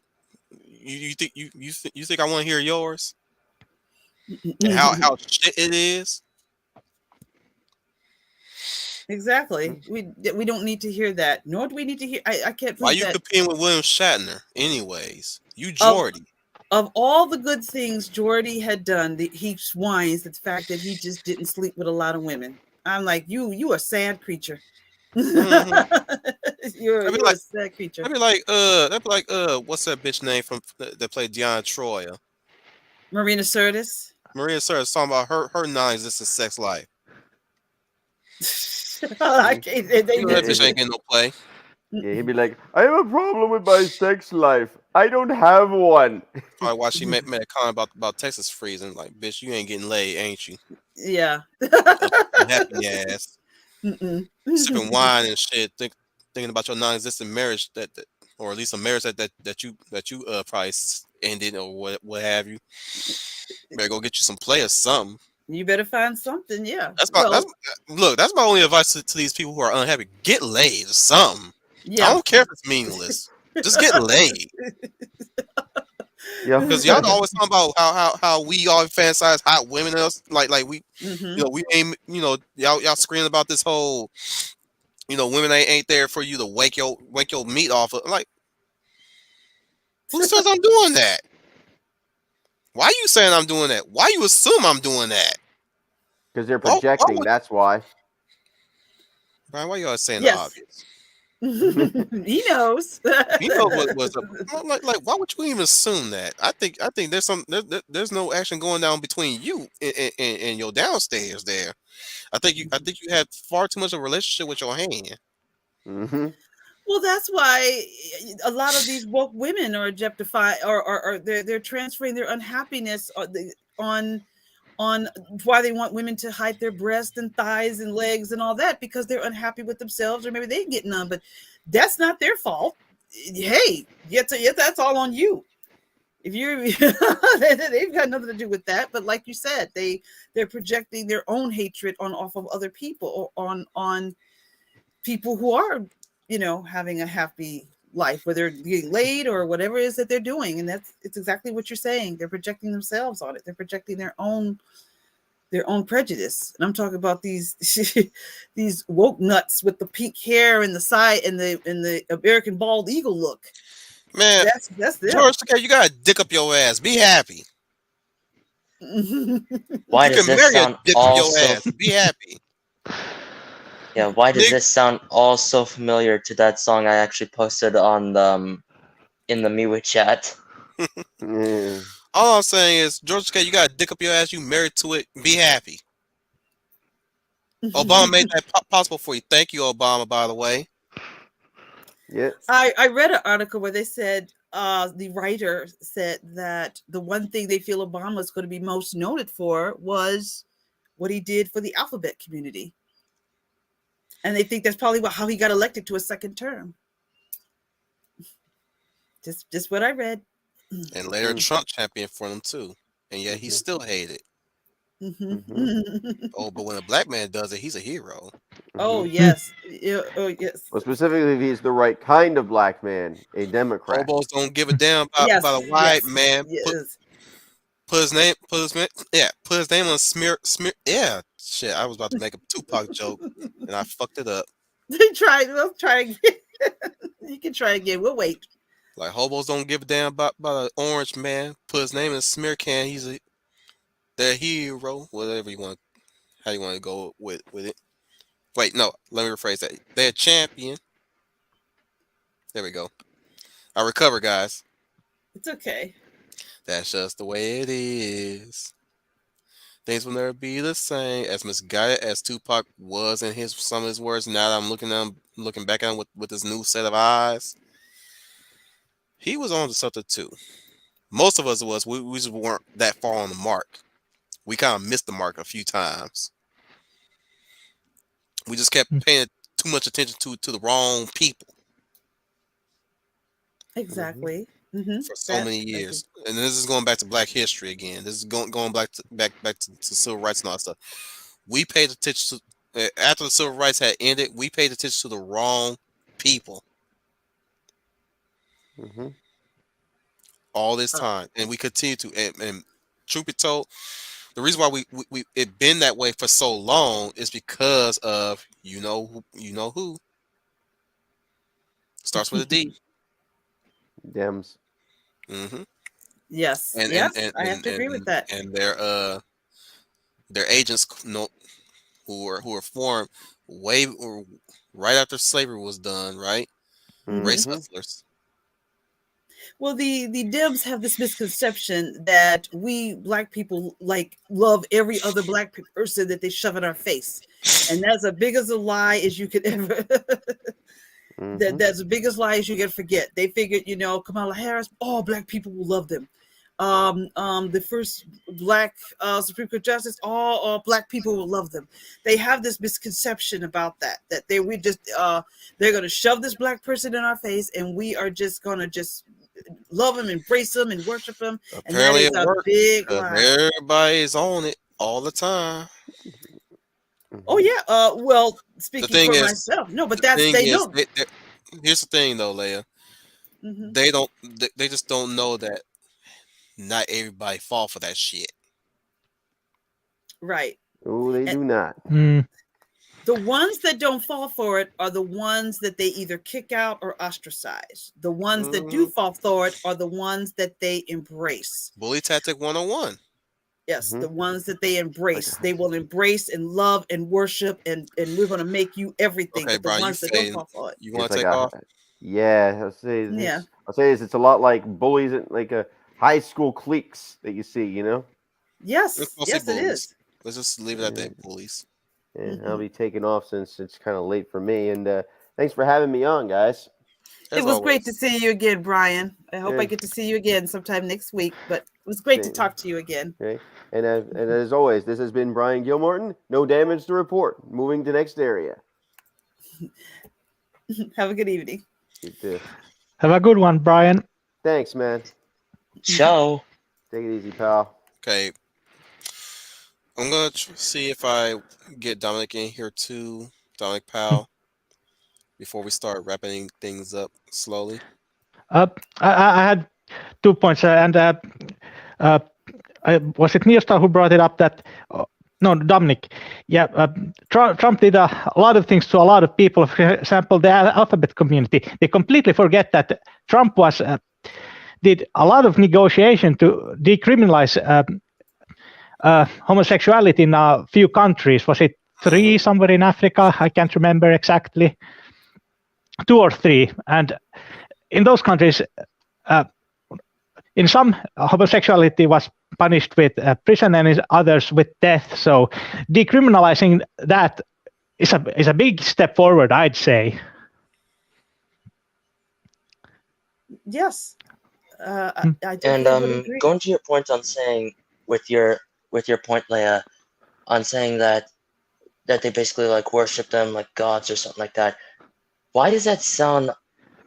You think you think I want to hear yours and
that.
how shit it is?
Exactly. We don't need to hear that. Nor do we need to hear. I can't
Why
believe
you
that.
competing with William Shatner, anyways? You
Of
Jordy.
of all the good things Jordy had done, he whines the fact that he just didn't sleep with a lot of women. I'm like, you a sad creature.
Mm-hmm.
You're a sad creature.
That'd be like what's that bitch name from that played Deanna Troy?
Marina Sirtis.
Maria Sirtis talking about her non-existent sex life.
I can't. They
You know that bitch
did.
ain't getting no play.
Yeah, he'd be like, I have a problem with my sex life. I don't have one.
Probably why she made a comment about Texas freezing. Like, bitch, you ain't getting laid, ain't you?
Yeah.
Happy ass. Sipping wine and shit, thinking about your non-existent marriage that or at least a marriage that you probably ended or what have you. Better go get you some play or something.
You better find something. Yeah.
That's my only advice to these people who are unhappy. Get laid or something. I
Yeah.
don't care if it's meaningless. Just get laid.
Yeah.
Because y'all always talk about how we all fantasize hot women and us like we we aim y'all screaming about this whole women ain't there for you to wake your meat off of. Like, who says I'm doing that? Why you saying I'm doing that? Why you assume I'm doing that?
Because they're projecting, that's why.
Brian, why you always saying the
Yes.
obvious?
He knows.
You know what was like? Why would you even assume that? I think there's no action going down between you and your downstairs there. I think you had far too much of a relationship with your hand.
Mm-hmm.
Well, that's why a lot of these woke women are objectifying, or they're transferring their unhappiness on why they want women to hide their breasts and thighs and legs and all that, because they're unhappy with themselves, or maybe they get none. But that's not their fault. Hey, that's all on you. If you're, they've got nothing to do with that. But like you said, they're projecting their own hatred off of other people, or on people who are, having a happy life, whether they're getting laid or whatever it is that they're doing. And it's exactly what you're saying. They're projecting themselves on it. They're projecting their own prejudice. And I'm talking about these these woke nuts with the pink hair and the side and the American bald eagle look.
Man,
That's them.
George, okay, you gotta dick up your ass. Be happy.
Why
You
does
can
this
marry a
sound
dick up
all
your
so?
ass. Be happy.
Yeah, why does
Nick-
this sound all so familiar to that song I actually posted on the in the MeWe chat?
Yeah.
All I'm saying is, George, okay, you gotta dick up your ass. You married to it. Be happy. Obama made that possible for you. Thank you, Obama. By the way.
Yeah.
I read an article where they said the writer said that the one thing they feel Obama is going to be most noted for was what he did for the alphabet community. And they think that's probably how he got elected to a second term. Just what I read.
And later, Trump championed for them too. And yet he still hated.
Mm-hmm.
Oh, but when a black man does it, he's a hero.
Oh
Mhm.
yes. Yeah, oh yes.
Well, specifically, if he's the right kind of black man, a Democrat.
Hobos don't give a damn about a
Yes.
white
Yes.
man.
Yes.
Put his name on smear. Yeah, shit. I was about to make a Tupac joke, and I fucked it up.
Try. Let's try again. You can try again. We'll wait.
Like hobos don't give a damn about an orange man. Put his name in a smear can. He's their hero. Whatever you want, how you want to go with it. Wait, no. Let me rephrase that. They're champion. There we go. I recover, guys.
It's okay.
That's just the way it is. Things will never be the same. As misguided as Tupac was in some of his words, now that I'm looking back at him with this new set of eyes, he was on to something too. Most of us we just weren't that far on the mark. We kind of missed the mark a few times. We just kept paying too much attention to the wrong people
Exactly. Mm-hmm.
for so many years. And this is going back to Black history again. This is going back to civil rights and all that stuff. We paid attention to after the civil rights had ended. We paid attention to the wrong people
Mm-hmm.
all this time, and we continue to. And truth be told, the reason why we it been that way for so long is because of you know who starts with a D.
Dems.
Mm-hmm.
Yes.
And
Yes. I have to agree with that.
and their agents who were formed way or right after slavery was done, right? Race
Mhm.
hustlers.
Well, the Dems have this misconception that we black people like love every other black person that they shove in our face, and that's as big as a lie as you could ever.
Mhm.
That's the biggest lie as you can forget. They figured, Kamala Harris, all black people will love them. The first black Supreme Court justice, all black people will love them. They have this misconception about that they're gonna shove this black person in our face, and we are just gonna just love him, embrace him, and worship him. And that
Apparently
is
it
a
worked
big
because
lie.
everybody's on it all the time.
Oh yeah. Well,
The
speaking
thing
for
is,
myself, no, but
the thing
they
is,
don't.
here's the thing though, Leia.
Hmm.
They don't. They just don't know that not everybody fall for that shit.
Right.
Oh, they do not.
The ones that don't fall for it are the ones that they either kick out or ostracize. The ones that do fall for it are the ones that they embrace.
Bully tactic 101.
Yes,
Mhm.
the ones that they embrace. They will embrace and love and worship, and we're going to make you everything.
Okay,
But the
Brian, you
ones that don't
fading.
fall for it,
You
It's
want to
like
take off?
yeah.
yeah.
I'll say this. It's a lot like bullies, like a high school cliques that you see. You know.
Yes,
Let's mostly
yes, it
bullies.
is.
Let's just leave it at that. Bullies.
Yeah, I'll be taking off since it's kind of late for me. And thanks for having me on, guys.
As
It was
always.
great to see you again, Brian. I hope I
Yeah.
get to see you again sometime next week. But it was great to
Same.
talk to you again.
Okay. And as always, this has been Brian Gilmorton. No damage to report. Moving to next area.
Have a good evening.
You too.
Have a good one, Brian.
Thanks, man.
Ciao.
Take it easy, pal.
Okay. I'm gonna see if I get Dominic in here too, Dominic Powell, before we start wrapping things up slowly.
I had 2 points, was it Nilstar who brought it up that? No, Dominic. Yeah, Trump did a lot of things to a lot of people. For example, the alphabet community. They completely forget that Trump did a lot of negotiation to decriminalize homosexuality in a few countries. Was it 3 somewhere in Africa? I can't remember exactly. 2 or 3, and in those countries, in some homosexuality was punished with prison, and in others with death. So decriminalizing that is a big step forward, I'd say.
Yes, I
And
definitely would agree.
going to your point on saying with your point, Leia, on saying that they basically like worship them like gods or something like that. Why does that sound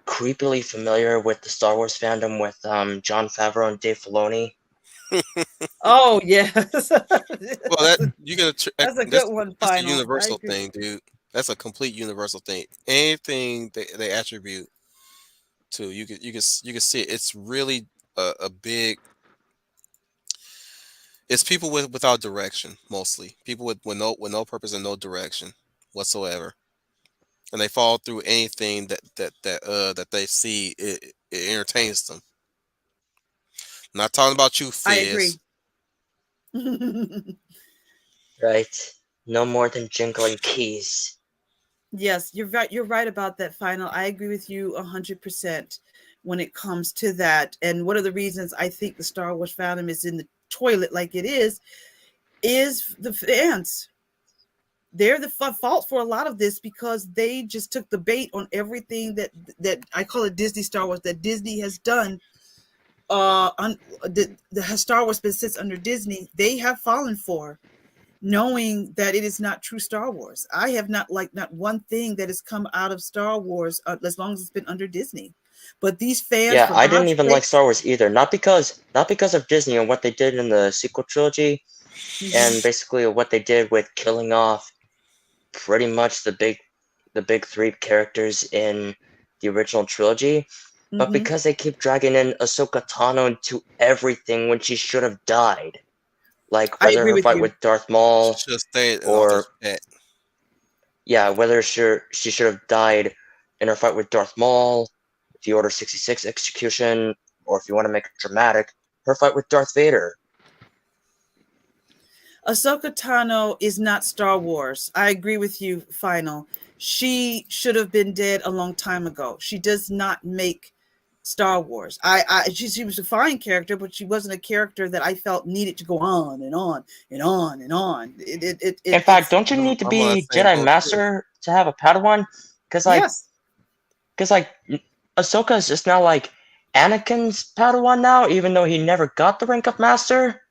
creepily familiar with the Star Wars fandom with Jon Favreau and Dave Filoni?
Oh yes.
Well, that you gotta.
That's a
That's
good one.
a
Final. I
universal
agree.
thing, dude. That's a complete universal thing. Anything they attribute to, you can see it. It's really a big. It's people without direction mostly. People with no purpose and no direction whatsoever, and they fall through anything that they see. It entertains them. Not talking about you,
I agree.
Fizz.
Right? No more than jingling keys.
Yes, you're right. You're right about that final. I agree with you 100% when it comes to that. And one of the reasons I think the Star Wars fandom is in the toilet like it is the fans. They're the fault for a lot of this because they just took the bait on everything that I call it Disney Star Wars that Disney has done. The Star Wars that sits under Disney, they have fallen for, knowing that it is not true Star Wars. I have not liked not one thing that has come out of Star Wars as long as it's been under Disney. But these fans,
Yeah,
for
I didn't
God's
even like
sakes,
Star Wars either. Not because of Disney and what they did in the sequel trilogy, and
mhm,
basically what they did with killing off pretty much the big three characters in the original trilogy, but
mhm.
because they keep dragging in Ahsoka Tano into everything when she should have died. Like
I
whether
agree
her
with
fight
you.
with Darth Maul
Should have stayed in
or
Alta's chat.
yeah, whether she should have died in her fight with Darth Maul, the Order 66 execution, or if you want to make it dramatic, her fight with Darth Vader.
Ahsoka Tano is not Star Wars. I agree with you, Final. She should have been dead a long time ago. She does not make Star Wars. She was a fine character, but she wasn't a character that I felt needed to go on and on and on and on.
In fact,
It's
don't you need to
I'm on that
be
same
Jedi
boat too.
Master to have a Padawan? Because like,
yes.
because like, Ahsoka is just now like Anakin's Padawan now, even though he never got the rank of Master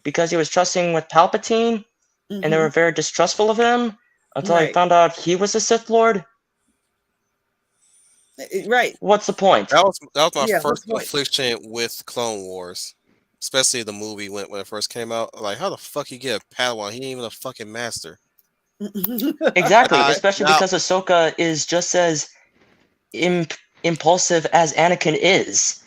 because he was trusting with Palpatine, and they
Mm-hmm.
were very distrustful of him until he
Right.
found out he was a Sith Lord.
Right.
What's the point?
That was my
Yeah. What's
first
the point?
affliction with Clone Wars, especially the movie when it first came out. Like, how the fuck you get a Padawan? He ain't even a fucking master.
Exactly,
Now,
especially
now,
because Ahsoka is just as impulsive as Anakin is.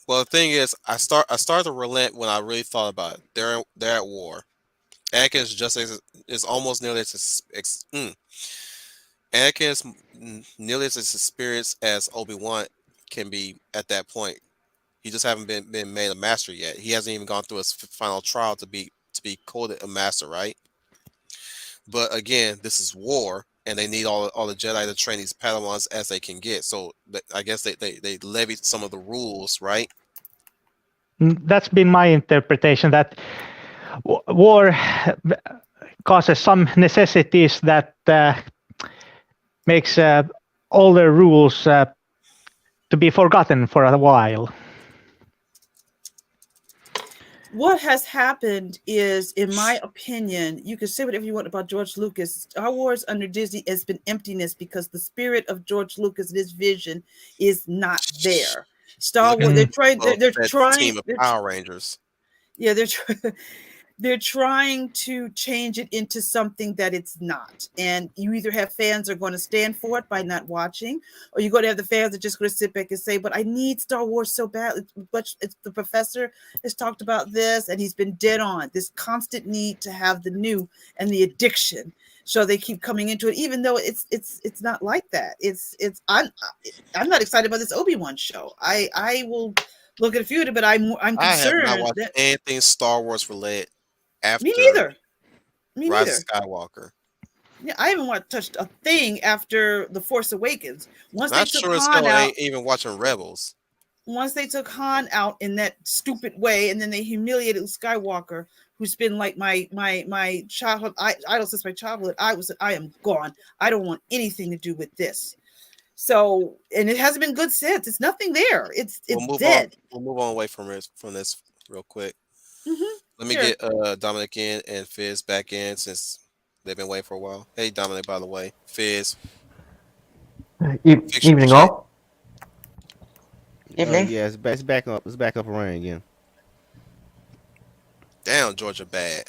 well, the thing is, I started to relent when I really thought about it. They're at war. Anakin is almost nearly Anakin is nearly as experienced as Obi-Wan can be at that point. He just haven't been made a master yet. He hasn't even gone through his final trial to be coded a master, right? But again, this is war, and they need all the Jedi to train these Padawans as they can get. So I guess they levied some of the rules, right?
That's been my interpretation, that war causes some necessities that makes older rules to be forgotten for a while.
What has happened is, in my opinion, you can say whatever you want about George Lucas. Star Wars under Disney has been emptiness because the spirit of George Lucas and his vision is not there. Star
Look at
Wars,
the
they're
Mm.
trying,
Boba
they're
Fett
trying,
team of Power Rangers.
yeah, they're trying to change it into something that it's not. And you either have fans that are going to stand for it by not watching, or you're going to have the fans that are just going to sit back and say, but I need Star Wars so bad. It's the professor has talked about this, and he's been dead on this constant need to have the new and the addiction. So they keep coming into it, even though it's not like that. I'm not excited about this Obi-Wan show. I will look at a few of it, but I'm
I have not
concerned
watched
that
anything Star Wars related
me
after
neither. Me
Rise of
neither.
Skywalker.
Yeah, I haven't touched a thing after The Force Awakens. Once
And I
they took
sure as
Han
hell
out,
ain't even watching Rebels.
once they took Han out in that stupid way, and then they humiliated Skywalker, who's been like my childhood idol since my childhood. I am gone. I don't want anything to do with this. So, and it hasn't been good since. It's nothing there.
We'll
It's
move on.
dead.
We'll move on away from this real quick. Let me
Sure.
get Dominic in and Fizz back in since they've been waiting for a while. Hey Dominic, by the way, Fizz, fix your
Evening,
shit.
all.
Evening.
Yeah, it's back up. It's back up and running again.
Damn, Georgia bad.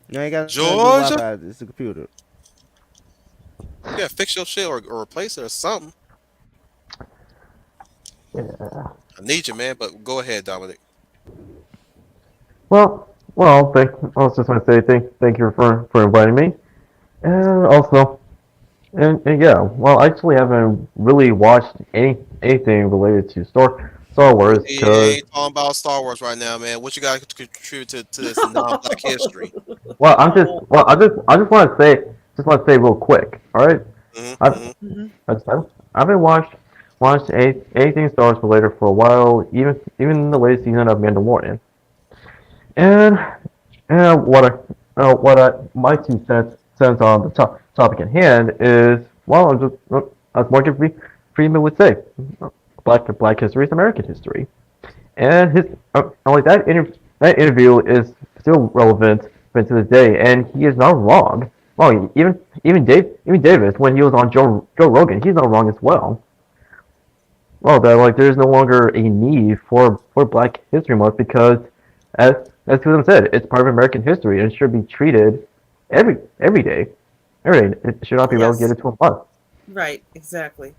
You ain't got nothing to do with
Georgia,
Wi-Fi. It's the computer.
you gotta fix your shit or replace it or something.
Yeah.
I need you, man. But go ahead, Dominic.
I was just going to say thank you for inviting me, and also, and yeah, well, I actually haven't really watched anything related to Star Wars
We
because
ain't talking about Star Wars right now, man. What you got to contribute to this non-black history?
Oh.
I just want to say real quick, all right? I
Mm-hmm,
Hmm.
I just I haven't watched anything Star Wars related for a while, even the latest season of Mandalorian, and what I my two cents on the topic at hand is, well, I'm just as Morgan Freeman would say, Black history is American history, and his only that interview is still relevant to this day, and he is not wrong. Well, even Davis, when he was on Joe Rogan, he's not wrong as well. Well, that like there's no longer a need for Black History Month because, as as Susan said, it's part of American history and it should be treated every day. Every day. It should not be
Yes.
relegated to a month.
Right. Exactly.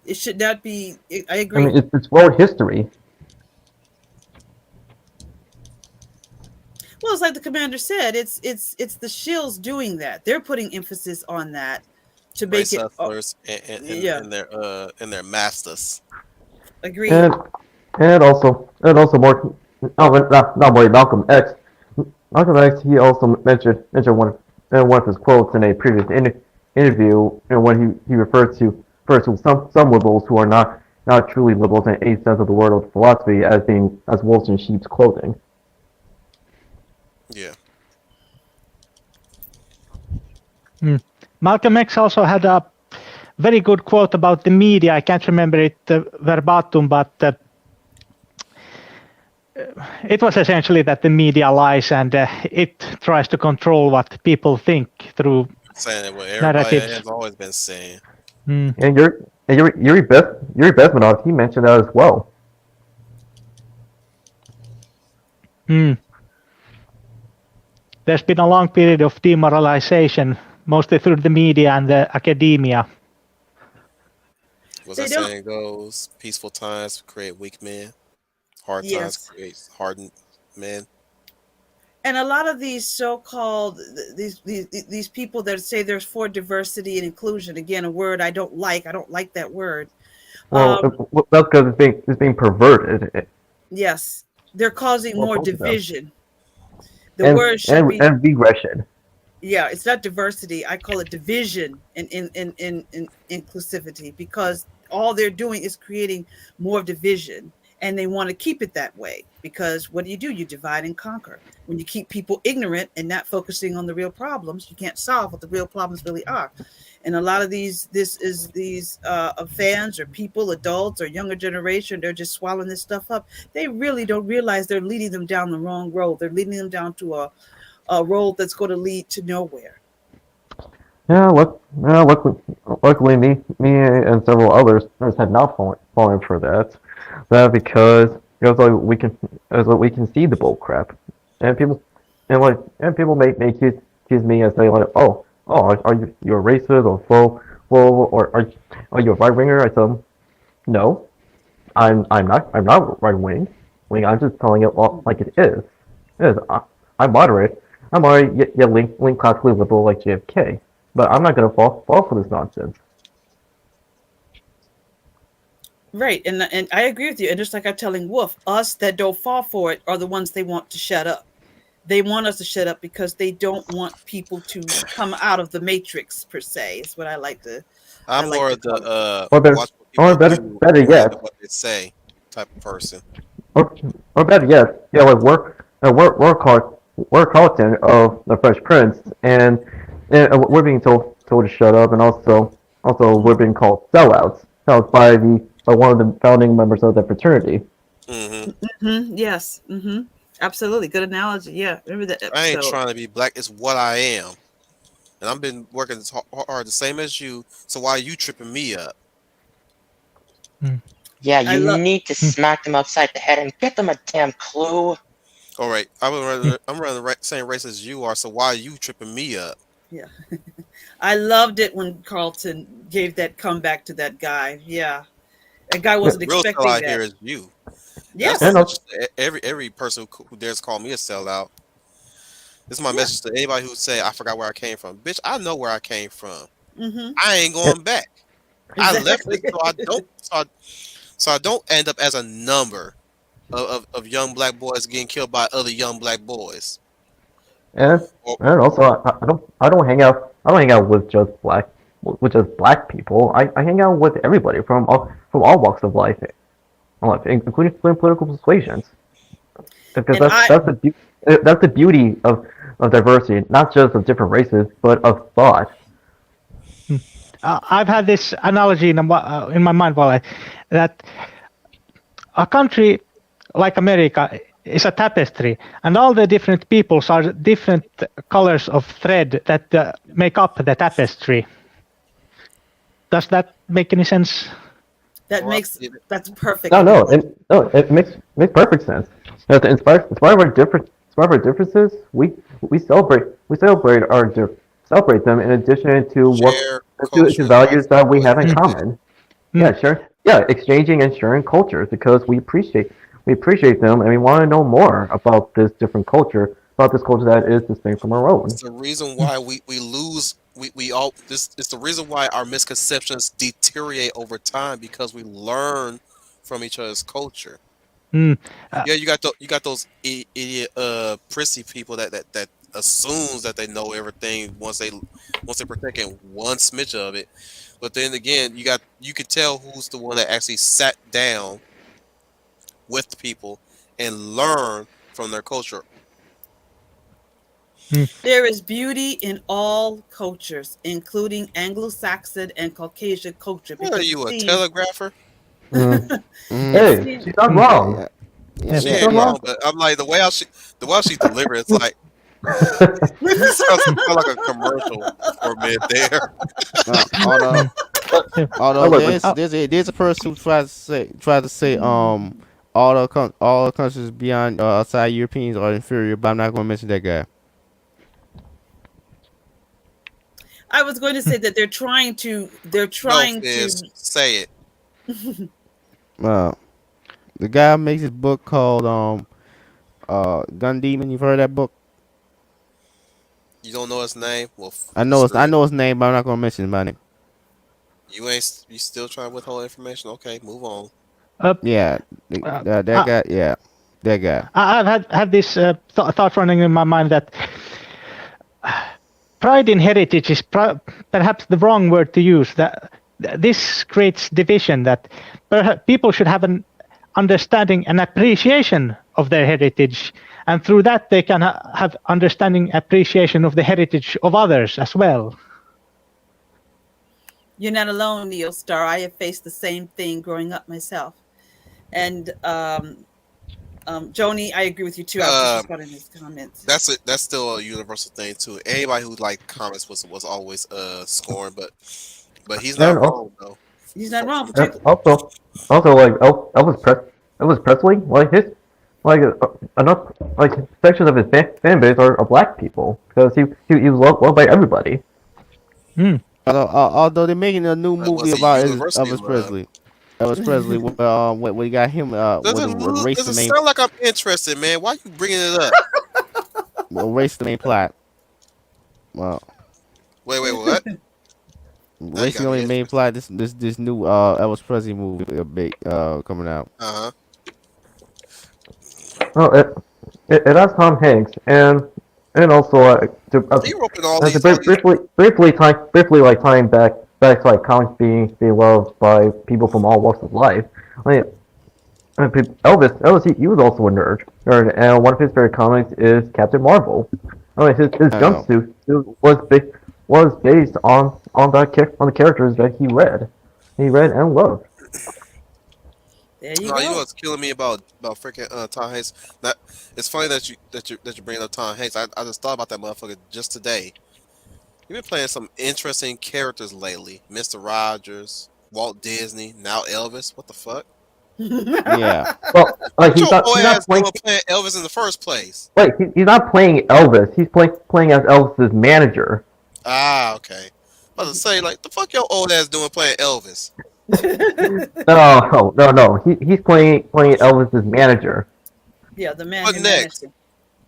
It should not be. I
I
agree.
mean, it's world history.
Well, it's like the commander said. It's the shills doing that. They're putting emphasis on that to
race
make it.
hustlers
Yeah.
and their masters.
Agreed.
And and also more not more Malcolm X. Malcolm X, he also mentioned one of his quotes in a previous interview, and when he referred to some liberals who are not truly liberals in any sense of the word of philosophy as being as wolves in sheep's clothing.
Yeah.
Malcolm X also had a very good quote about the media. I can't remember it verbatim, but it was essentially that the media lies and it tries to control what people think through
Saying what everybody
narratives.
has always been saying.
And Yuri Bezmenov, he mentioned that as well.
There's been a long period of demoralization, mostly through the media and the academia.
What's
They
that
don't.
saying goes? Peaceful times create weak men. Hard times
Yes.
create hardened men.
And a lot of these so-called these people that say there's for diversity and inclusion, again, a word I don't like. I don't like that word.
Well, that's because it's being perverted
Yes, they're causing
well,
more
both of them,
division. The word should be,
and regression.
yeah, it's not diversity. I call it division in inclusivity, because all they're doing is creating more division, and they want to keep it that way, because what do? You divide and conquer. When you keep people ignorant and not focusing on the real problems, you can't solve what the real problems really are. And a lot of these fans or people, adults or younger generation, they're just swallowing this stuff up. They really don't realize they're leading them down the wrong road. They're leading them down to a road that's going to lead to nowhere.
Yeah, luckily, me and several others had not fallen for that. That because like we can see the bull crap, and people may accuse me and say like, are you a racist or or are you a right winger? I tell them, no, I'm not right wing. I'm just telling it like it is. It is. I'm moderate. I'm moderate yet link classically liberal like JFK. But I'm not gonna fall for this nonsense.
Right, and I agree with you. And just like I'm telling Wolf, us that don't fall for it are the ones they want to shut up. They want us to shut up because they don't want people to come out of the matrix per se. Is what I
I'm
like
more
to
of the
call it.
Or better,
watch what people do
better
more than
yet,
what they say type of person.
or, or better yet, yeah, like we're Carlton of the Fresh Prince, and we're being told to shut up, and also we're being called sellouts by one of the founding members of the fraternity.
Hmm.
Yes. Absolutely. Good analogy. Yeah. Remember that
I ain't
episode.
trying to be black. It's what I am, and I've been working as hard the same as you. So why are you tripping me up?
Yeah,
I
you
love
need to smack them upside the head and get them a damn clue.
All right, I'm running the same race as you are. So why are you tripping me up?
Yeah. I loved it when Carlton gave that comeback to that guy. Yeah. That guy wasn't
Real
expecting
sellout here
that.
is you. That's my
And
Yes.
also,
message to every person who dares call me a sellout. This is my
Yeah.
message to anybody who say I forgot where I came from. Bitch, I know where I came from.
Mm-hmm.
I ain't
and,
going back. I left
Exactly.
it so I don't end up as a number of young black boys getting killed by other young black boys.
and
Or,
and also, I don't hang out with just black people. I hang out with everybody from all walks of life, including political persuasions. Because
And I
that's the beauty of diversity, not just of different races, but of thought.
I've had this analogy in my mind that a country like America is a tapestry, and all the different peoples are different colors of thread that make up the tapestry. Does that make any sense?
or I get it.
that's a perfect
No, no,
analogy.
it makes perfect sense. In spite of our differences, we celebrate them in addition to
Share
to
culture, not
values that we have in
Mm,
common.
mm.
Yeah, sure. Yeah, exchanging and sharing cultures because we appreciate them and we want to know more about about this culture that is distinct from our
It's
own.
the reason why we lose we all this it's the reason why our misconceptions deteriorate over time because we learn from each other's culture.
Mm. Uh,
Yeah, you got those idiot prissy people that assumes that they know everything once they partake in one smidge of it. But then again, you can tell who's the one that actually sat down with the people and learn from their culture.
mm.
There is beauty in all cultures, including Anglo-Saxon and Caucasian culture,
What are
because
you, a telegrapher?
Mm.
it
Hey,
Mm,
seems
she's not
yeah,
wrong.
yeah, yeah,
Yes.
She
She's
yeah,
ain't
not
yeah.
wrong,
wrong.
but I'm like the way she delivered it's like it sound like a commercial for a minute there.
Although
Mm. Yeah.
although
Look,
Uh,
there's a person who tries to say all the countries beyond outside Europeans are inferior, but I'm not going to mention that guy.
I was going to say that they're
Go,
trying
Fizz,
to
say it.
Uh, the guy makes this book called Gun Demon. You've heard that book?
You don't know his name? Well,
I
screw it.
know his name, but I'm not going to mention my name.
You still trying to withhold information? Okay, move on.
uh,
Yeah,
uh,
that
uh,
guy. Yeah, that guy.
I've had this thought running in my mind that pride in heritage is perhaps the wrong word to use. That this creates division. That perhaps people should have an understanding and appreciation of their heritage, and through that they can have understanding, appreciation of the heritage of others as well.
You're not alone, Neo Star. I have faced the same thing growing up myself. And Joni, I agree with you too. I was just
Um,
responding to his comments.
that's still a universal thing too. Anybody who like comments was always scorned, but he's
and
not
also,
wrong though.
He's not wrong,
and
particularly.
also like Elvis Presley, like enough like sections of his fan base are black people because he was loved by everybody.
Hmm.
Although they're making a new
But
movie
was he
about
universally
Elvis
loved?
Presley. Elvis Presley, when he got him, erased the
Does it
main,
sound like I'm interested, man? Why you bringing it up?
erased the main plot. Well,
Wait, what? Now you
erasing
got
the
me
only main
interested.
plot. This new Elvis Presley movie coming out.
Uh huh.
Oh, it has Tom Hanks and also
He roping all
to
these all these.
briefly like tying back to like comics being loved by people from all walks of life. Like, Elvis, he was also a nerd, and one of his favorite comics is Captain Marvel. I mean, his
I know.
jumpsuit was based on the characters that he read and loved.
There you
No, you know
go.
what's killing me about freaking Tom Hanks? That it's funny that you bring up Tom Hanks. I just thought about that motherfucker just today. You've been playing some interesting characters lately. Mr. Rogers, Walt Disney, now Elvis. What the fuck?
Yeah.
Well, like
What your old
he's
ass
not playing.
doing playing Elvis in the first place?
Wait, he's not playing Elvis. He's playing as Elvis's manager.
Ah, okay. I was to say, like, the fuck your old ass doing playing Elvis?
No. He's playing Elvis's manager.
Yeah, the man
What
who managed
next?
him.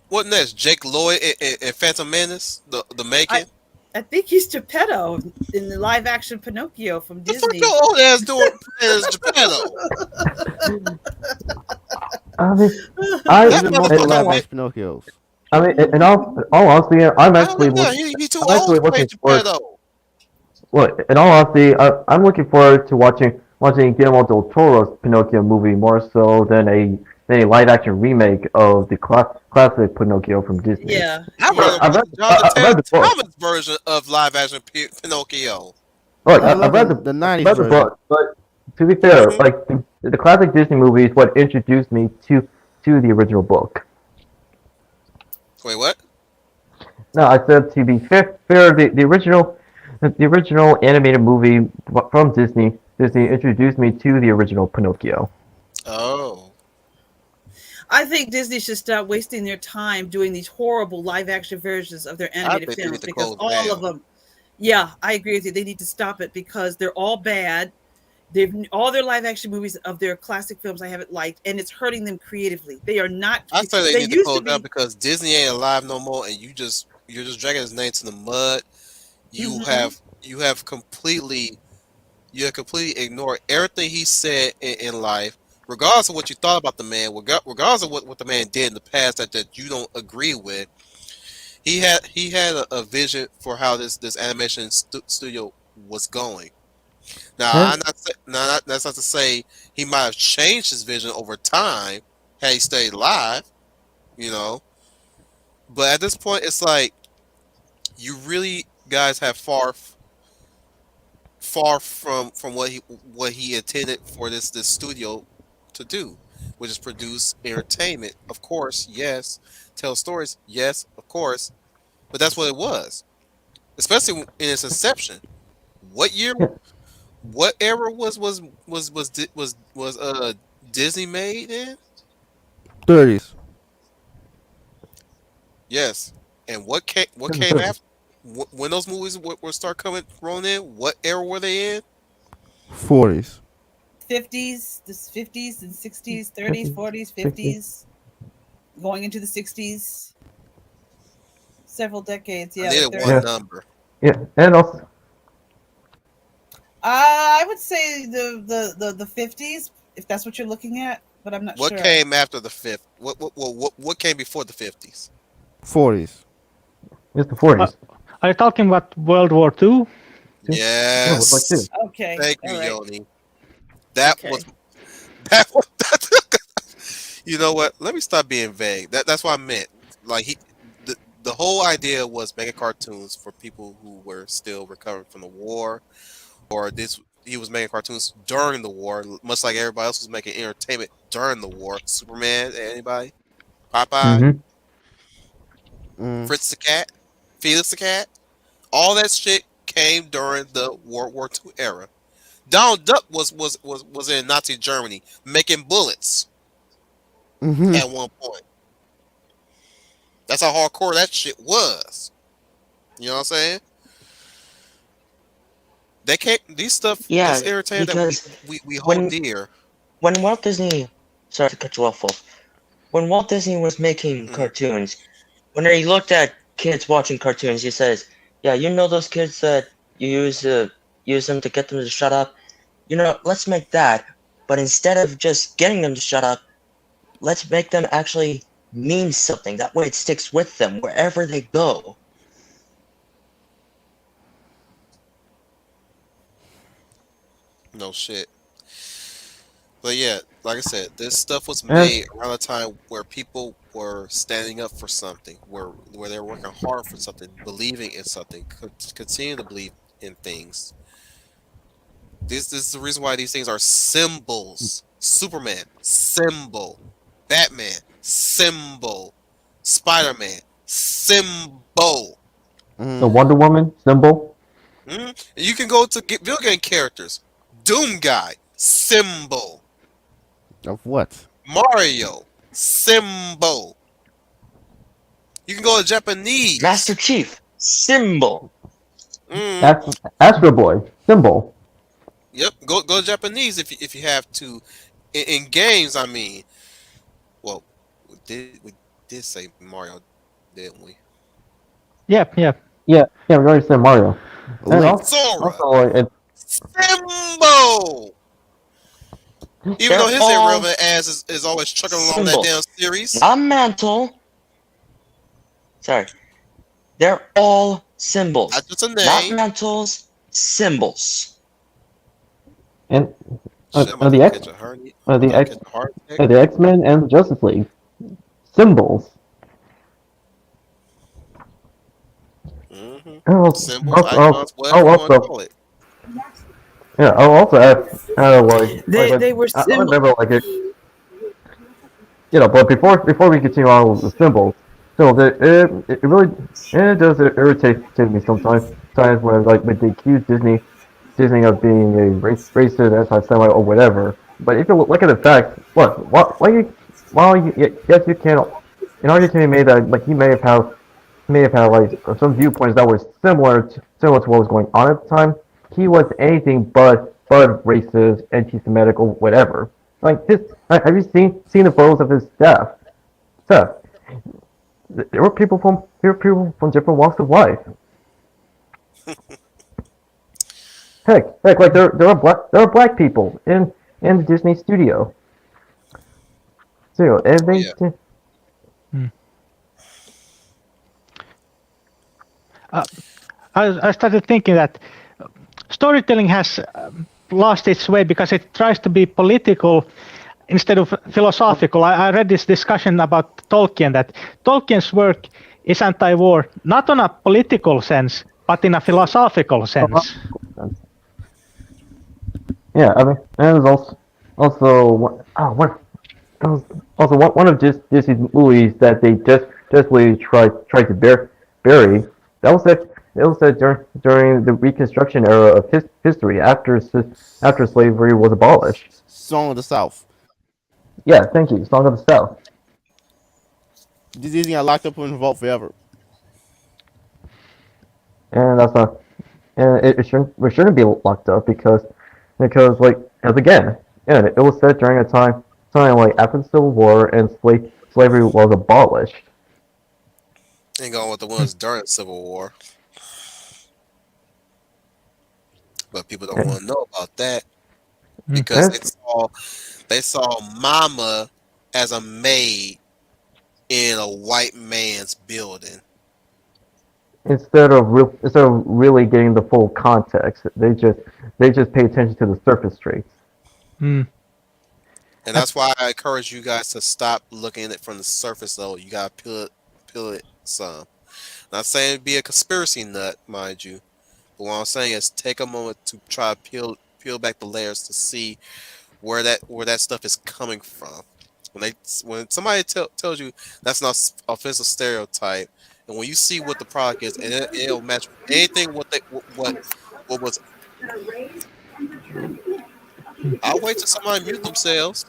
What next? Jake Lloyd and Phantom Menace, the making.
I think he's Geppetto in the live action Pinocchio from
The fuck
Disney.
your old ass doing playing as Geppetto?
I mean,
He's
That
in multiple
motherfucker,
live
man.
action Pinocchios.
in all honesty,
Yeah, he too
I'm
old
actually
to play
looking forward.
Geppetto.
Look, in all honesty, I'm looking forward to watching Guillermo del Toro's Pinocchio movie more so than a live action remake of the classic Pinocchio from Disney.
Yeah,
I'd
yeah.
rather
I've
watch
read,
Jonathan
I've read
Taylor
the book.
Thomas version of live action Pinocchio.
Look,
I
I've
love
read
the
I've
'90s
read the
version.
book, but to be fair,
Hmm.
like the classic Disney movie is what introduced me to the original book.
Wait, what?
No, I said to be fair, the original animated movie from Disney introduced me to the original Pinocchio.
Oh,
I think Disney should stop wasting their time doing these horrible live action versions of their
I
animated
think they
films
need to
because
close
all of
down.
them. Yeah, I agree with you. They need to stop it because they're all bad. They've all their live action movies of their classic films I haven't liked, and it's hurting them creatively. They are not.
I say they
They
need to
used to
close down
be.
because Disney ain't alive no more, and you're just dragging his name to the mud. You
Hmm.
have you have completely you have completely ignored everything he said in life, regardless of what you thought about the man, regardless of what the man did in the past that you don't agree with. He had a vision for how this animation studio was going. Now,
And
that's not to say he might have changed his vision over time had he stayed alive, you know. But at this point, it's like you really guys have far from what he intended for this studio to do, which is produce entertainment. Of course, yes. Tell stories, yes, of course. But that's what it was, especially in its inception. What year? What era was Disney made in?
'30s.
Yes. And what came after? When those movies were start coming rolling in? What era were they in?
'40s.
50s, the 50s and 60s, 30s, 40s, 50s, going into the 60s, several decades.
I
Yeah, the
needed one
30s.
yeah,
number.
yeah, and also
I would say the 50s, if that's what you're looking at, but I'm not
What
sure.
came after the fifth? What came before the 50s?
'40s.
it's the
Uh,
40s.
are you talking about World War II?
Yeah, it was like
Yes.
two.
Okay,
Thank you,
all right.
Yoni. That was
Okay.
that was you know what? Let me stop being vague. That's what I meant. Like the whole idea was making cartoons for people who were still recovering from the war, or this he was making cartoons during the war, much like everybody else was making entertainment during the war. Superman, anybody? Popeye,
Mm-hmm.
Mm.
Fritz the cat, Felix the cat, all that shit came during the World War II era. Donald Duck was in Nazi Germany making bullets
Hmm.
at one point. That's how hardcore that shit was. You know what I'm saying? They can't these stuff
Yeah,
this entertainment that
because
we hold
when
dear.
when Walt Disney, sorry to cut you off, Wolf. When Walt Disney was making
Mm,
cartoons, when he looked at kids watching cartoons, he says, "Yeah, you know those kids that you use them to get them to shut up. You know, let's make that. But instead of just getting them to shut up, let's make them actually mean something. That way, it sticks with them wherever they go."
no shit. But yeah, like I said, this stuff was
And
made around a time where people were standing up for something, where they were working hard for something, believing in something, continuing to believe in things. This is the reason why these things are symbols. Superman, symbol. Batman, symbol. Spider-Man, symbol.
the
Hmm.
Wonder Woman symbol.
You can go to get video game characters. Doom guy, symbol.
Of what?
Mario symbol. You can go to
Master
Japanese.
Chief symbol.
Mm,
Astro Boy symbol.
yep, go to Japanese if you have to. In games, I mean, well, we did say Mario, didn't we?
Yep, yep.
Yeah, we already said Mario. And
Link.
Sora
also like
symbol. Even
They're
though his
all
irrelevant ass is always trucking along that damn
symbols.
series.
Not mantle. Sorry. They're all symbols.
Not just a
Not
name.
mantles, symbols.
and
Shit, I'm about
the
to
X
catch a hernia.
uh,
I'm
the
about to
X
catch a heart attack.
the X-Men and the Justice League symbols.
Mm-hmm.
Oh,
Symbols,
also,
icons, whatever you want to call it.
yeah. I'll also add
They were
I
symbol.
remember like it. But before we continue on with the symbols, so it really it does irritate me sometimes. Times when they accuse Disney of being a racist, anti-Semite, or whatever. But if you look at the facts, look, yes, you can. An argument can be made that like he may have had like some viewpoints that were similar to what was going on at the time. He was anything but racist, anti-Semitic, or whatever. Like his, have you seen the photos of his staff? Stuff. There were people from different walks of life. Heck, like there are black people in the Disney studio. So and
Oh, yeah.
I started thinking that storytelling has lost its way because it tries to be political instead of philosophical. I read this discussion about Tolkien that Tolkien's work is anti-war, not on a political sense, but in a philosophical sense.
Yeah, I mean, and there's also one of Disney's movies that they just really tried to bury. That was said during the Reconstruction era of history after slavery was abolished.
Song of the South.
Yeah, thank you. Song of the South.
Disney got locked up in vault forever.
And that's not, and it shouldn't be locked up because like as again, yeah, it was said during a time like after the Civil War and slavery was abolished.
Ain't going with the ones during the Civil War. But people don't want to know about that because they saw Mama as a maid in a white man's building.
Instead of really getting the full context, they just pay attention to the surface traits.
And that's why I encourage you guys to stop looking at it from the surface level. You gotta peel it some. Not saying be a conspiracy nut, mind you. But what I'm saying is take a moment to try to peel back the layers to see where that stuff is coming from. When somebody tells you that's not offensive stereotype, and when you see what the product is, and it'll match anything what was. I'll wait till somebody mute themselves.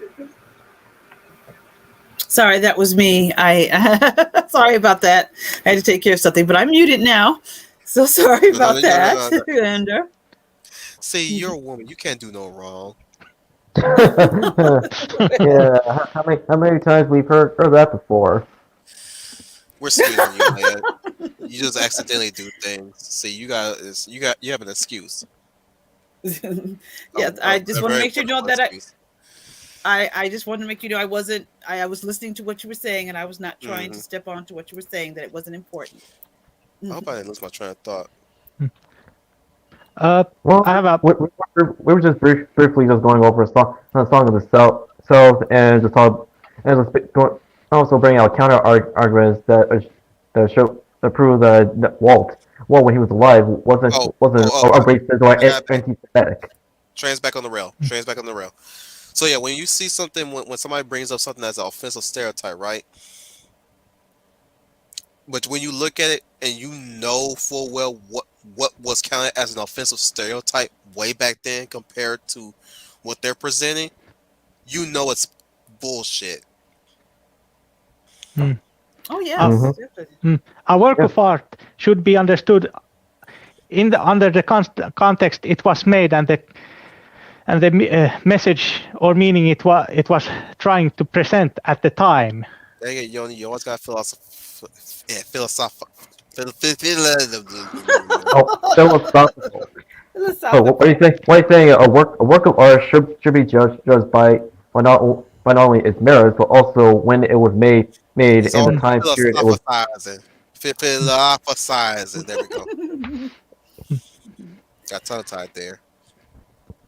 Sorry, that was me. I sorry about that. I had to take care of something, but I'm muted now. So sorry about that. And
see, you're a woman. You can't do no wrong.
Yeah, how many times we've heard that before?
We're sweet on you, man. You just accidentally do things. See, you have an excuse.
yeah, I just want to make sure you know that I just wanted to make you know I was listening to what you were saying and I was not trying to step on to what you were saying, that it wasn't important.
I hope I didn't lose my train of thought.
Well,
I have a.
we were just briefly just going over a song of the South and just also bringing out counter arguments that prove that Walt when he was alive wasn't a racist or anti-Semitic.
Train's back on the rail. Train's back on the rail. So yeah, when you see something, when somebody brings up something that's an offensive stereotype, right? But when you look at it and you know full well what was counted as an offensive stereotype way back then compared to what they're presenting, you know it's bullshit.
Oh
Uh,
yes, definitely.
a work
Yeah.
of art should be understood under the context it was made and the message or meaning it was trying to present at the time.
Dang it, Yoni, you always got philosophical.
Oh, philosophical. So what are
Philosophical.
you saying? What are you saying? A work of art should be judged by not only its merits but also when it was made
He's
in the
always
time period it was.
philosophizing. Philosophizing. There we go. Got tongue tied there.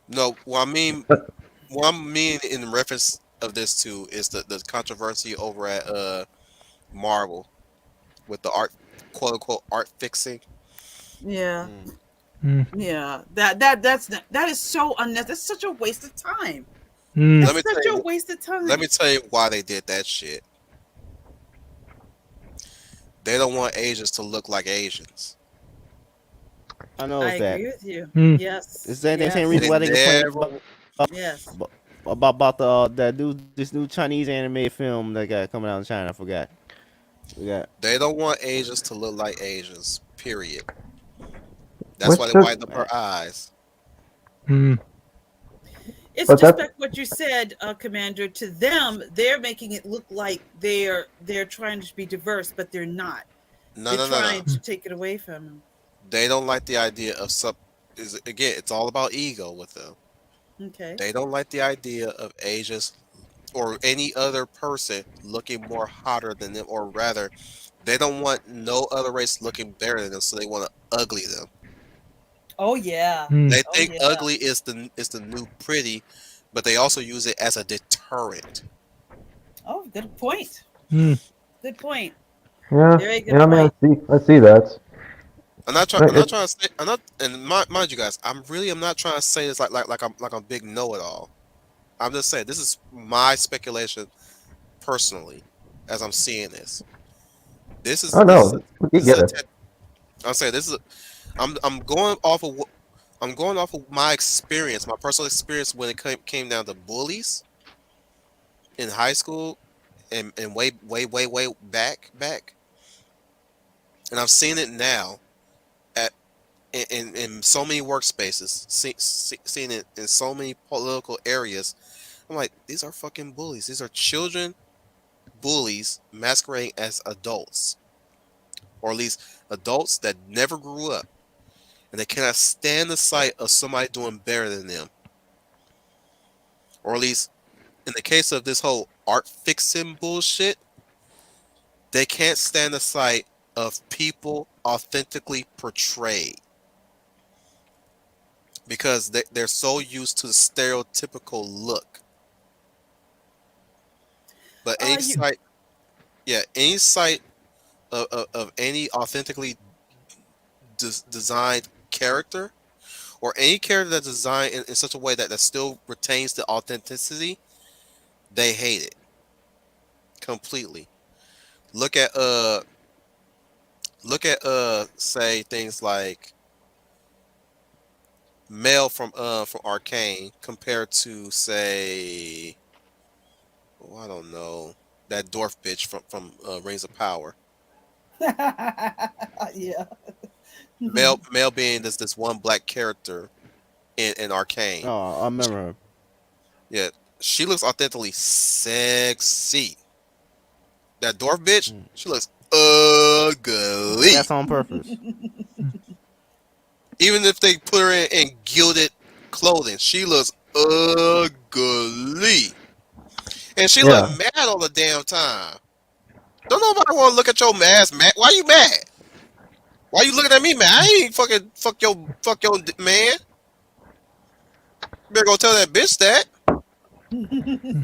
No, what I mean in reference of this too is the controversy over at Marvel with the art, quote unquote, art fixing.
Yeah,
Mm.
yeah. That is so unnecessary. That's such a waste of time.
Mm.
Let
That's
me
such
tell
a
you.
waste of time.
Let me tell you why they did that shit. They don't want Asians to look like Asians.
I know
I
it's that.
agree with you.
Mm.
Yes,
It's the same
yes,
reason
They
why they complain
never.
yes.
about this new Chinese animated film that got coming out in China. I forgot. We got
They don't want Asians to look like Asians. Period. That's
Which
why they
should,
whiten up her eyes.
Mm.
It's
but
just
that's
like what you said, Commander. To them, they're making it look like they're trying to be diverse, but they're not.
No,
They're
no, no,
trying
no.
to take it away from them.
They don't like the idea of sub. Is again, it's all about ego with them.
Okay.
They don't like the idea of Asians or any other person looking more hotter than them, or rather, they don't want no other race looking better than them, so they want to ugly them.
Oh yeah.
Mm.
They
Oh
think
yeah.
ugly is the new pretty, but they also use it as a deterrent.
Oh, good point.
Mm.
Good point.
yeah,
Very good
yeah. I mean,
point.
I see that.
I'm not trying.
But
I'm not trying to say. I'm not. And mind you guys, I'm not trying to say this like I'm big know it all. I'm just saying this is my speculation personally, as I'm seeing this. This is
oh
this is a,
no, you
this is
get
a.
it.
I'm saying this is. I'm going off of what. I'm going off of my experience, my personal experience when it came down to bullies in high school and way back, and I've seen it now at in so many workspaces, seen it in so many political areas. I'm like, these are fucking bullies. These are children bullies masquerading as adults, or at least adults that never grew up, and they cannot stand the sight of somebody doing better than them, or at least in the case of this whole art fixing bullshit, they can't stand the sight of people authentically portrayed because they're so used to the stereotypical look. But any
You
sight, yeah, any sight of any authentically designed character, or any character that's designed in such a way that still retains the authenticity, they hate it completely. Look at say things like Mel from Arcane compared to say, oh, I don't know, that dwarf bitch from Rings of Power.
yeah.
Mel being this one black character in Arcane.
oh I remember her.
Yeah, she looks authentically sexy. That dwarf bitch, she looks ugly.
That's on purpose.
Even if they put her in gilded clothing, she looks ugly. And she look
Yeah.
mad all the damn time. Don't nobody want to look at your mask, man. Why you mad? Why you looking at me, man? I ain't fucking fuck your man. You better go tell that bitch that.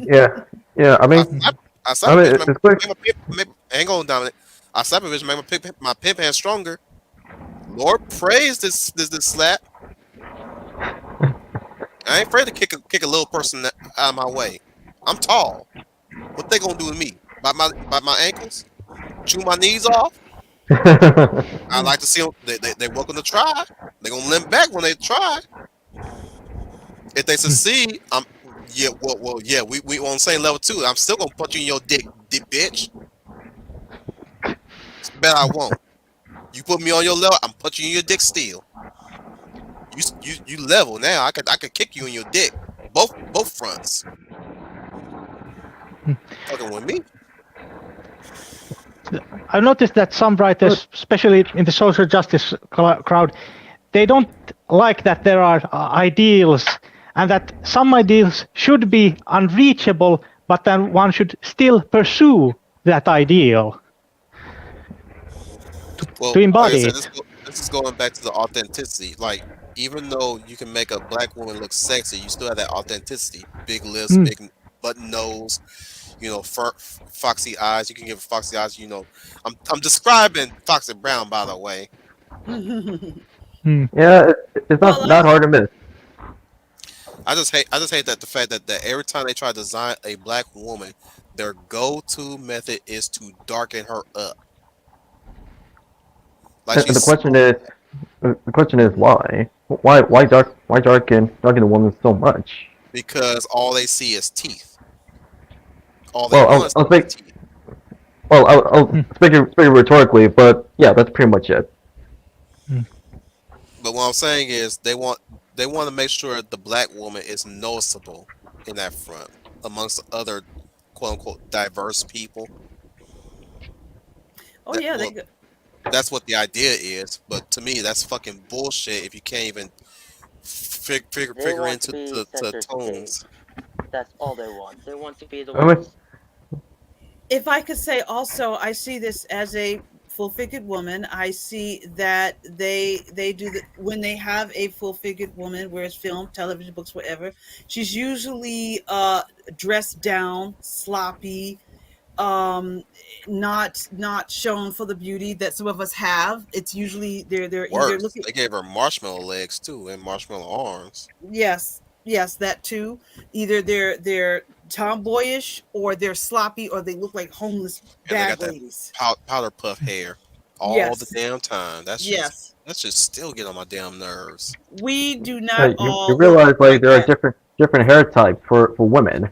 Yeah. Yeah. I
I
mean,
slap, I slap
I
a
mean,
bitch,
it's quick.
hang on, Dominic. I slap a bitch, make my pimp hand stronger. Lord praise this slap. I ain't afraid to kick a little person out of my way. I'm tall. What they gonna do to me? By my ankles? Chew my knees off? I like to see them. They welcome to try. They gonna limp back when they try. If they succeed, Yeah, yeah, we on the same level too. I'm still gonna punch you in your dick, bitch. Bet I won't. You put me on your level, I'm punching you in your dick still. You level now. I could kick you in your dick, both fronts. Fucking with me.
I've noticed that some writers, especially in the social justice crowd, they don't like that there are ideals and that some ideals should be unreachable, but then one should still pursue that ideal
Well,
to
like I
embody
said,
it.
this is going back to the authenticity. Like, even though you can make a black woman look sexy, you still have that authenticity. Big lips,
Mm.
big button nose, foxy eyes. You can give foxy eyes. I'm describing Foxy Brown, by the way.
Mm.
Yeah, it's
Well,
not hard to miss.
I just hate that the fact that every time they try to design a black woman, their go-to method is to darken her up. Like
And
she's
the question is why? Why darken the woman so much?
because all they see is teeth. All they
Well,
want
I'll
is
speak.
teeth.
Well, I'll
Mm.
speak rhetorically, but yeah, that's pretty much it.
Mm.
But what I'm saying is they want to make sure the black woman is noticeable in that front amongst other quote unquote diverse people.
oh
That
yeah,
well, that's what the idea is. But to me, that's fucking bullshit. If you can't even
They
figure
want to
into
be
the
center stage.
tones.
That's all they want. They want to be the
I mean,
ones.
if I could say also, I see this as a full-figured woman. I see that they do the when they have a full-figured woman, where it's film, television, books, whatever. She's usually dressed down, sloppy, um, not shown for the beauty that some of us have. It's usually they're either
Worse,
looking.
they gave her marshmallow legs too and marshmallow arms.
Yes, that too. Either they're tomboyish or they're sloppy or they look like homeless
And they
bag
got that
ladies.
powder puff hair all the
Yes,
damn time.
yes.
That should still get on my damn nerves.
We do not
you
all
realize
look
like
like
there are
that.
different hair types for women of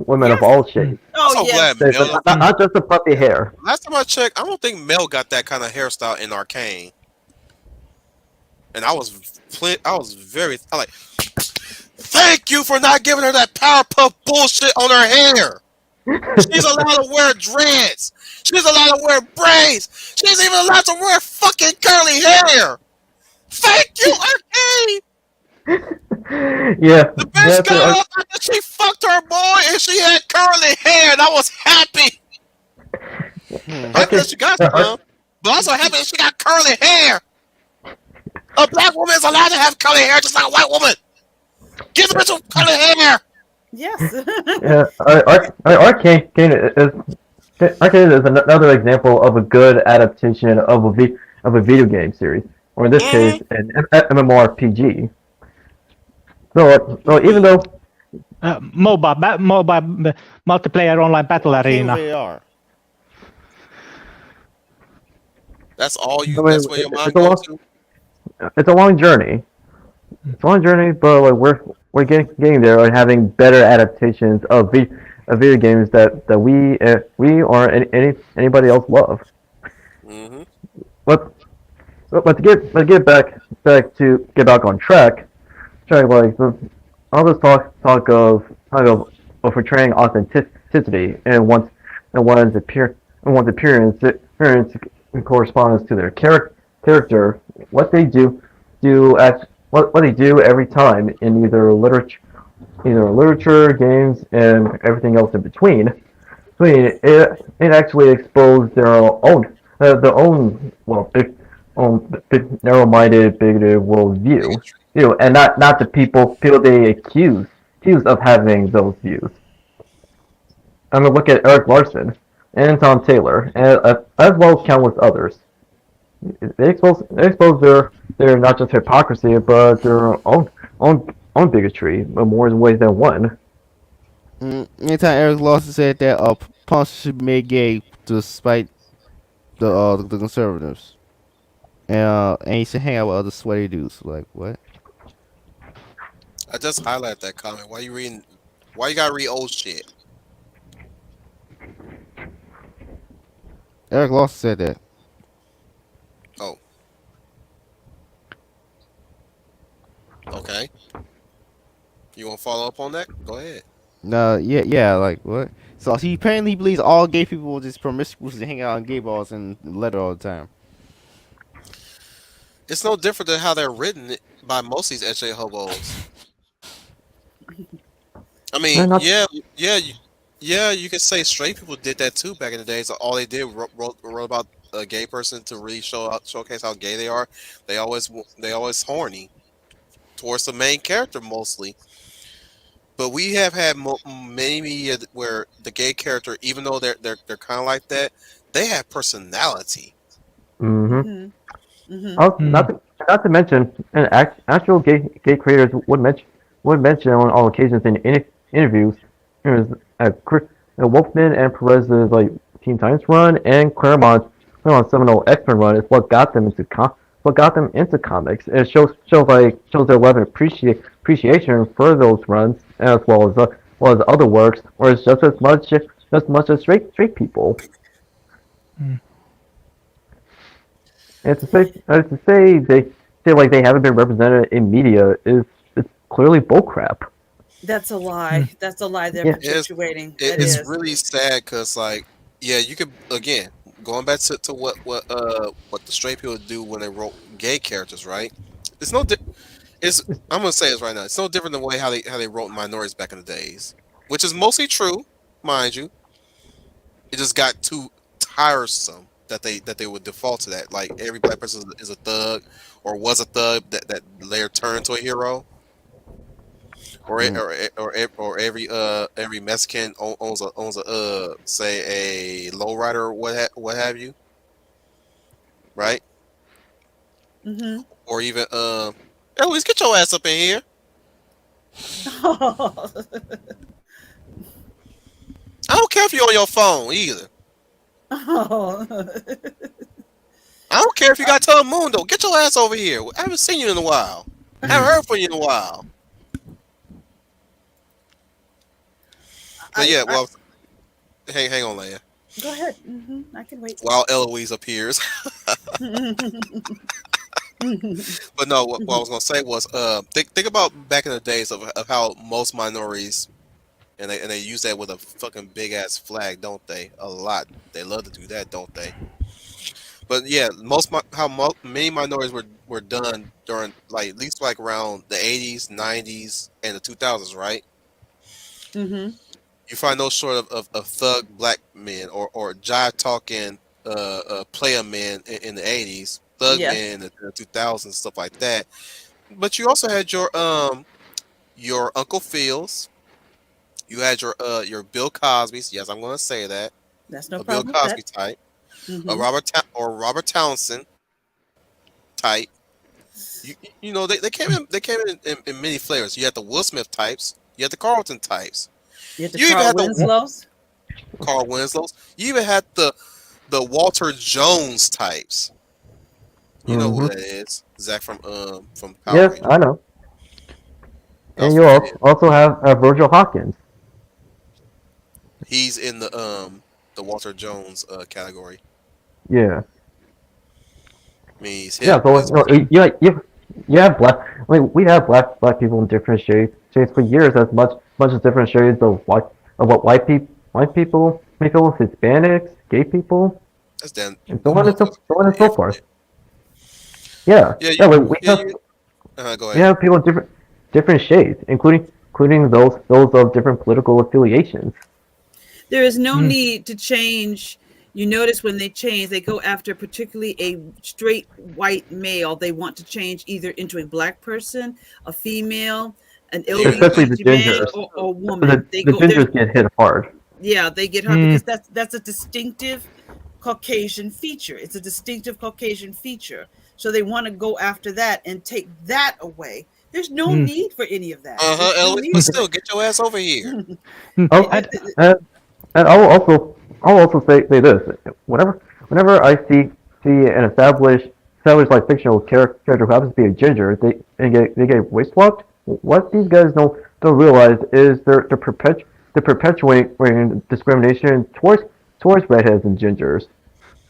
Yes.
all
Mm.
shades.
I'm
Oh
so glad
yes.
It's
Mel don't.
Mm.
not just the puppy hair.
Last time I checked, I don't think Mel got that kind of hairstyle in Arcane. And I was very I like. Thank you for not giving her that Powerpuff bullshit on her hair. She's allowed to wear dreads. She's allowed to wear braids. She's even allowed to wear fucking curly hair. Thank you, Arcane.
Yeah,
The bitch
yeah.
got up after she fucked her boy and she had curly hair, and I was happy. Happy
Okay,
that she got some, but also happy that she got curly hair. A black woman is allowed to have curly hair just like a white woman. Give the bitch some curly hair.
Yes.
yeah. Arcane is another example of a good adaptation of a video game series, or in this
Mm-hmm.
case, an MMORPG. So even though
MOBA, multiplayer online battle
King
arena.
VAR.
That's all you.
I mean,
That's where your mind goes to.
it's a long journey. It's a long journey, but like we're getting there, like having better adaptations of video games that we or anybody else love.
Mm-hmm.
But but get get back on track. Like all this talk of portraying authenticity and one's appearance corresponds to their character. What they do act what they do every time in either literature, games, and everything else in between. It actually exposed their own big narrow-minded, bigoted worldview.
Bigotry.
And not the people they accuse of having those views. I mean, look at Eric Larson and Tom Taylor, and as well as countless others. They expose their not just hypocrisy, but their own bigotry in more ways than one.
Anytime Eric Lawson said that punks should be made gay to spite the conservatives, and he should hang out with other sweaty dudes. Like what?
I just highlight that comment. Why you reading? Why you gotta read old shit?
Eric Lawson said that.
Oh, okay. You want to follow up on that? Go ahead.
No, yeah, like what? So he apparently believes all gay people are just promiscuous and hang out in gay bars and letter all the time.
It's no different than how they're written by most of these HA hobos. I mean,
Not
yeah, you could say straight people did that too back in the days. All they did wrote about a gay person to really showcase how gay they are. They always horny towards the main character mostly. But we have had many media where the gay character, even though they're kind of like that, they have personality.
Mm-hmm.
Hmm.
Not to mention, actual gay creators would mention on all occasions in interviews. There's Wolfman and Perez's like Teen Titans run and Claremont's Seminole X-Men run is what got them into comics. It shows their level of appreciation for those runs as well as other works, or it's just as much as straight people.
Hmm.
And to say they haven't been represented in media is it's clearly bullcrap.
That's a lie. That's a lie they're
Yeah.
perpetuating. That
It's
is.
really sad because like yeah, you could again going back to what the straight people do when they wrote gay characters, right? It's no di- it's I'm gonna say this right now. It's no different than the way how they wrote minorities back in the days, which is mostly true, mind you. It just got too tiresome that they would default to that. Like every black person is a thug or was a thug that later turned into a hero. Or every Mexican owns a say a lowrider or what have you, right?
Mm-hmm.
Or even Eloise, get your ass up in here. I don't care if you're on your phone either.
Oh.
I don't care if you got Telemundo. Get your ass over here. I haven't seen you in a while. I haven't heard from you in a while. But yeah, well, hang on, Leia.
Go ahead. I can wait.
While Eloise appears. But no, what I was gonna say was, think about back in the days of how most minorities, and they use that with a fucking big ass flag, don't they? A lot. They love to do that, don't they? But yeah, many minorities were done during like at least like around the 80s, 90s, and the 2000s, right?
Mm-hmm.
You find those sort of thug black men or jive talking player men in the 80s, thug
Yes.
men in the 2000s, stuff like that. But you also had your Uncle Phil's, you had your Bill Cosby's. Yes, I'm going to say that,
That's no
a Bill
problem with
Cosby
that.
type, a
Mm-hmm.
Robert Townsend type. You know they came in many flavors. You had the Will Smith types, you had the Carlton types,
You have the
you even
Carl
had the
Winslows.
Carl Winslow's, you even had the Walter Jones types. You know who
Mm-hmm.
that is? Zach from Power
Yes,
Rangers.
I know.
I was
And you
forgetting.
also have Virgil Hawkins.
He's in the Walter Jones category.
Yeah.
I mean, he's
Yeah.
hip.
So you have black. I mean, we have black people in different shades for years, as much as different shades of what white people, Hispanics, gay people,
That's damn.
and
Them motherfuckers
so on and so forth.
infinite.
Yeah.
Yeah,
Yeah. We
yeah,
have
go
we
ahead.
have people in different shades, including those of different political affiliations.
There is no
Hmm.
need to change. You notice when they change, they go after particularly a straight white male. They want to change either into a black person, a female, an
Especially the
LGBT man,
gingers.
or a woman. They
The
go. There's
gingers get hit hard.
Yeah, they get hurt
Hmm.
because that's a distinctive Caucasian feature. It's a distinctive Caucasian feature. So they want to go after that and take that away. There's no
Hmm.
need for any of that. There's no
Ellie.
need
But
for
still, get your ass over here.
Hmm.
Oh,
And
and I'll also say this: whenever I see an established like fictional character who happens to be a ginger, they get waist swapped. What these guys don't don't realize is they're perpetuating discrimination towards redheads and gingers.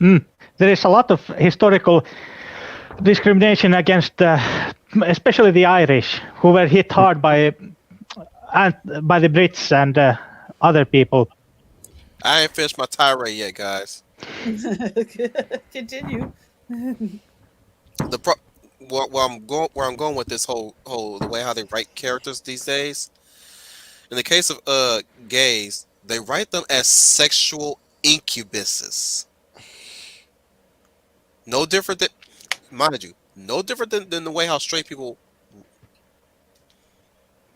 There is a lot of historical discrimination against, especially the Irish, who were hit hard by the Brits and other people.
I ain't finished my tirade yet, guys.
Continue.
Where I'm going with this whole the way how they write characters these days. In the case of gays, they write them as sexual incubuses. No different than, mind you, no different than the way how straight people.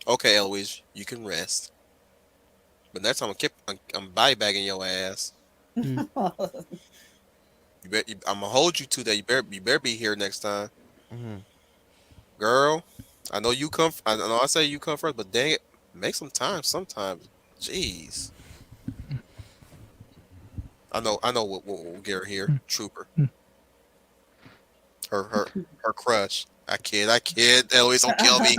Okay, Eloise, you can rest. But next time I'm body bagging your ass. I'm gonna hold you to that. You better be here next time, girl. I know you come. I know I say you come first, but dang it, make some time. Sometimes, jeez. I know what we'll get her here, Trooper. Her crush. I kid. Eloise, don't kill me.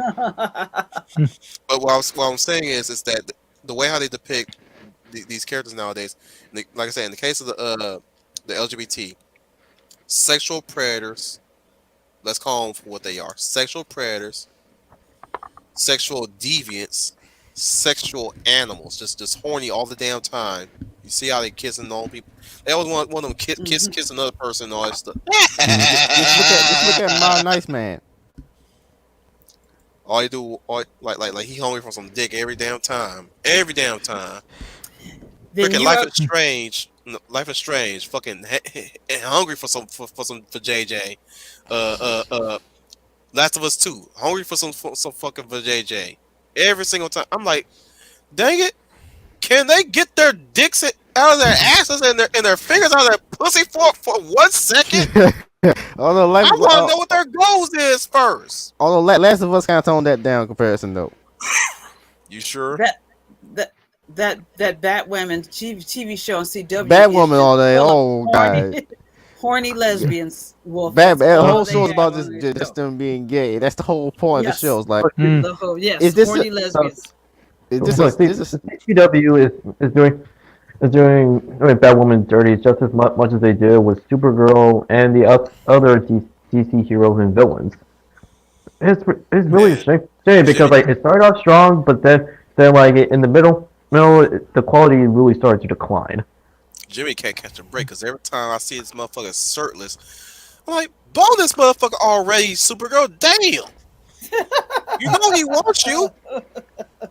But what I'm saying is that the way how they depict these characters nowadays, like I said, in the case of the LGBT, sexual predators. Let's call them for what they are: sexual predators, sexual deviants, sexual animals. Just horny all the damn time. You see how they kissing all people? They always want them kiss another person and all that stuff.
Just look at My Nice Man.
All you do, like he hungry for some dick every damn time. Every damn time. Freaking Life is Strange. Fucking hungry for JJ. Last of Us 2. Hungry for some fucking for JJ. Every single time. I'm like, dang it. Can they get their dicks out of their asses and their fingers out of their pussy for 1 second? I want to know what their goals is first.
Although Last of Us kind of toned that down comparison though.
You sure?
That Batwoman TV show on CW.
Batwoman all day. Oh god.
Horny lesbians. Wolf.
The whole show is about just them being gay. That's the whole point of the show. It's like,
is this horny lesbians?
CW is doing Batwoman dirty just as much as they did with Supergirl and the other DC heroes and villains. It's really a shame because like it started off strong, but then like in the middle the quality really started to decline.
Jimmy can't catch a break because every time I see this motherfucker shirtless, I'm like, bone this motherfucker already, Supergirl. Damn. You know he wants you.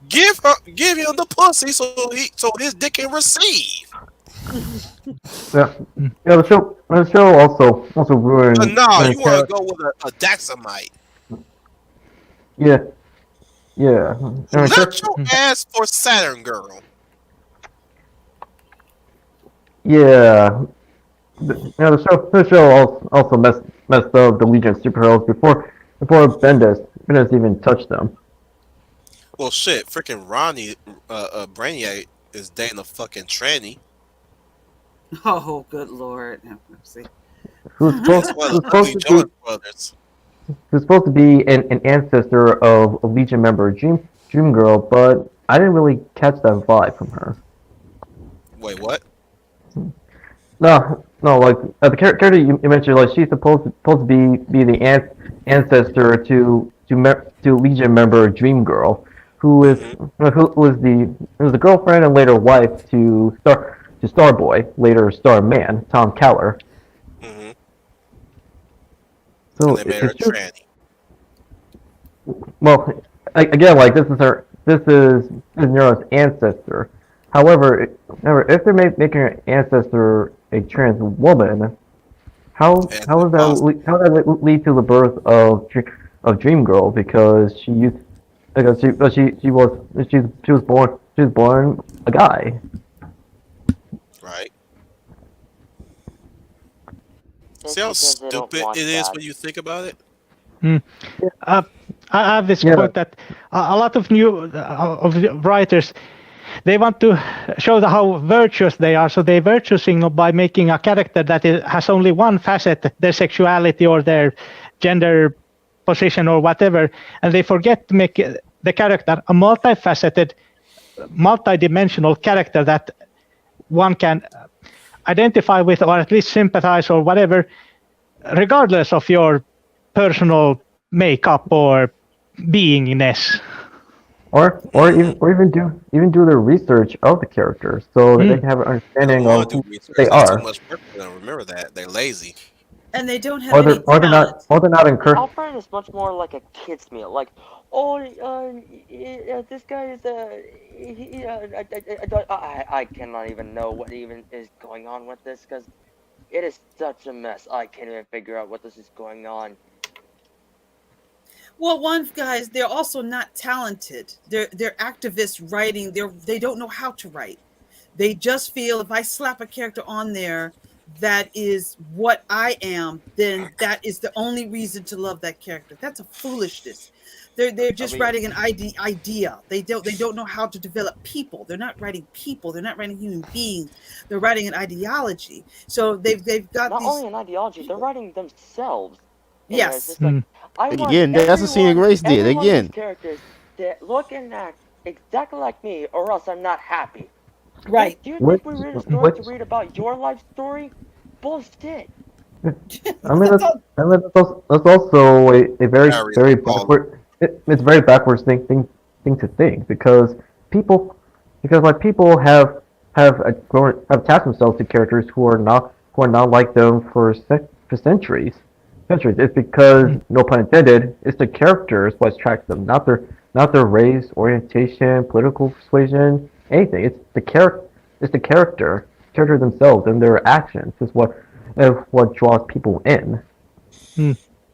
Give him the pussy so his dick can receive.
Yeah. The show also ruined.
No, you want to go with a Daxamite.
Yeah.
Let your ass for Saturn Girl.
Yeah. The show also messed up the Legion of Superheroes before Bendis even touched them.
Well, shit, freaking Ronnie Brainiac is dating a fucking tranny.
Oh, good lord!
Who's supposed to be an ancestor of a Legion member, Dream Girl, but I didn't really catch that vibe from her.
Wait, what?
No, like the character you mentioned, like she's supposed to be the ancestor to Legion member Dream Girl, who was the girlfriend and later wife to Starboy, later Starman, Tom Keller.
Mm-hmm.
So
and they made her a tranny.
Well, again, like this is Nero's ancestor. However, if they're making her ancestor a trans woman, how does that lead to the birth of Dream Girl? Because she was born a guy.
Right. See how stupid it is when you think about it?
I have this quote that a lot of of writers, they want to show how virtuous they are, so they virtue signal by making a character that has only one facet, their sexuality or their gender position or whatever, and they forget to make the character a multifaceted, multidimensional character that one can identify with, or at least sympathize, or whatever, regardless of your personal makeup or beingness.
Or even do the research of the characters so that they can have an
They don't
understanding
want
of
to do
who
research.
they
That's too
are.
much work for them. Remember that. They're lazy.
And they don't have any
Or
talent.
they're not encouraged.
Alfred is much more like a kid's meal. Like, oh, this guy is I cannot even know what even is going on with this because it is such a mess. I can't even figure out what this is going on.
Well, one guys, they're also not talented. They're activists writing. They don't know how to write. They just feel if I slap a character on there that is what I am, then that is the only reason to love that character. That's a foolishness. They're just writing an idea. They don't know how to develop people. They're not writing people. They're not writing human beings. They're writing an ideology. So they've got
Not
these
only an ideology, they're writing themselves.
Yes.
It's just like, I want
Again, that's a scene Grace did.
every one of
Again.
these characters to look and act exactly like me, or else I'm not happy.
Right.
Do you think we read a story to read about your life story? Bullshit.
I mean, that's also a very backward. It's very backwards thing to think because people have attached themselves to characters who are not like them for centuries. It's because, no pun intended, it's the characters what attracts them, not their race, orientation, political persuasion, anything. It's the character themselves and their actions is what draws people in.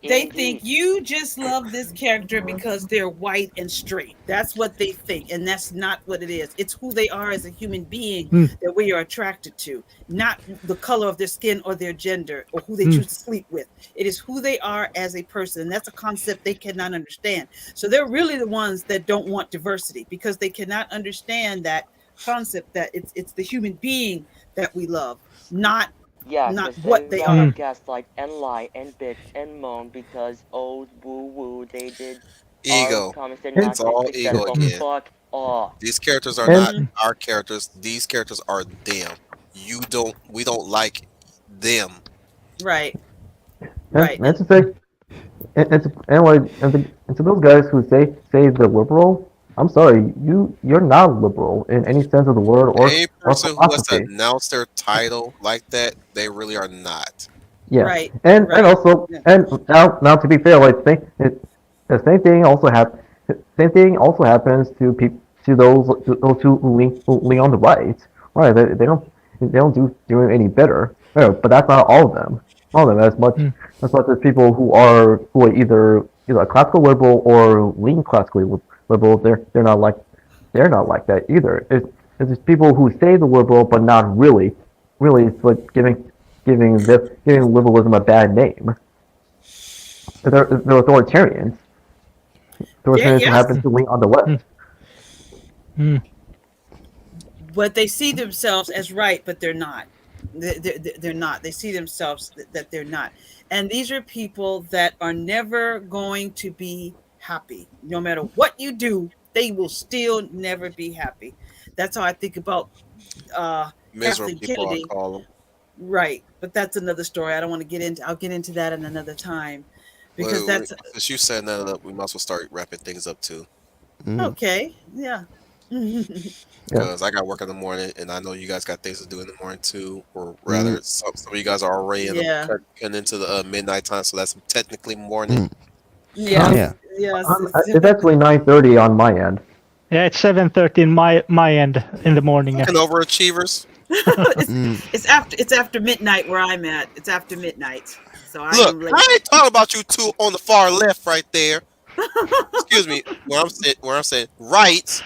They think you just love this character because they're white and straight. That's what they think, and that's not what it is. It's who they are as a human being that we are attracted to, not the color of their skin or their gender or who they choose to sleep with. It is who they are as a person, and that's a concept they cannot understand. So they're really the ones that don't want diversity because they cannot understand that concept that it's the human being that we love, not what they are.
Gaslight and lie and bitch and moan because woo woo they did
Ego. It's all ego again.
Fuck off.
These characters are not our characters. These characters are them. We don't like them.
Right.
Right. That's the thing. And to those guys who say they're liberal, I'm sorry, you're not liberal in any sense of the word or
a person who has to announce their title like that, they really are not.
Yeah, right. And also now to be fair, like the same thing also happens to those who lean on the right. Right, they don't do any better. But that's not all of them. All of them as much as people who are either a classical liberal or lean classically liberal. They're not like that either. It's just people who say the liberal but not really. Really, it's like giving liberalism a bad name. They're authoritarians. Authoritarians who happen to lean on the left.
But they see themselves as right, but they're not. They're not. They see themselves that they're not. And these are people that are never going to be happy. No matter what you do, they will still never be happy. That's how I think about
miserable people, I call them.
Right, but that's another story. I don't want to get into. I'll get into that in another time, because
since you said that up, we might as well start wrapping things up too.
Okay, yeah.
Because I got work in the morning, and I know you guys got things to do in the morning too, or rather, some of you guys are already getting into the midnight time, so that's technically morning.
Yes.
It's actually 9:30 on my end.
Yeah, it's 7:30 in my end in the morning.
And overachievers.
It's after midnight where I'm at. It's after midnight. So I
ain't talking about you two on the far left right there. Excuse me, where I'm saying right.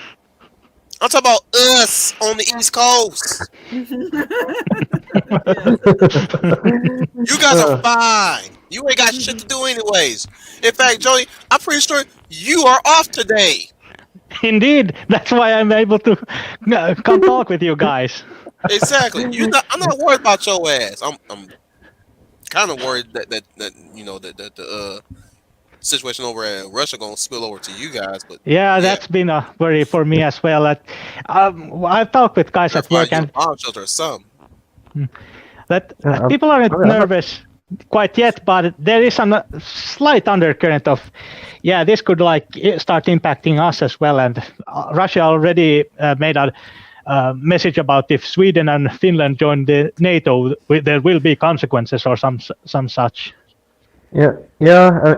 I'm talking about us on the East Coast. You guys are fine. You ain't got shit to do anyways. In fact, Joey, I'm pretty sure you are off today.
Indeed, that's why I'm able to come talk with you guys.
Exactly. I'm not worried about your ass. I'm kind of worried that situation over at Russia gonna spill over to you guys, but
Yeah,
yeah,
that's been a worry for me as well. I've talked with guys
better
at
find
work,
you a
and
bomb shelter or something.
that
Yeah,
people aren't
I'm not,
nervous quite yet, but there is a slight undercurrent of, yeah, this could like start impacting us as well. And Russia already made a message about if Sweden and Finland join the NATO, there will be consequences or some such.
yeah,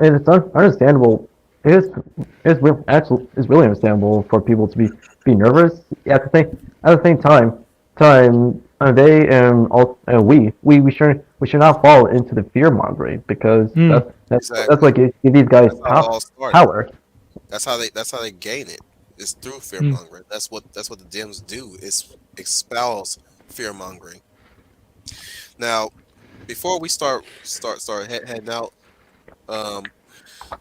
and it's understandable. Actually, it's really understandable for people to be nervous. At the same time, they and all and we should not fall into the fear mongering because
Mm.
that's
Exactly.
what gives these guys
That's how it all started.
power.
That's how they gain it. It's through fear
Mm.
mongering. That's what the Dems do. Is expels fear mongering. Now, before we heading out, I'm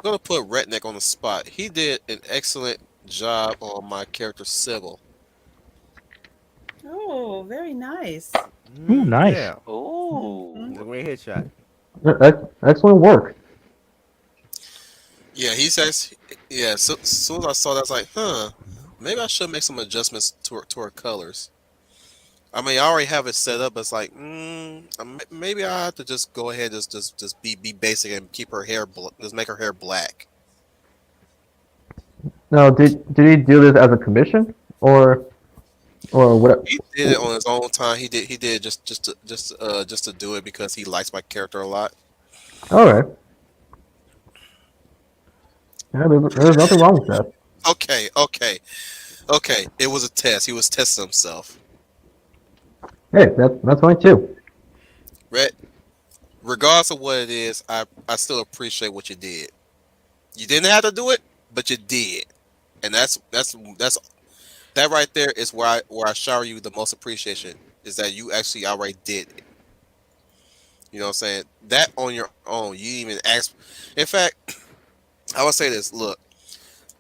gonna put Redneck on the spot. He did an excellent job on my character Sybil.
Oh, very nice.
Ooh, nice.
Yeah,
Oh.
it's a great headshot.
Excellent work.
Yeah, he says. Yeah, so as soon as I saw that, I was like, huh, maybe I should make some adjustments to her colors. I mean, I already have it set up. But it's like, maybe I have to just go ahead, just be basic and keep her hair, just make her hair black.
Now, did he do this as a commission or what?
He did it on his own time. He did it just to do it because he likes my character a lot.
All right. Yeah, there's nothing wrong with that.
Okay. It was a test. He was testing himself.
Hey, that's fine too.
Red, regardless of what it is, I still appreciate what you did. You didn't have to do it, but you did, and that right there is where I shower you the most appreciation is that you actually outright did it. You know what I'm saying? That on your own, you even asked. In fact, I would say this. Look,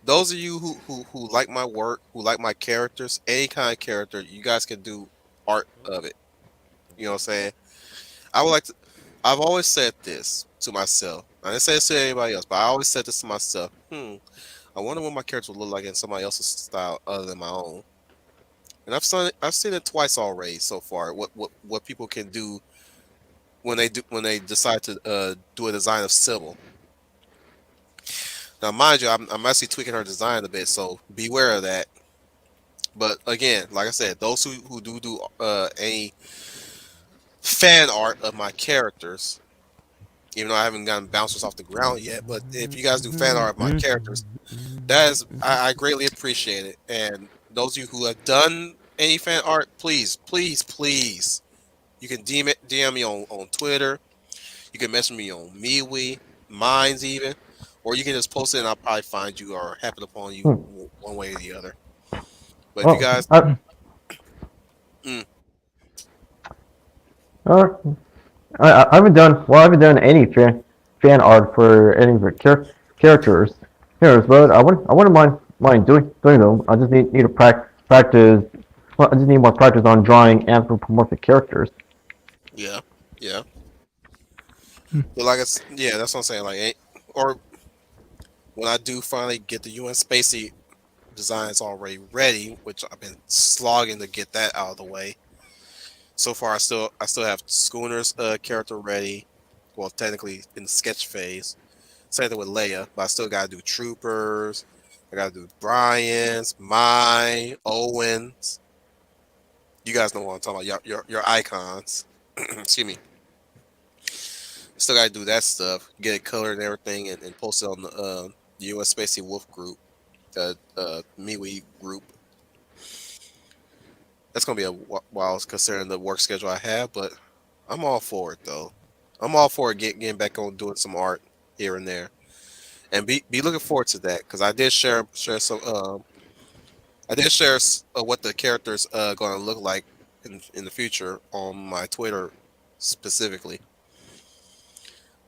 those of you who like my work, who like my characters, any kind of character, you guys can do art of it. You know what I'm saying? I would like to. I've always said this to myself. I didn't say this to anybody else, but I always said this to myself. I wonder what my character would look like in somebody else's style other than my own. And I've seen it twice already so far. What people can do when they decide to do a design of Sybil. Now, mind you, I'm actually tweaking her design a bit, so beware of that. But again, like I said, those who do any fan art of my characters, even though I haven't gotten bouncers off the ground yet, but if you guys do fan art of my characters, I greatly appreciate it. And those of you who have done any fan art, please, you can DM me on Twitter. You can message me on MeWe, Minds even, or you can just post it and I'll probably find you or happen upon you
Hmm.
one way or the other. But if you
Well,
guys, mm,
uh, I haven't done any fan art for any of the characters, but I wouldn't mind doing them. I just need to practice. Well, I just need more practice on drawing anthropomorphic characters.
yeah, yeah. But yeah, that's what I'm saying. Or when I do finally get the UN Spacey designs already ready, which I've been slogging to get that out of the way. So far, I still have Schooner's character ready. Well, technically in the sketch phase. Same thing with Leia, but I still gotta do Troopers. I gotta do Brian's, mine, Owens. You guys know what I'm talking about. Your icons. Excuse me. Still gotta do that stuff. Get it colored and everything, and post it on the US Spacey Wolf group, MeWe group. That's gonna be a while considering the work schedule I have, but I'm all for it though. I'm all for it getting back on doing some art here and there, and be looking forward to that because I did share some. I did share what the characters going to look like in the future on my Twitter specifically.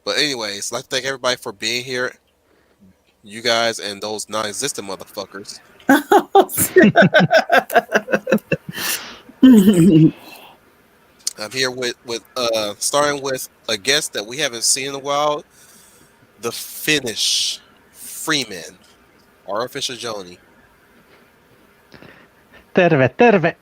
But anyways, I'd like to thank everybody for being here. You guys and those non-existent motherfuckers. I'm here with starting with a guest that we haven't seen in a while. the Finnish Freeman, Artificial Joni.
Terve, terve.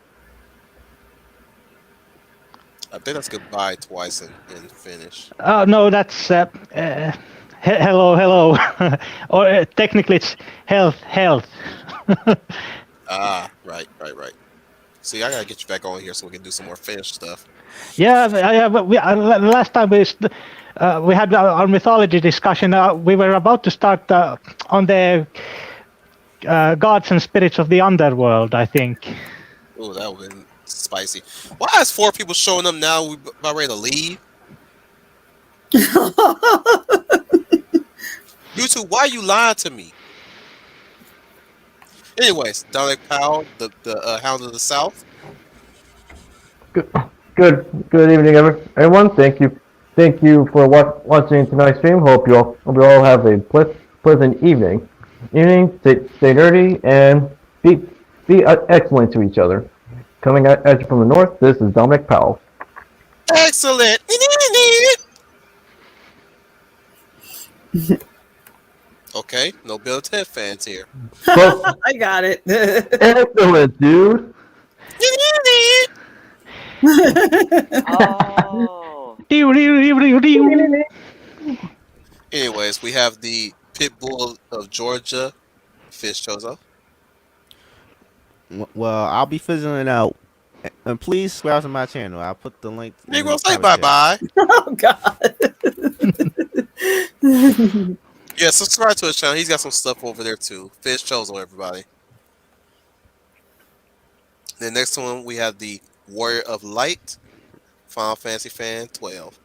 I think that's goodbye twice in Finnish.
Oh no, that's hello, hello. Or technically, it's health, health.
Ah, right. See, I gotta get you back on here so we can do some more Finnish stuff.
Yeah. But last time we had our mythology discussion. We were about to start on the gods and spirits of the underworld, I think.
Oh, that would have been spicy. Why is 4 people showing up now? We about ready to leave. You two, why you lying to me? Anyways, Dominic Powell, the Hound of the South.
Good, good evening, everyone. Thank you for watching tonight's stream. Hope you all have a pleasant evening. Stay nerdy and be excellent to each other. Coming at you from the north, this is Dominic Powell.
Excellent. Okay, no Bill Ted fans here.
I got it.
Excellent, dude.
Oh.
Anyways, we have the Pitbull of Georgia, Fish Chozo.
Well, I'll be fizzling out. And please subscribe to my channel. I'll put the link. in
Negro,
the
say
comment
bye
chat.
bye.
Oh God.
Yeah, subscribe to his channel. He's got some stuff over there too. Fish Chozo, everybody. The next one we have the Warrior of Light, Final Fantasy Fan 12.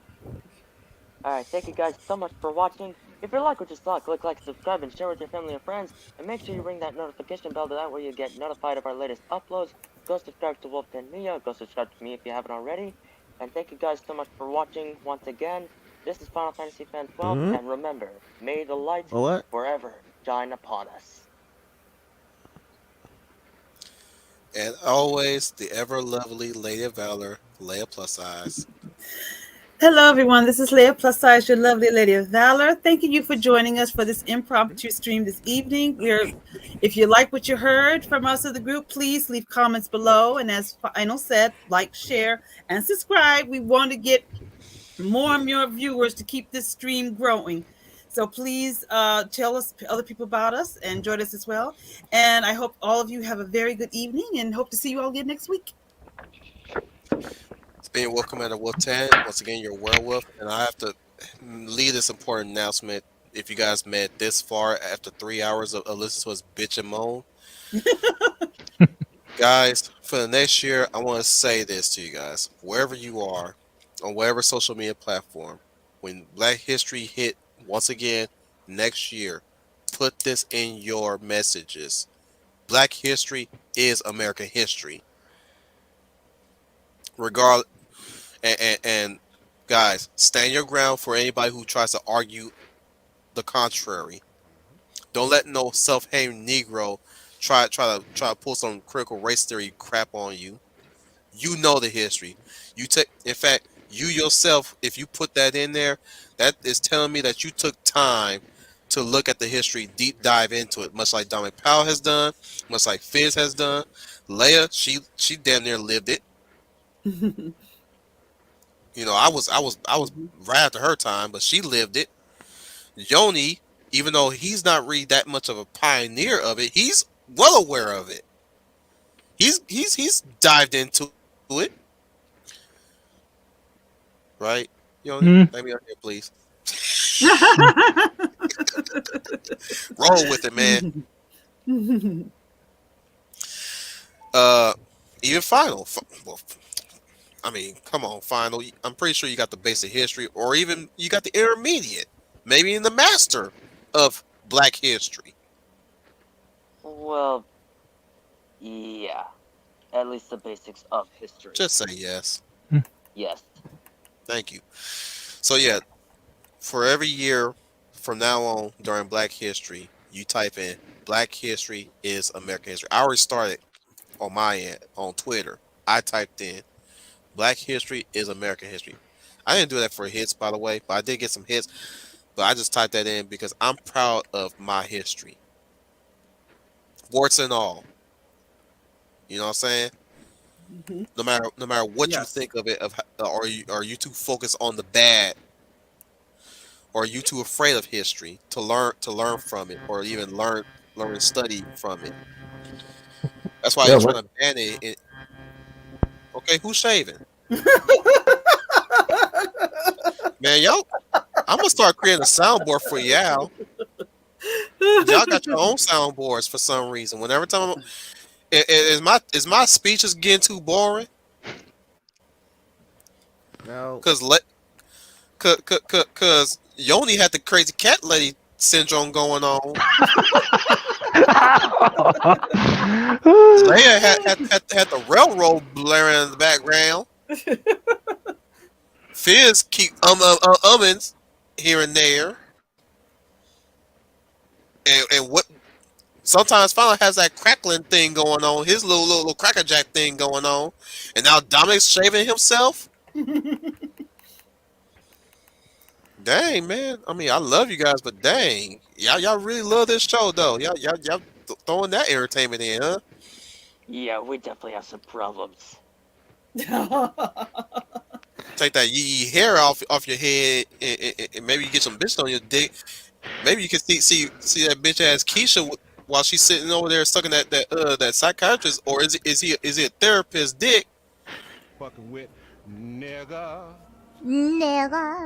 Alright, thank you guys so much for watching. If you like what you saw, click like, subscribe, and share with your family and friends. And make sure you ring that notification bell, that way you get notified of our latest uploads. Go subscribe to Wolfden Media, go subscribe to me if you haven't already. And thank you guys so much for watching once again. This is Final Fantasy Fan 12, and remember, may the light forever shine upon us.
And always the ever lovely Lady of Valor, Leia Plus Size.
Hello, everyone. This is Leia Plus Size, your lovely Lady of Valor. Thanking you for joining us for this impromptu stream this evening. If you like what you heard from us of the group, please leave comments below. And as Final said, like, share, and subscribe. We want to get more and more viewers to keep this stream growing. So please tell other people about us and join us as well. And I hope all of you have a very good evening and hope to see you all again next week.
It's been Welcome at Wolf 10. Once again, you're a werewolf. And I have to leave this important announcement. If you guys made it this far after 3 hours of listening to us bitch and moan. Guys, for the next year, I want to say this to you guys. Wherever you are, on whatever social media platform, when Black History hit once again next year, put this in your messages. Black history is American history. Regardless, and guys, stand your ground for anybody who tries to argue the contrary. Don't let no self-hating Negro try to pull some critical race theory crap on you. You know the history. In fact, you yourself, if you put that in there, that is telling me that you took time to look at the history, deep dive into it, much like Dominic Powell has done, much like Fizz has done. Leia, she damn near lived it. You know, I was right after her time, but she lived it. Yoni, even though he's not really that much of a pioneer of it, he's well aware of it. He's dived into it. Right? Yoni, let me up here, please. Roll with it, man. Even Final. Well, I mean, come on, Final. I'm pretty sure you got the basic history, or even you got the intermediate, maybe in the master of Black history.
Well, yeah. At least the basics of history.
Just say yes.
Yes.
Thank you. So yeah, for every year from now on during Black history, you type in Black history is American history. I already started on my end on Twitter. I typed in Black history is American history. I didn't do that for hits, by the way, but I did get some hits. but I just typed that in because I'm proud of my history, warts and all. You know what I'm saying?
Mhm.
No matter what you
Yes.
think of it, are you too focused on the bad, or are you too afraid of history to learn from it, or even learn and study from it? That's why
Yeah,
you're
what?
trying to ban it. Okay, who's shaving? Man, I'm gonna start creating a soundboard for y'all. Y'all got your own soundboards for some reason. Whenever time is my speech is getting too boring?
No.
Cause Yoni had the crazy cat lady syndrome going on. Leia had the railroad blaring in the background. Fizz keep ummings here and there, and what sometimes Fallon has that crackling thing going on, his little crackerjack thing going on, and now Dominic's shaving himself. Dang, man. I mean, I love you guys, but dang, y'all really love this show though. Y'all throwing that entertainment in, huh?
Yeah, we definitely have some problems.
Take that yee hair off your head, and maybe you get some bitch on your dick. Maybe you can see that bitch ass Keisha while she's sitting over there sucking that psychiatrist, or is he a therapist dick?
Fucking with nigga.
Nigga.